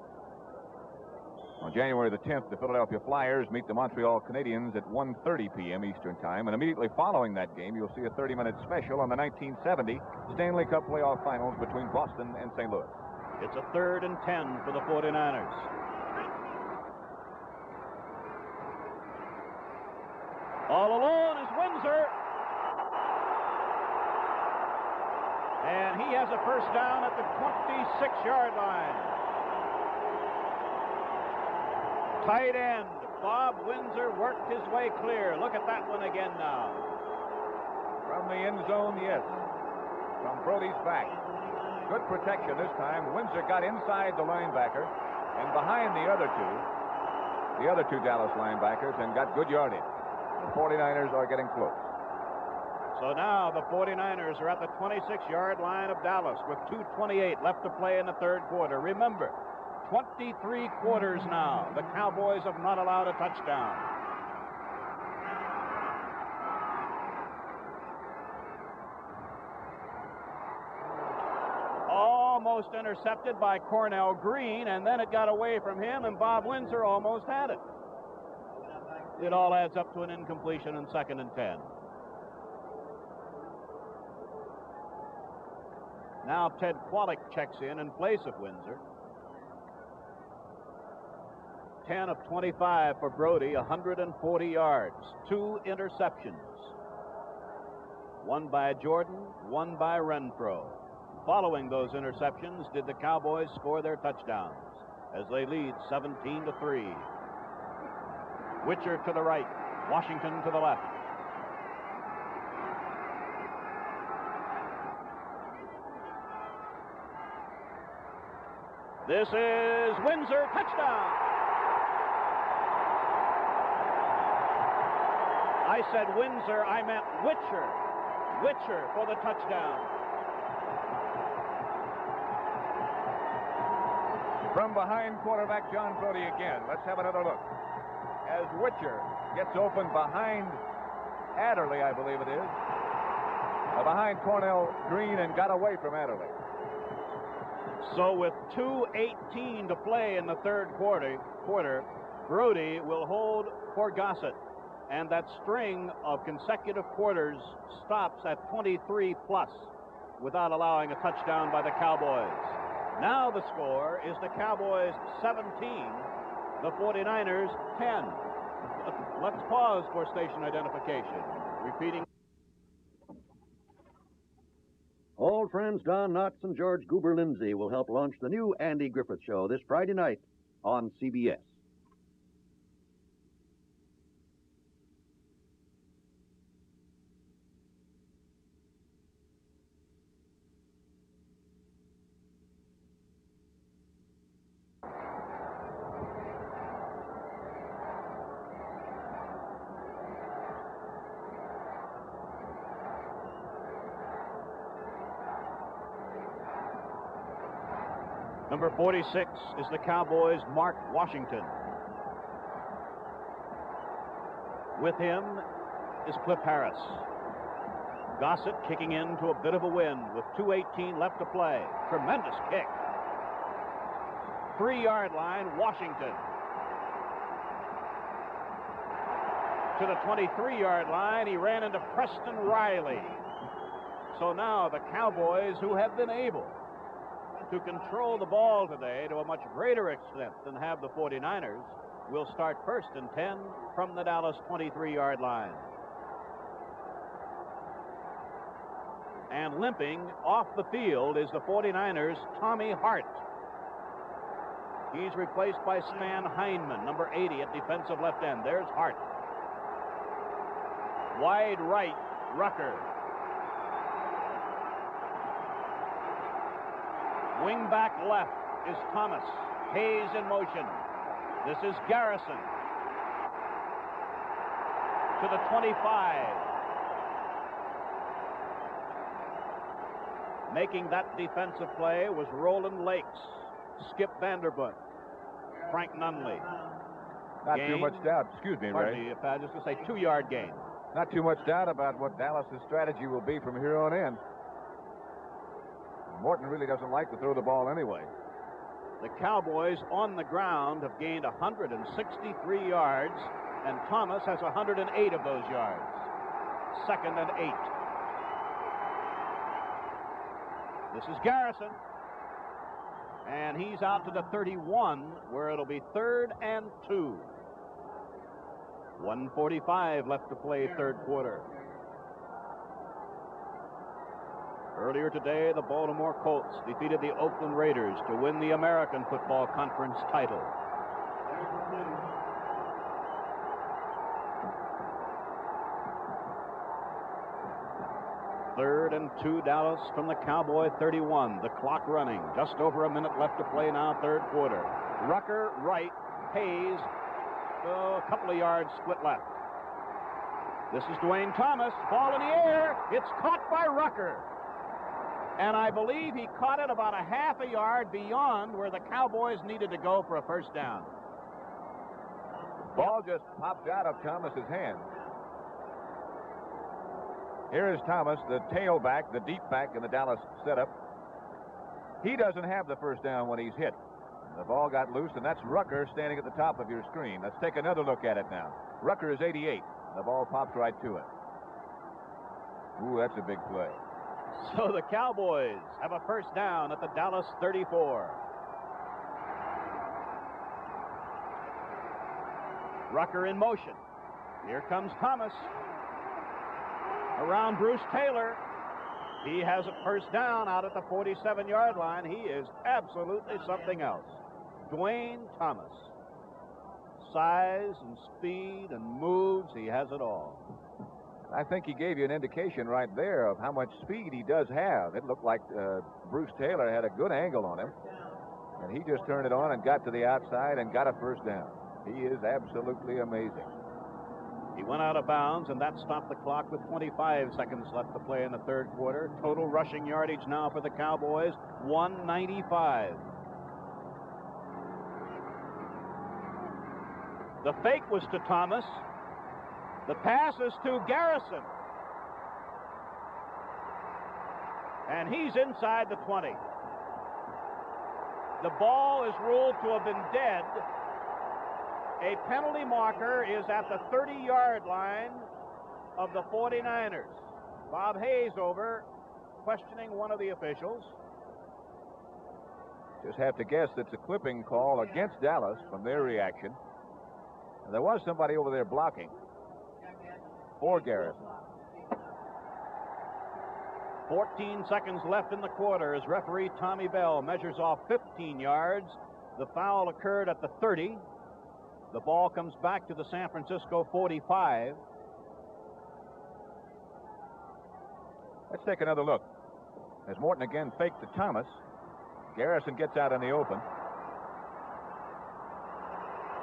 On January the 10th, the Philadelphia Flyers meet the Montreal Canadiens at 1:30 p.m. Eastern Time, and immediately following that game, you'll see a 30-minute special on the 1970 Stanley Cup playoff finals between Boston and St. Louis. It's a 3rd and 10 for the 49ers. All alone is Windsor. And he has a first down at the 26-yard line. Tight end Bob Windsor worked his way clear. Look at that one again now. From the end zone, yes. From Brody's back. Good protection this time. Windsor got inside the linebacker and behind the other two Dallas linebackers, and got good yardage. The 49ers are getting close. So now the 49ers are at the 26-yard line of Dallas with 2:28 left to play in the 3rd quarter. Remember, 23 quarters now. The Cowboys have not allowed a touchdown. Almost intercepted by Cornell Green, and then it got away from him, and Bob Windsor almost had it. It all adds up to an incompletion in 2nd and 10. Now Ted Kwolek checks in place of Windsor. 10 of 25 for Brody, 140 yards, 2 interceptions. One by Jordan, one by Renfro. Following those interceptions, did the Cowboys score their touchdowns as they lead 17-3. Witcher to the right, Washington to the left. This is Windsor, touchdown. I said Windsor, I meant Witcher. Witcher for the touchdown. From behind quarterback John Brody again. Let's have another look. As Witcher gets open behind Adderley, I believe it is. Behind Cornell Green, and got away from Adderley. So with 2:18 to play in the third quarter, Brody will hold for Gossett. And that string of consecutive quarters stops at 23 plus without allowing a touchdown by the Cowboys. Now the score is the Cowboys 17, the 49ers 10. Let's pause for station identification. Repeating. Old friends Don Knotts and George Goober Lindsay will help launch the new Andy Griffith Show this Friday night on CBS. Number 46 is the Cowboys' Mark Washington. With him is Cliff Harris. Gossett kicking into a bit of a wind with 2:18 left to play. Tremendous kick. 3-yard line, Washington. To the 23-yard line, he ran into Preston Riley. So now the Cowboys, who have been able to control the ball today to a much greater extent than have the 49ers, will start first and 10 from the Dallas 23-yard line. And limping off the field is the 49ers' Tommy Hart. He's replaced by Stan Heinman, number 80 at defensive left end. There's Hart. Wide right, Rucker. Wing back left is Thomas. Hayes in motion. This is Garrison. To the 25. Making that defensive play was Roland Lakes, Skip Vanderbunt, Frank Nunley. Not too much doubt. Excuse me, Ray. If I just to say 2-yard gain. Not too much doubt about what Dallas's strategy will be from here on in. Morton really doesn't like to throw the ball anyway. The Cowboys on the ground have gained 163 yards, and Thomas has 108 of those yards. 2nd and 8. This is Garrison. And he's out to the 31, where it'll be 3rd and 2. 1:45 left to play third quarter. Earlier today, the Baltimore Colts defeated the Oakland Raiders to win the American Football Conference title. Third and 2, Dallas from the Cowboy 31. The clock running. Just over a minute left to play now, third quarter. Rucker right. Hayes, a couple of yards split left. This is Dwayne Thomas. Ball in the air. It's caught by Rucker. And I believe he caught it about a half a yard beyond where the Cowboys needed to go for a first down. Ball just popped out of Thomas's hand. Here is Thomas, the tailback, the deep back in the Dallas setup. He doesn't have the first down when he's hit. The ball got loose, and that's Rucker standing at the top of your screen. Let's take another look at it now. Rucker is 88. The ball pops right to it. Ooh, that's a big play. So the Cowboys have a first down at the Dallas 34. Rucker in motion. Here comes Thomas. Around Bruce Taylor. He has a first down out at the 47-yard line. He is absolutely something else. Dwayne Thomas. Size and speed and moves, he has it all. I think he gave you an indication right there of how much speed he does have. It looked like Bruce Taylor had a good angle on him, and he just turned it on and got to the outside and got a first down. He is absolutely amazing. He went out of bounds, and that stopped the clock with 25 seconds left to play in the third quarter. Total rushing yardage now for the Cowboys, 195. The fake was to Thomas. The pass is to Garrison. And he's inside the 20. The ball is ruled to have been dead. A penalty marker is at the 30-yard line of the 49ers. Bob Hayes over, questioning one of the officials. Just have to guess it's a clipping call against Dallas from their reaction. And there was somebody over there blocking for Garrison. 14 seconds left in the quarter as referee Tommy Bell measures off 15 yards. The foul occurred at the 30. The ball comes back to the San Francisco 45. Let's take another look. As Morton again faked to Thomas, Garrison gets out in the open.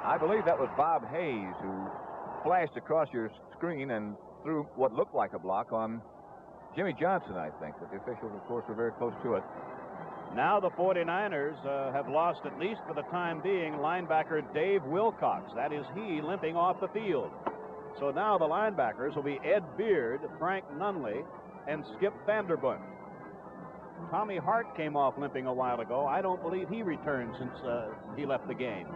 I believe that was Bob Hayes who flashed across your screen and threw what looked like a block on Jimmy Johnson, I think. But the officials, of course, were very close to it. Now the 49ers have lost, at least for the time being, linebacker Dave Wilcox. That is he limping off the field. So now the linebackers will be Ed Beard, Frank Nunley, and Skip Vanderbunt. Tommy Hart came off limping a while ago. I don't believe he returned since he left the game.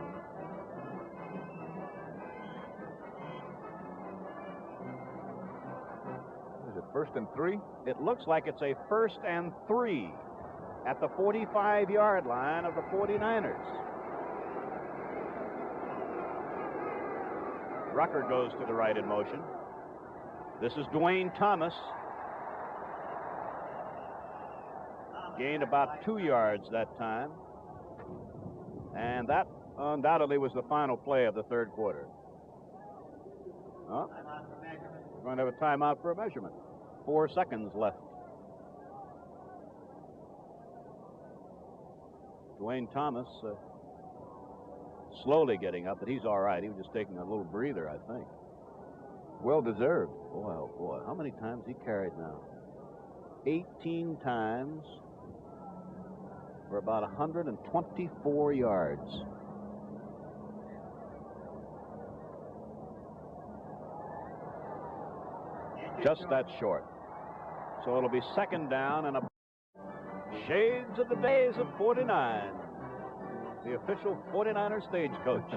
Is it 1st and 3? It looks like it's a 1st and 3 at the 45-yard line of the 49ers. Rucker goes to the right in motion. This is Dwayne Thomas. Gained about 2 yards that time. And that undoubtedly was the final play of the third quarter. Oh, we're going to have a timeout for a measurement. 4 seconds left. Dwayne Thomas slowly getting up, but he's all right. He was just taking a little breather, I think. Well deserved. Boy, oh boy. How many times he carried now? 18 times for about 124 yards. Just that short. So it'll be 2nd down and a shades of the days of 49. The official 49er stagecoach.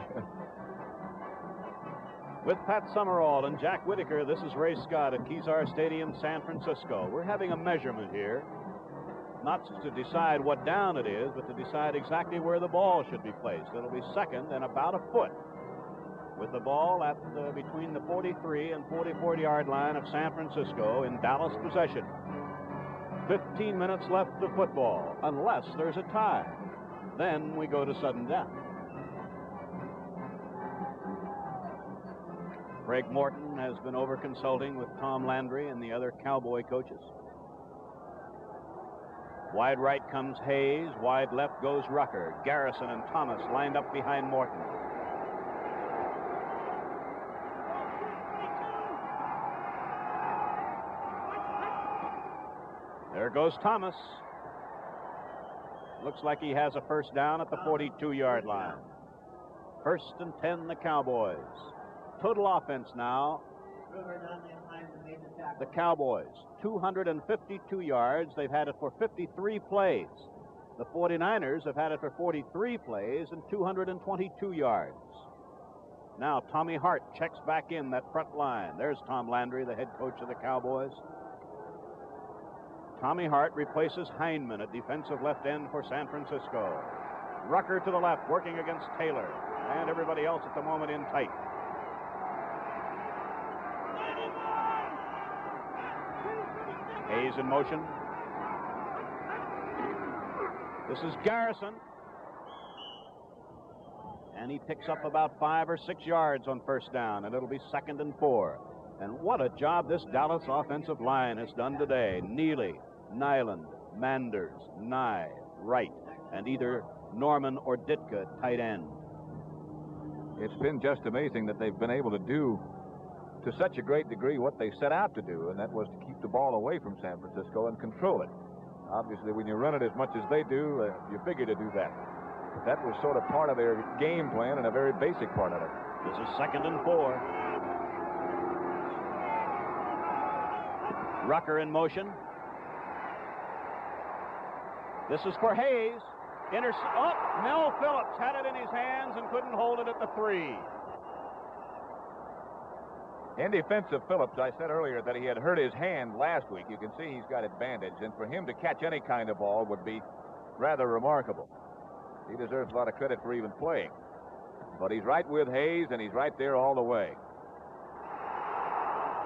With Pat Summerall and Jack Whitaker, this is Ray Scott at Kezar Stadium, San Francisco. We're having a measurement here. Not to decide what down it is, but to decide exactly where the ball should be placed. It'll be 2nd and about a foot, with the ball at between the 43 and 44-yard line of San Francisco in Dallas possession. 15 minutes left of football, unless there's a tie. Then we go to sudden death. Craig Morton has been over consulting with Tom Landry and the other Cowboy coaches. Wide right comes Hayes. Wide left goes Rucker. Garrison and Thomas lined up behind Morton. There goes Thomas. Looks like he has a 1st down at the 42-yard line. 1st and 10, the Cowboys. Total offense now. The Cowboys, 252 yards. They've had it for 53 plays. The 49ers have had it for 43 plays and 222 yards. Now Tommy Hart checks back in that front line. There's Tom Landry, the head coach of the Cowboys. Tommy Hart replaces Heineman at defensive left end for San Francisco. Rucker to the left, working against Taylor. And everybody else at the moment in tight. Hayes in motion. This is Garrison. And he picks up about 5 or 6 yards on 1st down, and it'll be 2nd and 4. And what a job this Dallas offensive line has done today. Neely, Nyland, Manders, Nye, Wright, and either Norman or Ditka at tight end. It's been just amazing that they've been able to do to such a great degree what they set out to do, and that was to keep the ball away from San Francisco and control it. Obviously, when you run it as much as they do, you figure to do that. But that was sort of part of their game plan and a very basic part of it. This is 2nd and 4. Rucker in motion. This is for Hayes. Mel Phillips had it in his hands and couldn't hold it at the 3. In defense of Phillips, I said earlier that he had hurt his hand last week. You can see he's got it bandaged, and for him to catch any kind of ball would be rather remarkable. He deserves a lot of credit for even playing. But he's right with Hayes, and he's right there all the way.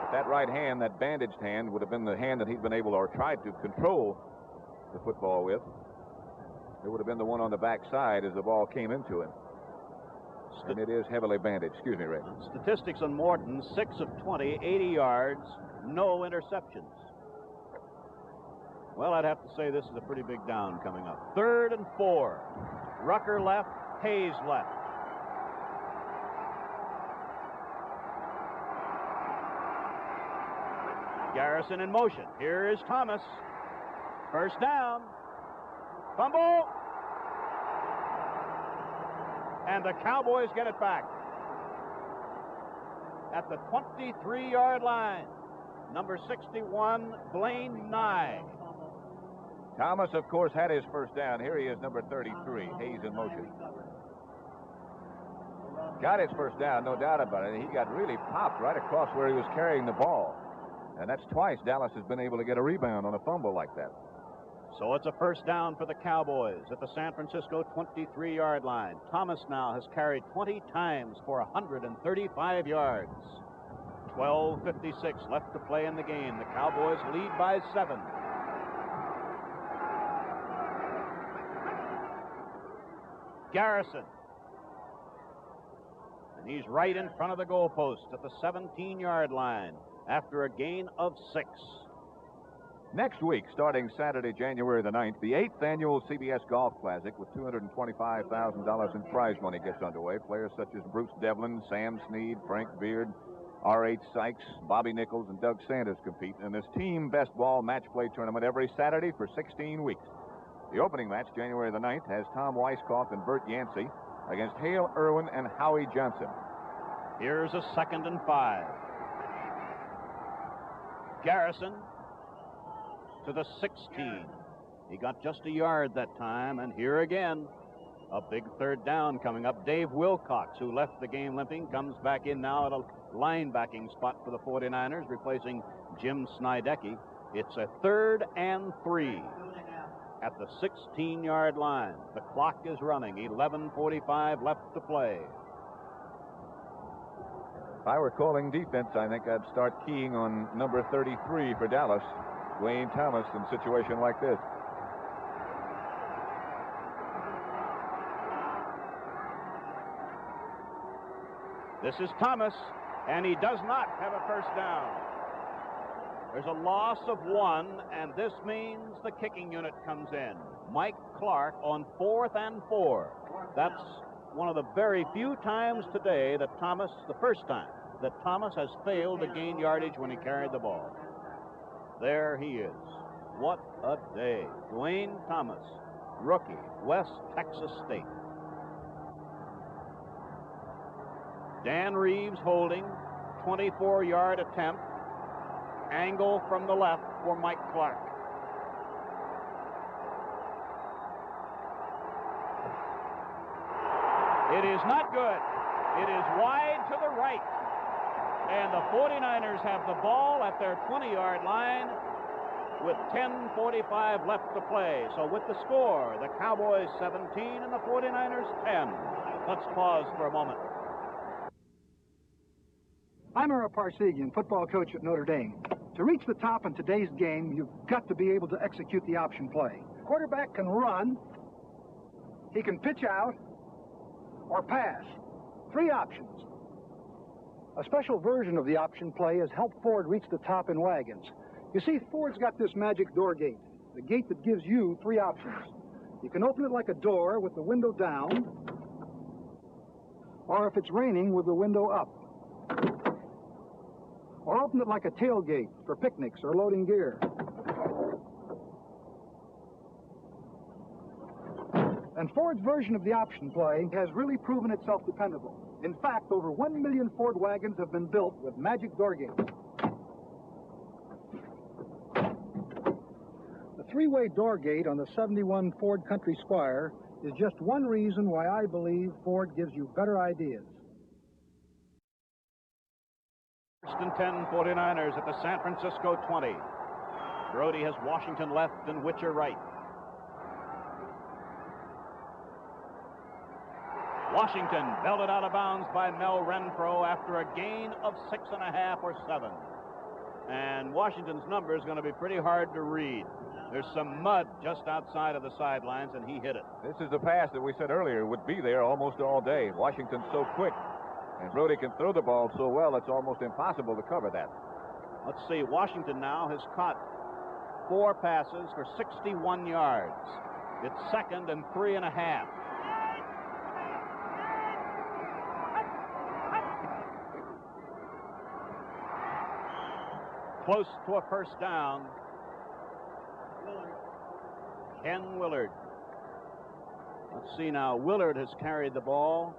But that right hand, that bandaged hand, would have been the hand that he'd been able or tried to control the football with. It would have been the one on the backside as the ball came into him. And it is heavily bandaged. Excuse me, Ray. Statistics on Morton, 6 of 20, 80 yards, no interceptions. Well, I'd have to say this is a pretty big down coming up. 3rd and 4. Rucker left, Hayes left. Garrison in motion. Here is Thomas. First down. Fumble. And the Cowboys get it back at the 23-yard line. Number 61, Blaine Nye. Thomas, of course, had his first down. Here he is, number 33, Hayes in motion. Got his first down, no doubt about it. He got really popped right across where he was carrying the ball. And that's twice Dallas has been able to get a rebound on a fumble like that. So it's a first down for the Cowboys at the San Francisco 23-yard line. Thomas now has carried 20 times for 135 yards. 12:56 left to play in the game. The Cowboys lead by 7. Garrison. And he's right in front of the goalpost at the 17-yard line after a gain of 6. Next week, starting Saturday, January the 9th, the 8th annual CBS Golf Classic with $225,000 in prize money gets underway. Players such as Bruce Devlin, Sam Snead, Frank Beard, R.H. Sykes, Bobby Nichols, and Doug Sanders compete in this team best ball match play tournament every Saturday for 16 weeks. The opening match, January the 9th, has Tom Weisskopf and Bert Yancey against Hale Irwin and Howie Johnson. Here's a 2nd and 5. Garrison to the 16. He got just a yard that time, and here again, a big 3rd down coming up. Dave Wilcox, who left the game limping, comes back in now at a linebacking spot for the 49ers, replacing Jim Snydecki. It's a 3rd and 3 at the 16-yard line. The clock is running. 11:45 left to play. If I were calling defense, I think I'd start keying on number 33 for Dallas, Dwayne Thomas, in a situation like this. This is Thomas, and he does not have a first down. There's a loss of 1, and this means the kicking unit comes in. Mike Clark on 4th and 4. That's one of the very few times today that Thomas, the first time, that Thomas has failed to gain yardage when he carried the ball. There he is. What a day. Dwayne Thomas, rookie, West Texas State. Dan Reeves holding, 24-yard attempt. Angle from the left for Mike Clark. It is not good. It is wide to the right. And the 49ers have the ball at their 20-yard line with 10:45 left to play. So with the score, the Cowboys 17 and the 49ers 10. Let's pause for a moment. I'm Ara Parsegian, football coach at Notre Dame. To reach the top in today's game, you've got to be able to execute the option play. Quarterback can run, he can pitch out, or pass. 3 options. A special version of the option play is help Ford reach the top in wagons. You see, Ford's got this magic door gate, the gate that gives you 3 options. You can open it like a door with the window down, or if it's raining, with the window up. Or open it like a tailgate for picnics or loading gear. And Ford's version of the option play has really proven itself dependable. In fact, over 1 million Ford wagons have been built with magic door gates. The 3-way door gate on the 71 Ford Country Squire is just one reason why I believe Ford gives you better ideas. First and 10 49ers at the San Francisco 20. Brody has Washington left and Witcher right. Washington belted out of bounds by Mel Renfro after a gain of 6.5 or 7. And Washington's number is going to be pretty hard to read. There's some mud just outside of the sidelines, and he hit it. This is the pass that we said earlier would be there almost all day. Washington's so quick, and Brody can throw the ball so well, it's almost impossible to cover that. Let's see. Washington now has caught 4 passes for 61 yards. It's 2nd and 3.5. Close to a first down. Ken Willard. Let's see now. Willard has carried the ball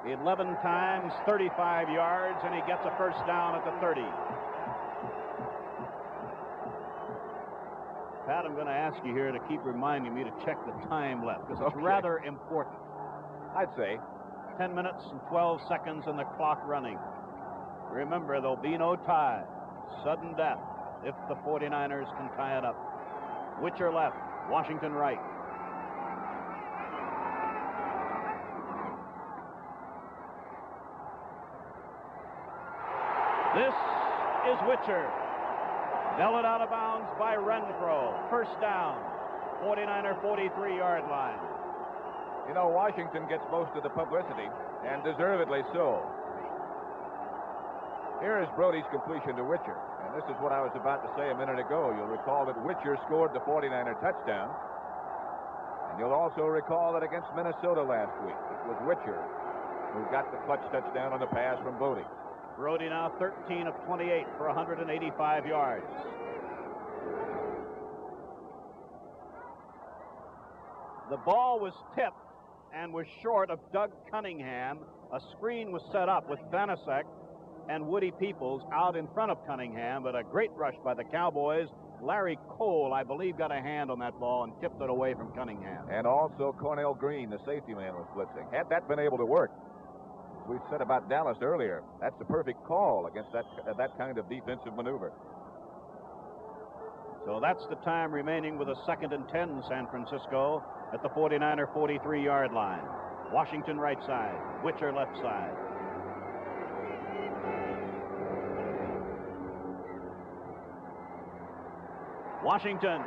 11 times, 35 yards, and he gets a first down at the 30. Pat, I'm going to ask you here to keep reminding me to check the time left, because it's rather important. I'd say 10 minutes and 12 seconds and the clock running. Remember, there'll be no tie. Sudden death if the 49ers can tie it up. Witcher left, Washington right. This is Witcher. Belted out of bounds by Renfro. First down, 49er 43-yard line. You know, Washington gets most of the publicity, and deservedly so. Here is Brody's completion to Witcher, and this is what I was about to say a minute ago. You'll recall that Witcher scored the 49er touchdown, and you'll also recall that against Minnesota last week, it was Witcher who got the clutch touchdown on the pass from Brody. Brody now 13 of 28 for 185 yards. The ball was tipped and was short of Doug Cunningham. A screen was set up with Vanasek and Woody Peoples out in front of Cunningham, but a great rush by the Cowboys. Larry Cole, I believe, got a hand on that ball and tipped it away from Cunningham. And also Cornell Green, the safety man, was blitzing. Had that been able to work, as we said about Dallas earlier, that's the perfect call against that kind of defensive maneuver. So that's the time remaining with a 2nd and 10 San Francisco at the 49er 43-yard line. Washington right side, Witcher left side. Washington.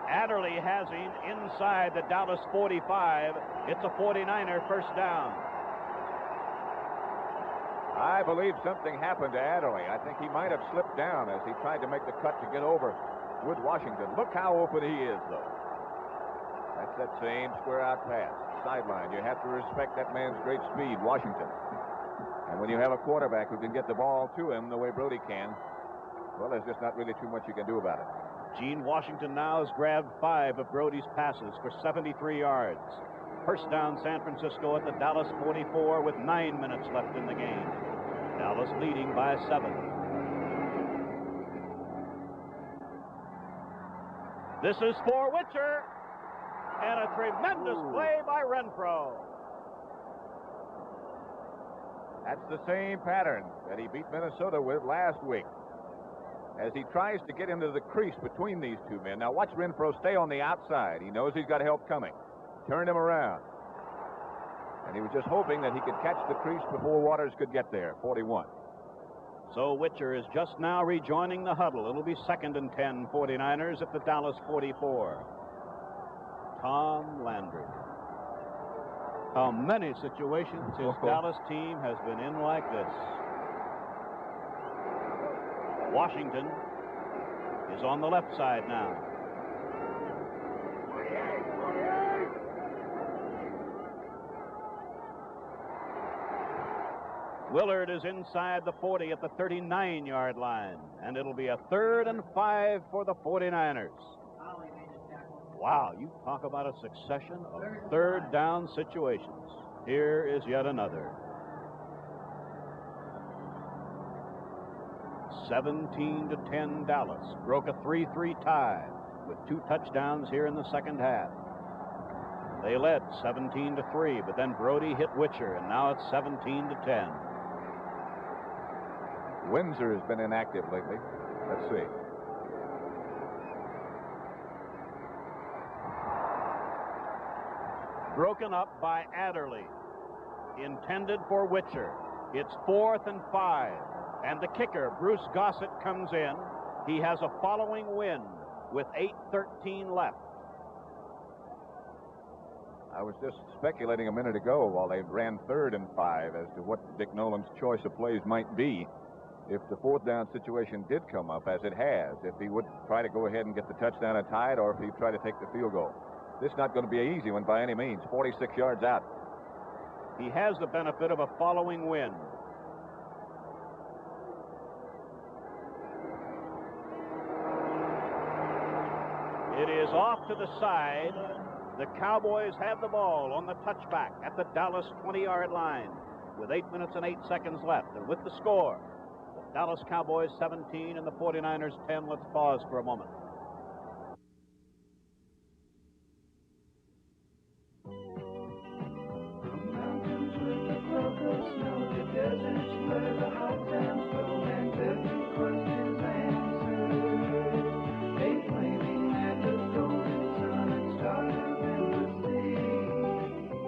Adderley has him inside the Dallas 45. It's a 49er first down. I believe something happened to Adderley. I think he might have slipped down as he tried to make the cut to get over with Washington. Look how open he is, though. That's that same square out pass. Sideline. You have to respect that man's great speed, Washington. And when you have a quarterback who can get the ball to him the way Brody can, well, there's just not really too much you can do about it. Gene Washington now has grabbed 5 of Brody's passes for 73 yards. First down San Francisco at the Dallas 44 with 9 minutes left in the game. Dallas leading by 7. This is for Witcher, and a tremendous play by Renfro. That's the same pattern that he beat Minnesota with last week, as he tries to get into the crease between these two men. Now watch Renfro stay on the outside. He knows he's got help coming. Turned him around. And he was just hoping that he could catch the crease before Waters could get there. 41. So Witcher is just now rejoining the huddle. It'll be 2nd and 10 49ers at the Dallas 44. Tom Landry. How many situations his Dallas team has been in like this? Washington is on the left side now. Willard is inside the 40 at the 39-yard line, and it'll be a 3rd and 5 for the 49ers. Wow, you talk about a succession of 3rd down situations. Here is yet another. 17-10 Dallas broke a 3-3 tie with 2 touchdowns here in the second half. They led 17-3, but then Brody hit Witcher, and now it's 17-10. Windsor has been inactive lately. Let's see. Broken up by Adderley. Intended for Witcher. It's 4th and 5. And the kicker, Bruce Gossett, comes in. He has a following wind with 8:13 left. I was just speculating a minute ago while they ran 3rd and 5 as to what Dick Nolan's choice of plays might be if the 4th down situation did come up, as it has, if he would try to go ahead and get the touchdown and tie it, or if he'd try to take the field goal. This is not going to be an easy one by any means. 46 yards out. He has the benefit of a following wind. It is off to the side. The Cowboys have the ball on the touchback at the Dallas 20-yard line with 8 minutes and 8 seconds left. And with the score, the Dallas Cowboys 17 and the 49ers 10. Let's pause for a moment.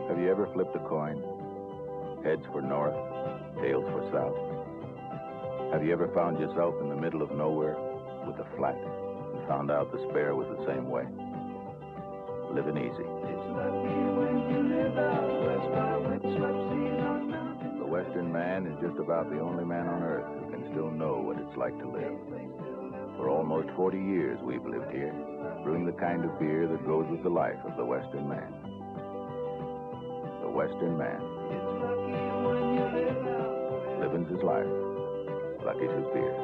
Have you ever flipped a coin? Heads for north, tails for south. Have you ever found yourself in the middle of nowhere with a flat and found out the spare was the same way? Living easy. The Western man is just about the only man on earth who can still know what it's like to live. For almost 40 years we've lived here, brewing the kind of beer that goes with the life of the Western man. The Western man. Living's his life. Lucky's his beer.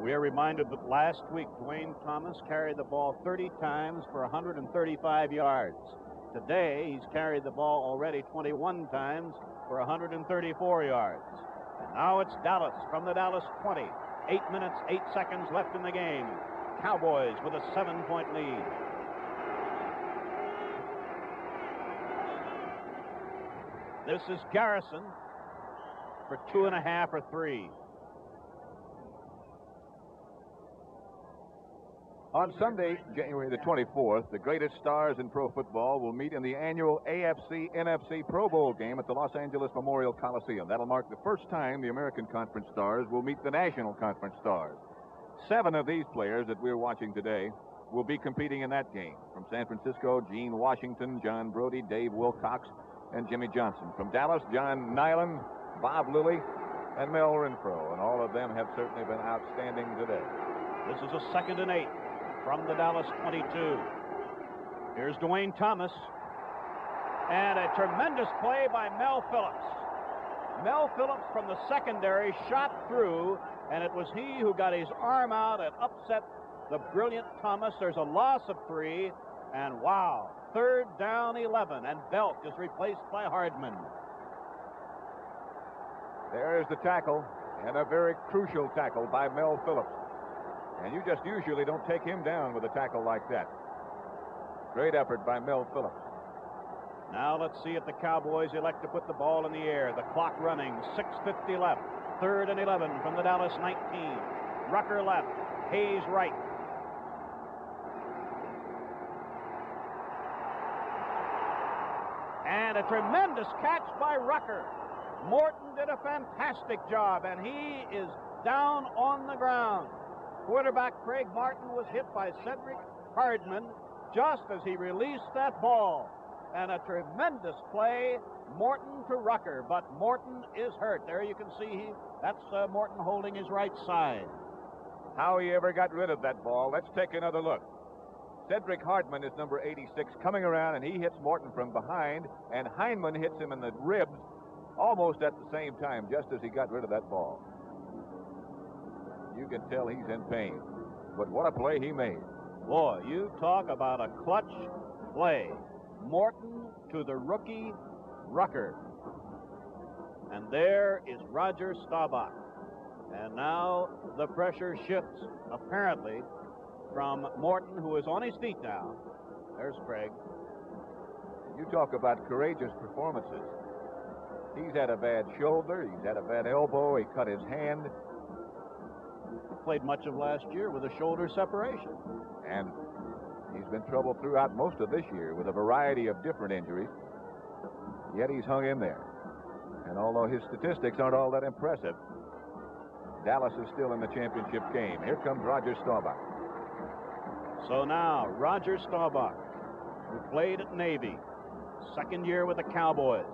We are reminded that last week Dwayne Thomas carried the ball 30 times for 135 yards. Today, he's carried the ball already 21 times for 134 yards. And now it's Dallas from the Dallas 20. 8 minutes, 8 seconds left in the game. Cowboys with a 7-point lead. This is Garrison for 2.5 or 3. On Sunday, January the 24th, the greatest stars in pro football will meet in the annual AFC-NFC Pro Bowl game at the Los Angeles Memorial Coliseum. That'll mark the first time the American Conference stars will meet the National Conference stars. 7 of these players that we're watching today will be competing in that game. From San Francisco, Gene Washington, John Brody, Dave Wilcox, and Jimmy Johnson. From Dallas, John Nyland, Bob Lilly, and Mel Renfro. And all of them have certainly been outstanding today. This is a 2nd and 8 from the Dallas 22. Here's Dwayne Thomas. And a tremendous play by Mel Phillips. Mel Phillips from the secondary shot through, and it was he who got his arm out and upset the brilliant Thomas. There's a loss of 3, and wow, 3rd down 11, and Belk is replaced by Hardman. There's the tackle, and a very crucial tackle by Mel Phillips. And you just usually don't take him down with a tackle like that. Great effort by Mel Phillips. Now let's see if the Cowboys elect to put the ball in the air. The clock running, 6:50 left. 3rd and 11 from the Dallas 19. Rucker left, Hayes right. And a tremendous catch by Rucker. Morton did a fantastic job, and he is down on the ground. Quarterback Craig Martin was hit by Cedric Hardman just as he released that ball. And a tremendous play, Morton to Rucker, but Morton is hurt. There you can see that's Morton holding his right side. How he ever got rid of that ball, let's take another look. Cedric Hardman is number 86, coming around, and he hits Morton from behind, and Heineman hits him in the ribs almost at the same time, just as he got rid of that ball. You can tell he's in pain, but what a play he made. Boy, you talk about a clutch play. Morton to the rookie Rucker. And there is Roger Staubach. And now the pressure shifts, apparently, from Morton, who is on his feet now. There's Craig. You talk about courageous performances. He's had a bad shoulder. He's had a bad elbow. He cut his hand. Played much of last year with a shoulder separation. And he's been troubled throughout most of this year with a variety of different injuries. Yet he's hung in there. And although his statistics aren't all that impressive, Dallas is still in the championship game. Here comes Roger Staubach. So now, Roger Staubach, who played at Navy, second year with the Cowboys.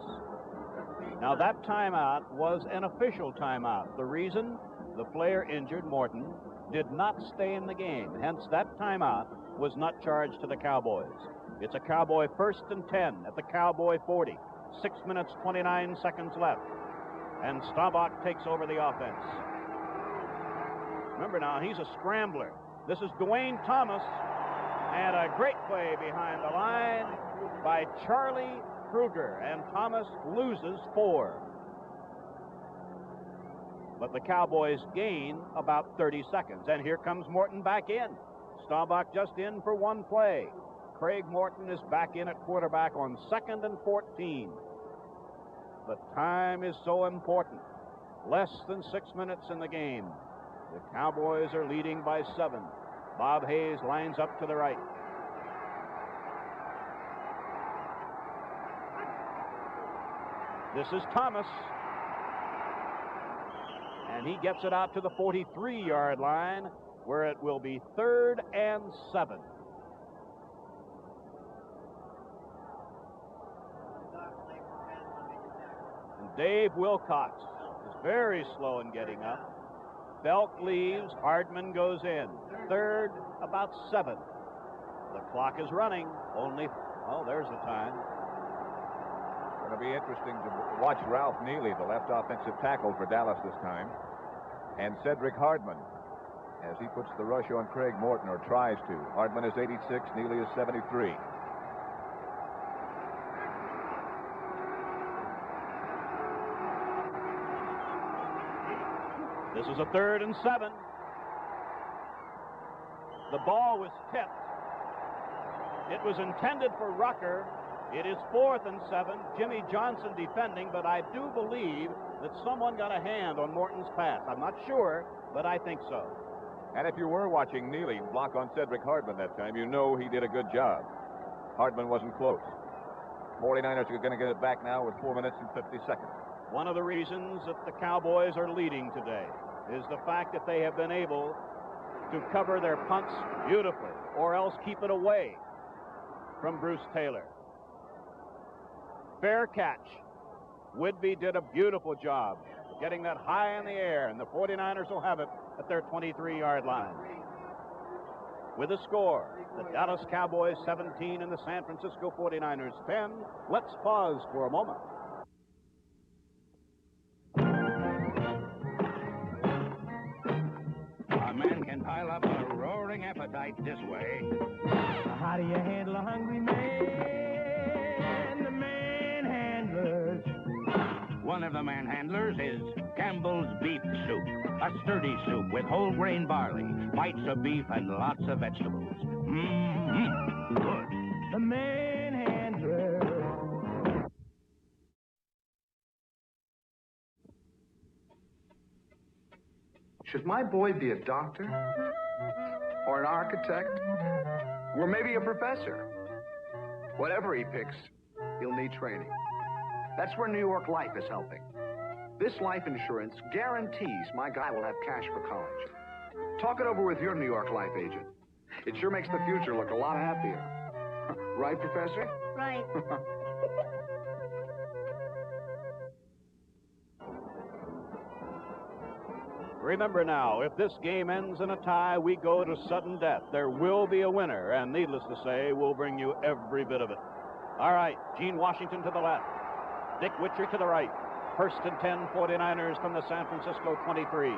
Now, that timeout was an official timeout. The reason? The player injured, Morton, did not stay in the game. Hence, that timeout was not charged to the Cowboys. It's a Cowboy 1st and 10 at the Cowboy 40. 6 minutes, 29 seconds left. And Staubach takes over the offense. Remember now, he's a scrambler. This is Dwayne Thomas, and a great play behind the line by Charlie Kruger, and Thomas loses 4. But the Cowboys gain about 30 seconds, and here comes Morton back in. Staubach just in for one play. Craig Morton is back in at quarterback on 2nd and 14. But time is so important. Less than 6 minutes in the game. The Cowboys are leading by 7. Bob Hayes lines up to the right. This is Thomas. And he gets it out to the 43-yard line, where it will be 3rd and 7. And Dave Wilcox is very slow in getting up. Belk leaves, Hardman goes in. 3rd, about 7. The clock is running. Only, oh, there's the time. Going to be interesting to watch Ralph Neely, the left offensive tackle for Dallas this time, and Cedric Hardman, as he puts the rush on Craig Morton, or tries to. Hardman is 86, Neely is 73. This is a 3rd and 7. The ball was tipped. It was intended for Rucker. It is 4th and 7. Jimmy Johnson defending, but I do believe that someone got a hand on Morton's pass. I'm not sure, but I think so. And if you were watching Neely block on Cedric Hardman that time, you know he did a good job. Hardman wasn't close. 49ers are going to get it back now with 4 minutes and 50 seconds. One of the reasons that the Cowboys are leading today is the fact that they have been able to cover their punts beautifully, or else keep it away from Bruce Taylor. Fair catch. Whitby did a beautiful job getting that high in the air, and the 49ers will have it at their 23-yard line. With a score, the Dallas Cowboys 17 and the San Francisco 49ers 10. Let's pause for a moment. A man can pile up a roaring appetite this way. How do you handle a hungry man? The manhandlers. One of the manhandlers is Campbell's Beef Soup. A sturdy soup with whole grain barley, bites of beef, and lots of vegetables. Mmm, good. The manhandler. Should my boy be a doctor? Or an architect? Or maybe a professor? Whatever he picks, he'll need training. That's where New York Life is helping. This life insurance guarantees my guy will have cash for college. Talk it over with your New York Life agent. It sure makes the future look a lot happier. Right, Professor? Right. Remember now, if this game ends in a tie, we go to sudden death. There will be a winner, and needless to say, we'll bring you every bit of it. All right, Gene Washington to the left. Dick Witcher to the right. 1st and 10, 49ers from the San Francisco 23.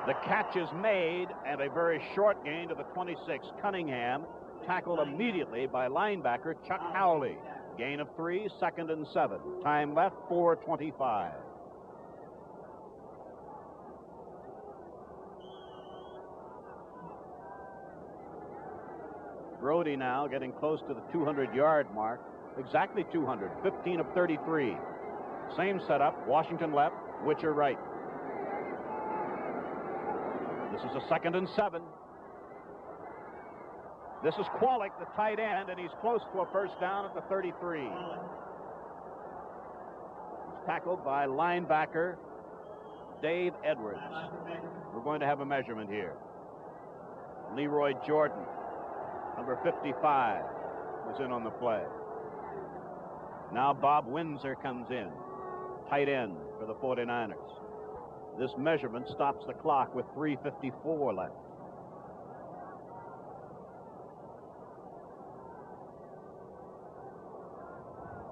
The catch is made, and a very short gain to the 26. Cunningham tackled immediately by linebacker Chuck Howley. Gain of 3, 2nd and 7. Time left, 4:25. Brody now getting close to the 200-yard mark. Exactly 200, 15 of 33. Same setup, Washington left, Witcher right. This is a 2nd and 7. This is Kwolek, the tight end, and he's close to a first down at the 33. He's tackled by linebacker Dave Edwards. We're going to have a measurement here. Leroy Jordan, number 55, was in on the play. Now Bob Windsor comes in, tight end for the 49ers. This measurement stops the clock with 3:54 left.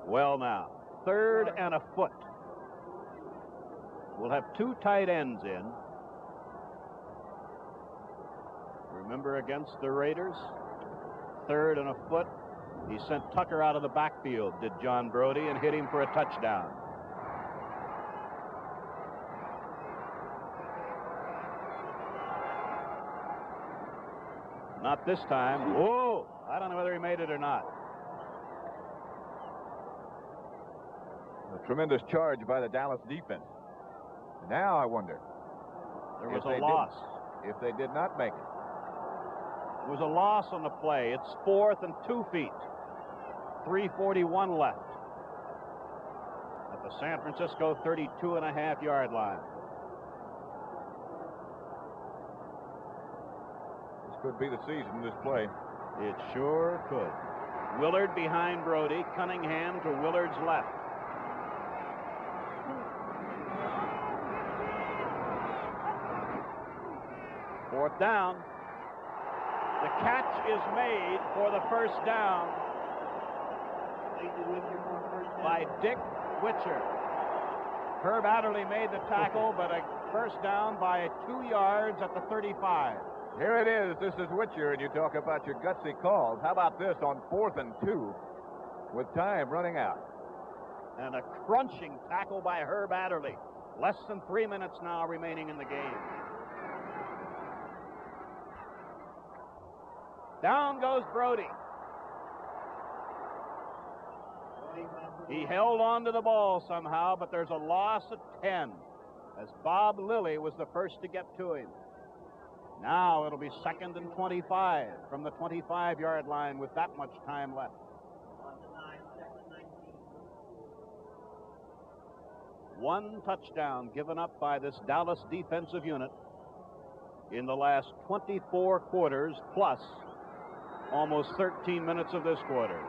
Well now, 3rd and a foot. We'll have 2 tight ends in. Remember against the Raiders? 3rd and a foot. He sent Tucker out of the backfield, did John Brody, and hit him for a touchdown. Not this time. Whoa! I don't know whether he made it or not. A tremendous charge by the Dallas defense. Now I wonder. There was a loss. If they did not make it. There was a loss on the play. It's 4th and 2 feet. 3:41 left. At the San Francisco 32.5-yard line. This could be the season, this play. It sure could. Willard behind Brody. Cunningham to Willard's left. Fourth down. The catch is made for the first down by Dick Witcher. Herb Adderley made the tackle, but a first down by 2 yards at the 35. Here it is. This is Witcher, and you talk about your gutsy calls. How about this on 4th and 2 with time running out? And a crunching tackle by Herb Adderley. Less than 3 minutes now remaining in the game. Down goes Brody. He held on to the ball somehow, but there's a loss of 10 as Bob Lilly was the first to get to him. Now it'll be 2nd and 25 from the 25-yard line with that much time left. One touchdown given up by this Dallas defensive unit in the last 24 quarters plus almost 13 minutes of this quarter.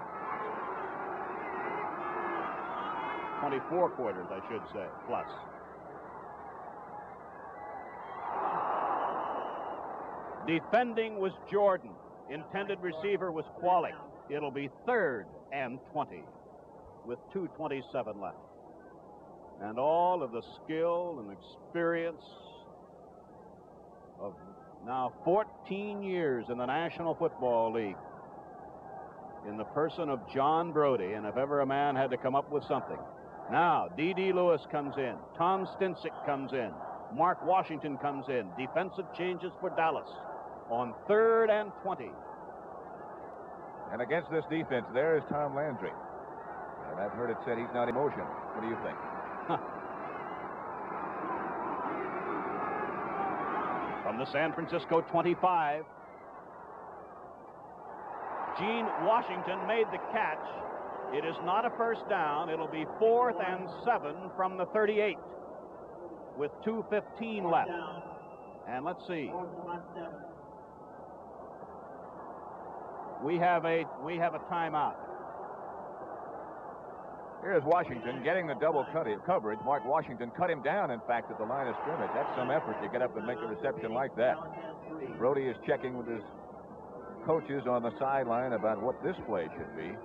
24 quarters, I should say, plus. Defending was Jordan. Intended receiver was Kwolek. It'll be 3rd and 20 with 2:27 left. And all of the skill and experience of now 14 years in the National Football League in the person of John Brody, and if ever a man had to come up with something. Now, D.D. Lewis comes in. Tom Stinsick comes in. Mark Washington comes in. Defensive changes for Dallas on 3rd and 20. And against this defense, there is Tom Landry. And I've heard it said he's not emotional. What do you think? From the San Francisco 25, Gene Washington made the catch. It is not a first down. It'll be 4th and 7 from the 38 with 2:15 left. And let's see. We have a timeout. Here's Washington getting the double coverage. Mark Washington cut him down, in fact, at the line of scrimmage. That's some effort to get up and make a reception like that. Brody is checking with his coaches on the sideline about what this play should be.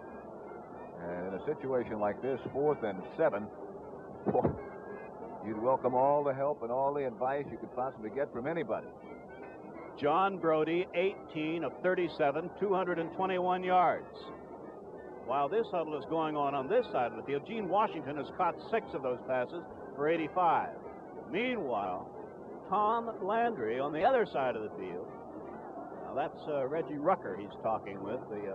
And in a situation like this, 4th and 7, you'd welcome all the help and all the advice you could possibly get from anybody. John Brody, 18 of 37, 221 yards. While this huddle is going on this side of the field, Gene Washington has caught 6 of those passes for 85. Meanwhile, Tom Landry on the other side of the field. Now that's Reggie Rucker he's talking with, the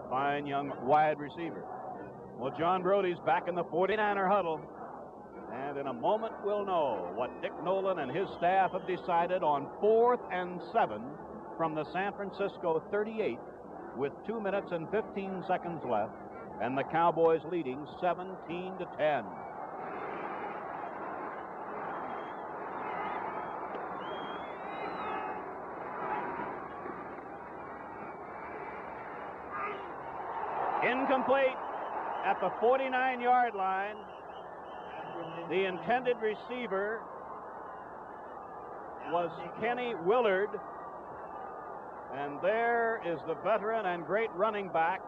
fine young wide receiver. Well, John Brody's back in the 49er huddle. And in a moment, we'll know what Dick Nolan and his staff have decided on 4th and 7 from the San Francisco 38 with 2 minutes and 15 seconds left, and the Cowboys leading 17-10. Incomplete at the 49-yard line. The intended receiver was Kenny Willard. And there is the veteran and great running back.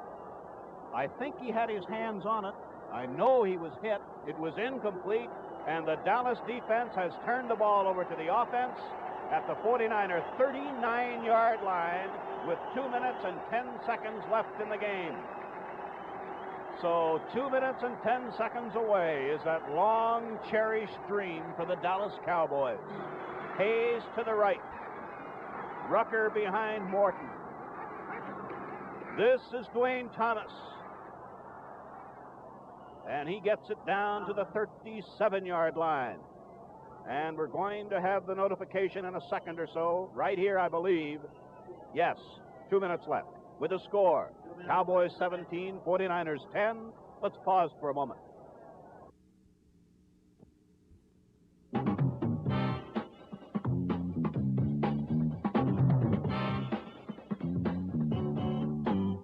I think he had his hands on it. I know he was hit. It was incomplete. And the Dallas defense has turned the ball over to the offense at the 49er 39-yard line with 2 minutes and 10 seconds left in the game. So 2 minutes and 10 seconds away is that long cherished dream for the Dallas Cowboys. Hayes to the right. Rucker behind Morton. This is Dwayne Thomas. And he gets it down to the 37-yard line. And we're going to have the notification in a second or so. Right here, I believe. Yes, 2 minutes left with a score. Cowboys 17, 49ers 10. Let's pause for a moment.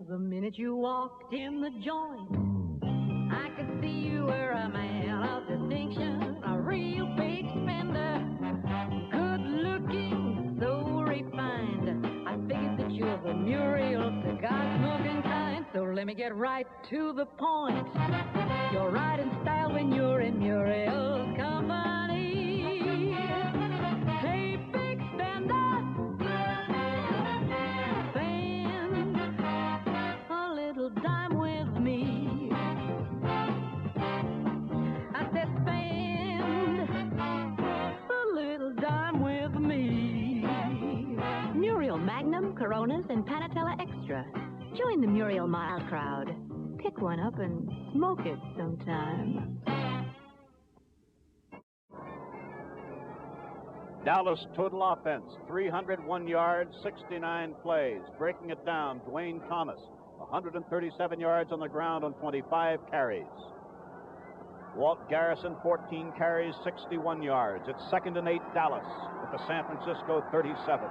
The minute you walked in the joint, I could see you were a man of distinction, a real big spender, good looking, so refined. I figured that you're the Muriel cigar smoking kind, so let me get right to the point. You're right in style when you're in Muriel's company. Hey, big spender, spend a little dime with me. I said spend a little dime with me. Muriel Magnum, Coronas, and Panatella Extra. Join the Muriel Mild crowd. Pick one up and smoke it sometime. Dallas total offense, 301 yards, 69 plays. Breaking it down, Dwayne Thomas, 137 yards on the ground on 25 carries. Walt Garrison, 14 carries, 61 yards. It's 2nd and 8 Dallas at the San Francisco 37.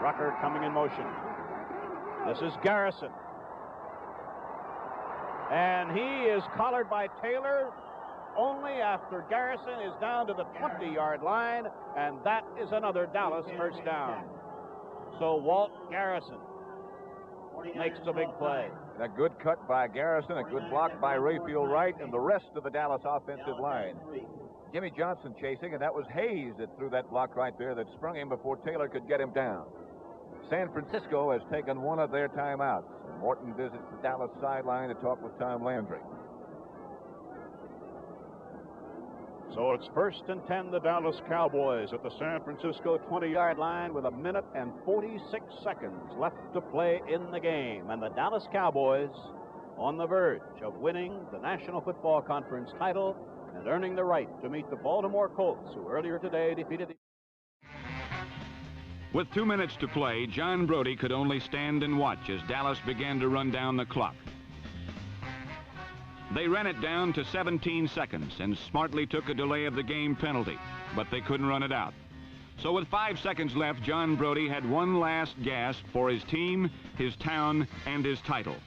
Rucker coming in motion. This is Garrison. And he is collared by Taylor only after Garrison is down to the 20-yard line, and that is another Dallas first down. So Walt Garrison makes a big play. A good cut by Garrison, a good block by Rayfield Wright, and the rest of the Dallas offensive line. Jimmy Johnson chasing, and that was Hayes that threw that block right there that sprung him before Taylor could get him down. San Francisco has taken one of their timeouts. Morton visits the Dallas sideline to talk with Tom Landry. So it's 1st and 10, the Dallas Cowboys at the San Francisco 20-yard line with 1 minute and 46 seconds left to play in the game. And the Dallas Cowboys on the verge of winning the National Football Conference title and earning the right to meet the Baltimore Colts, who earlier today defeated the... With 2 minutes to play, John Brody could only stand and watch as Dallas began to run down the clock. They ran it down to 17 seconds and smartly took a delay of the game penalty, but they couldn't run it out. So with 5 seconds left, John Brody had one last gasp for his team, his town, and his title.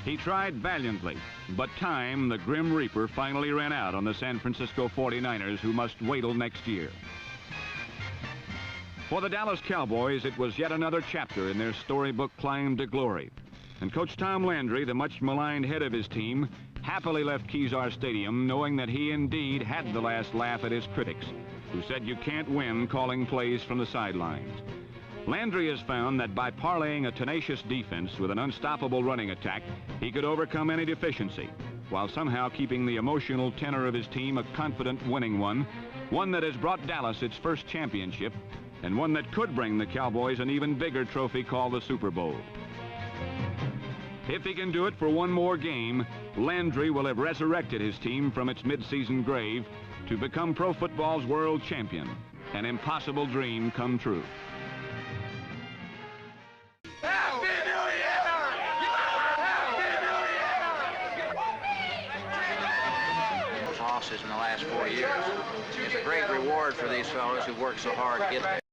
He tried valiantly, but time, the Grim Reaper, finally ran out on the San Francisco 49ers, who must wait till next year. For the Dallas Cowboys, it was yet another chapter in their storybook climb to glory. And Coach Tom Landry, the much maligned head of his team, happily left Kezar Stadium knowing that he indeed had the last laugh at his critics, who said you can't win calling plays from the sidelines. Landry has found that by parlaying a tenacious defense with an unstoppable running attack, he could overcome any deficiency, while somehow keeping the emotional tenor of his team a confident winning one that has brought Dallas its first championship, and one that could bring the Cowboys an even bigger trophy called the Super Bowl. If he can do it for one more game, Landry will have resurrected his team from its mid-season grave to become pro football's world champion, an impossible dream come true. Losses in the last 4 years. It's a great reward for these fellows who worked so hard to get there.